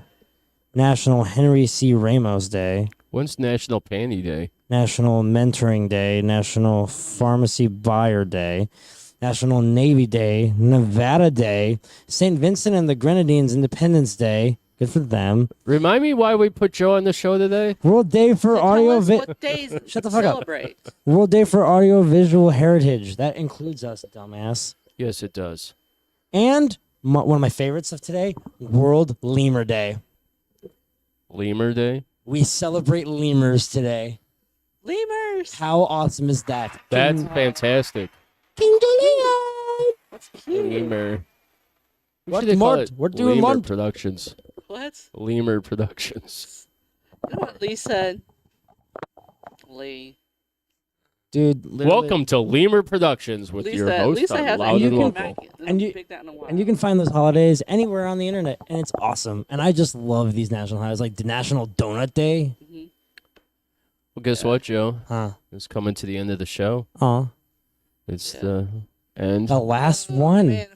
S6: National Henry C. Ramos Day.
S3: When's National Panty Day?
S6: National Mentoring Day. National Pharmacy Buyer Day. National Navy Day. Nevada Day. St. Vincent and the Grenadines Independence Day. Good for them.
S3: Remind me why we put Joe on the show today?
S6: World Day for
S4: Tell
S6: Audio
S4: us what days
S6: Shut the fuck up.
S4: celebrate.
S6: World Day for Audiovisual Heritage. That includes us, dumbass.
S3: Yes, it does.
S6: And one of my favorites of today, World Lemur Day.
S3: Lemur Day.
S6: We celebrate lemurs today.
S4: Lemurs.
S6: How awesome is that?
S3: That's fantastic.
S4: That's cute.
S3: Lemur.
S6: What
S3: should they call
S6: month?
S3: it?
S6: We're doing
S3: Lemur
S6: month.
S3: Productions.
S4: What?
S3: Lemur Productions.
S4: You know what Lee said? Lee.
S6: Dude, literally-
S3: Welcome to Lemur Productions with your host
S4: Lisa
S3: on
S4: has
S3: Loud and
S6: you can-
S3: Local.
S6: and you-
S4: pick that in a while.
S6: And you can find those holidays anywhere on the internet, and it's awesome. And I just love these national holidays, like the National Donut Day.
S3: Well, guess what, Joe?
S6: Huh?
S3: It's coming to the end of the show.
S6: Aw.
S3: It's
S4: Yeah.
S3: the end.
S6: The last
S4: Oh,
S6: one.
S4: Man,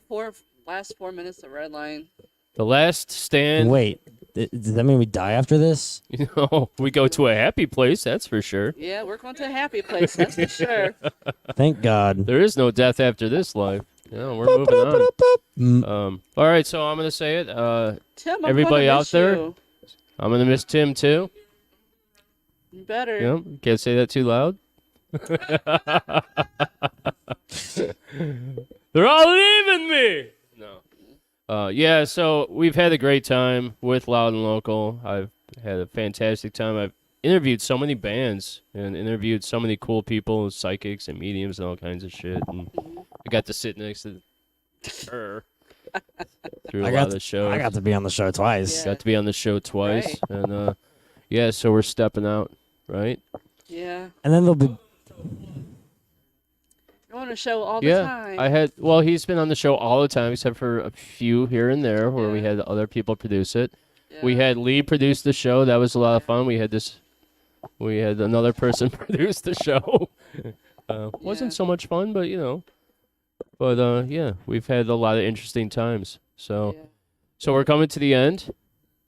S4: last 4 minutes of red line.
S3: The last stand.
S6: Wait, does that mean we die after this?
S3: You know, we go to a happy place, that's for sure.
S4: Yeah, we're going to a happy place, that's for sure.
S6: Thank God.
S3: There is no death after this life. No, we're moving on.
S6: Mm,
S3: All right, so I'm going to say it.
S4: Tim, I'm
S3: Everybody
S4: gonna
S3: out
S4: miss
S3: there?
S4: you.
S3: I'm going to miss Tim, too.
S4: You better.
S3: Yep. Can't say that too loud. They're all leaving me. No. Yeah, so we've had a great time with Loud and Local. I've had a fantastic time. I've interviewed so many bands and interviewed so many cool people, psychics and mediums and all kinds of shit. And I got to sit next to her through a lot of the shows.
S6: I got to be on the show twice.
S4: Yeah.
S3: Got to be on the show twice.
S4: Right.
S3: And yeah, so we're stepping out, right?
S4: Yeah.
S6: And then there'll be
S4: You're on a show all the
S3: Yeah,
S4: time.
S3: he's been on the show all the time, except for a few here and there where we
S4: Yeah.
S3: had other people produce it.
S4: Yeah.
S3: We had Lee produce the show. That was a lot of fun. We had another person produce the show. Wasn't
S4: Yeah.
S3: so much fun, but But yeah, we've had a lot of interesting times. So
S4: Yeah.
S3: so we're coming to the end,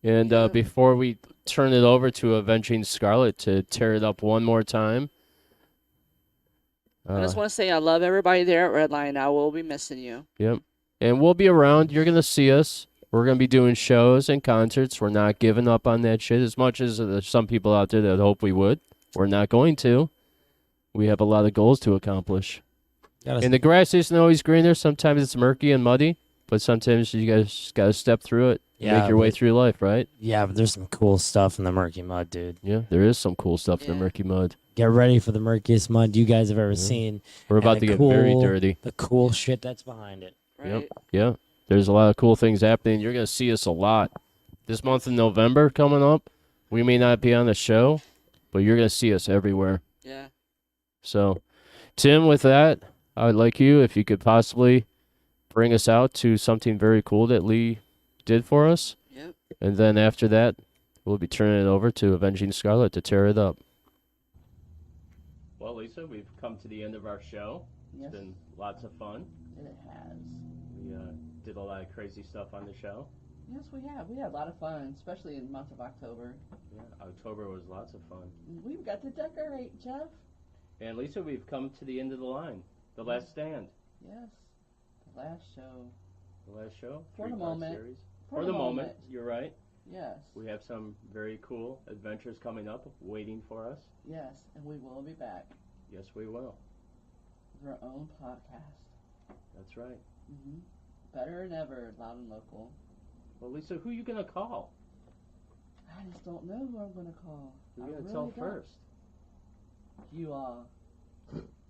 S3: and
S4: Yeah.
S3: before we turn it over to Avenging Scarlet to tear it up one more time.
S4: I just want to say I love everybody there at Redline. I will be missing you.
S3: Yep. And we'll be around. You're going to see us. We're going to be doing shows and concerts. We're not giving up on that shit as much as there's some people out there that hope we would. We're not going to. We have a lot of goals to accomplish. And the grass isn't always greener. Sometimes it's murky and muddy, but sometimes you guys got to step through it.
S6: Yeah,
S3: Make your way
S6: but-
S3: through life, right?
S6: Yeah, but there's some cool stuff in the murky mud, dude.
S3: Yeah, there is some cool stuff in the
S4: Yeah.
S3: murky mud.
S6: Get ready for the murkiest mud you guys have ever seen.
S3: We're
S6: and
S3: about
S6: the
S3: to get very
S6: cool-
S3: dirty.
S6: The cool shit that's behind it.
S4: Right?
S3: Yep. Yeah. There's a lot of cool things happening. You're going to see us a lot. This month in November coming up, we may not be on the show, but you're going to see us everywhere.
S4: Yeah.
S3: So, Tim, with that, I would like you, if you could possibly bring us out to something very cool that Lee did for us.
S4: Yep.
S3: And then after that, we'll be turning it over to Avenging Scarlet to tear it up. Well, Lisa, we've come to the end of our show.
S4: Yes.
S3: It's been lots of fun.
S4: It has.
S3: We did a lot of crazy stuff on the show.
S4: Yes, we have. We had a lot of fun, especially in the month of October.
S3: Yeah, October was lots of fun.
S4: We've got to decorate, Jeff.
S3: And Lisa, we've come to the end of the line. The last stand.
S4: Yes. The last show.
S3: The last show.
S4: For the
S3: three-part
S4: moment.
S3: Series. For the moment, you're right.
S4: Yes.
S3: We have some very cool adventures coming up waiting for us.
S4: Yes, and we will be back
S3: Yes, we will.
S4: with our own podcast.
S3: That's right.
S4: Mm-hmm. Better than ever, Loud and Local.
S3: Well, Lisa, who you going to call?
S4: I just don't know who I'm going to call.
S3: Who
S4: I
S3: you going to
S4: really
S3: tell
S4: don't.
S3: first?
S4: You all.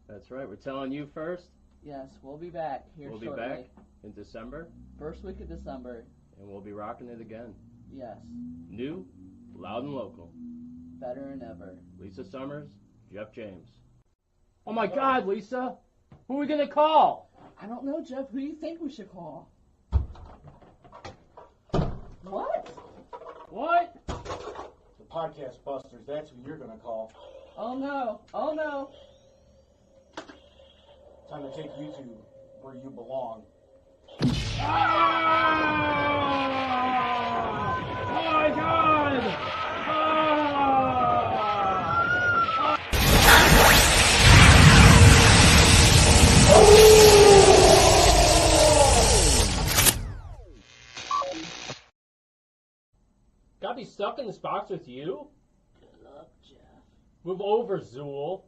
S3: That's right. We're telling you first.
S4: Yes, we'll be back here
S3: We'll be
S4: shortly.
S3: back in December,
S4: First week of December.
S3: and we'll be rocking it again.
S4: Yes.
S3: New, loud and local.
S4: Better than ever.
S3: Lisa Summers, Jeff James. Oh my God, Lisa! Who are we going to call?
S4: I don't know, Jeff. Who do you think we should call? What?
S3: What?
S8: The Podcast Busters, that's who you're gonna call.
S4: Oh no. Oh no.
S8: Time to take you to where you belong.
S3: Gotta be stuck in this box with you?
S9: Good luck, Jeff.
S3: Move over, Zool.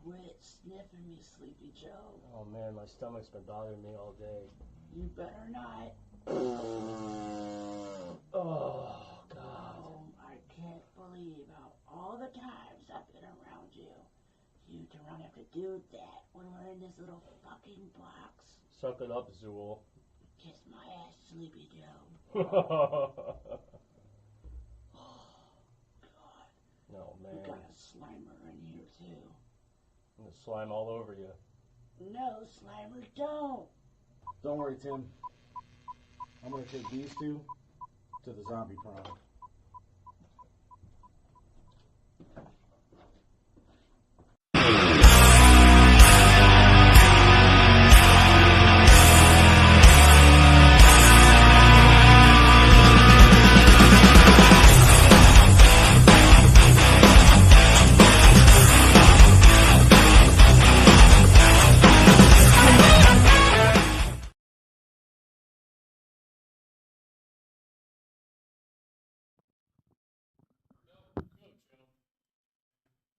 S9: Quit sniffing me, Sleepy Joe.
S3: Oh man, my stomach's been bothering me all day.
S9: You better not.
S3: Oh, God.
S9: Oh, I can't believe all the times I've been around you. You don't have to do that when we're in this little fucking box.
S3: Suck it up, Zool.
S9: Kiss my ass, Sleepy Joe. God.
S3: No,
S9: We
S3: man.
S9: got a Slimer in here, too.
S3: I'm gonna slime all over you.
S9: No, Slimer, don't.
S8: Don't worry, Tim. I'm gonna take these two to the zombie prom.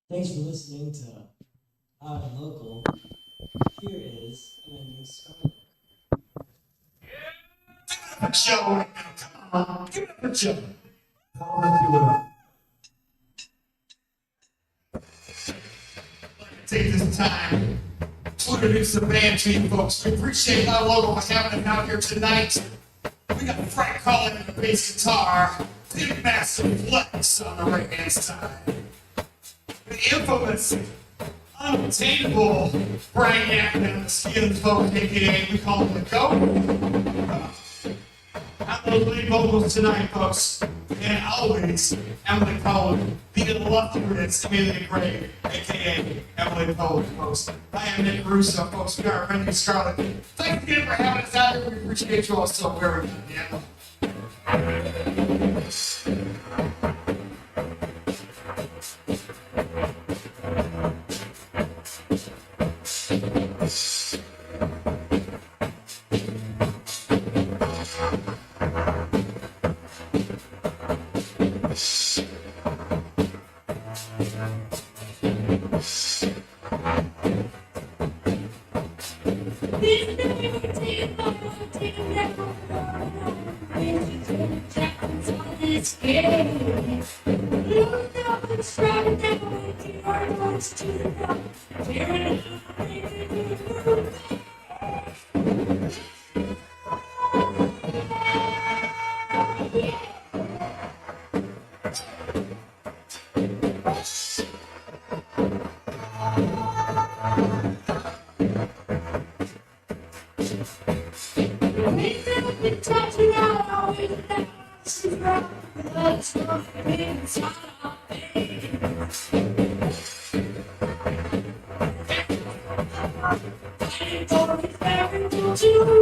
S6: Thanks for listening to Odd and Local. Here is Amanda Scarlett.
S7: Joe, come on, give it up for Joe. I'll let you up. I'd like to take this time to introduce the band to you folks. We appreciate our logo for having them out here tonight. We got Frank Collin on the bass guitar, Big Massive Flex on the right hand side. The infamous, unobtainable Brian Yackman on the skins folks, aka we call him the GOAT. I'm the lead vocals tonight, folks, and always Emily Cohen, the illustrious Amelia Gray, aka Emily Cohen, folks. I am Nick Russo, folks. We are Randy Scarlett. Thanks again for having us out here. We appreciate you all so very much.
S5: Till the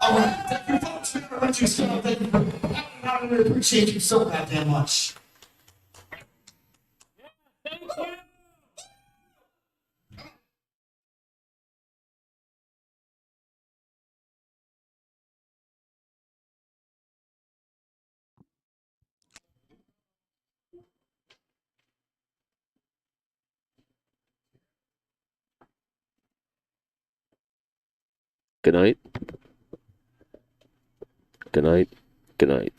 S7: All right, thank you folks. We're gonna let you start. Thank you for hanging out, and we appreciate you so goddamn much.
S3: Good night. Good night. Good night.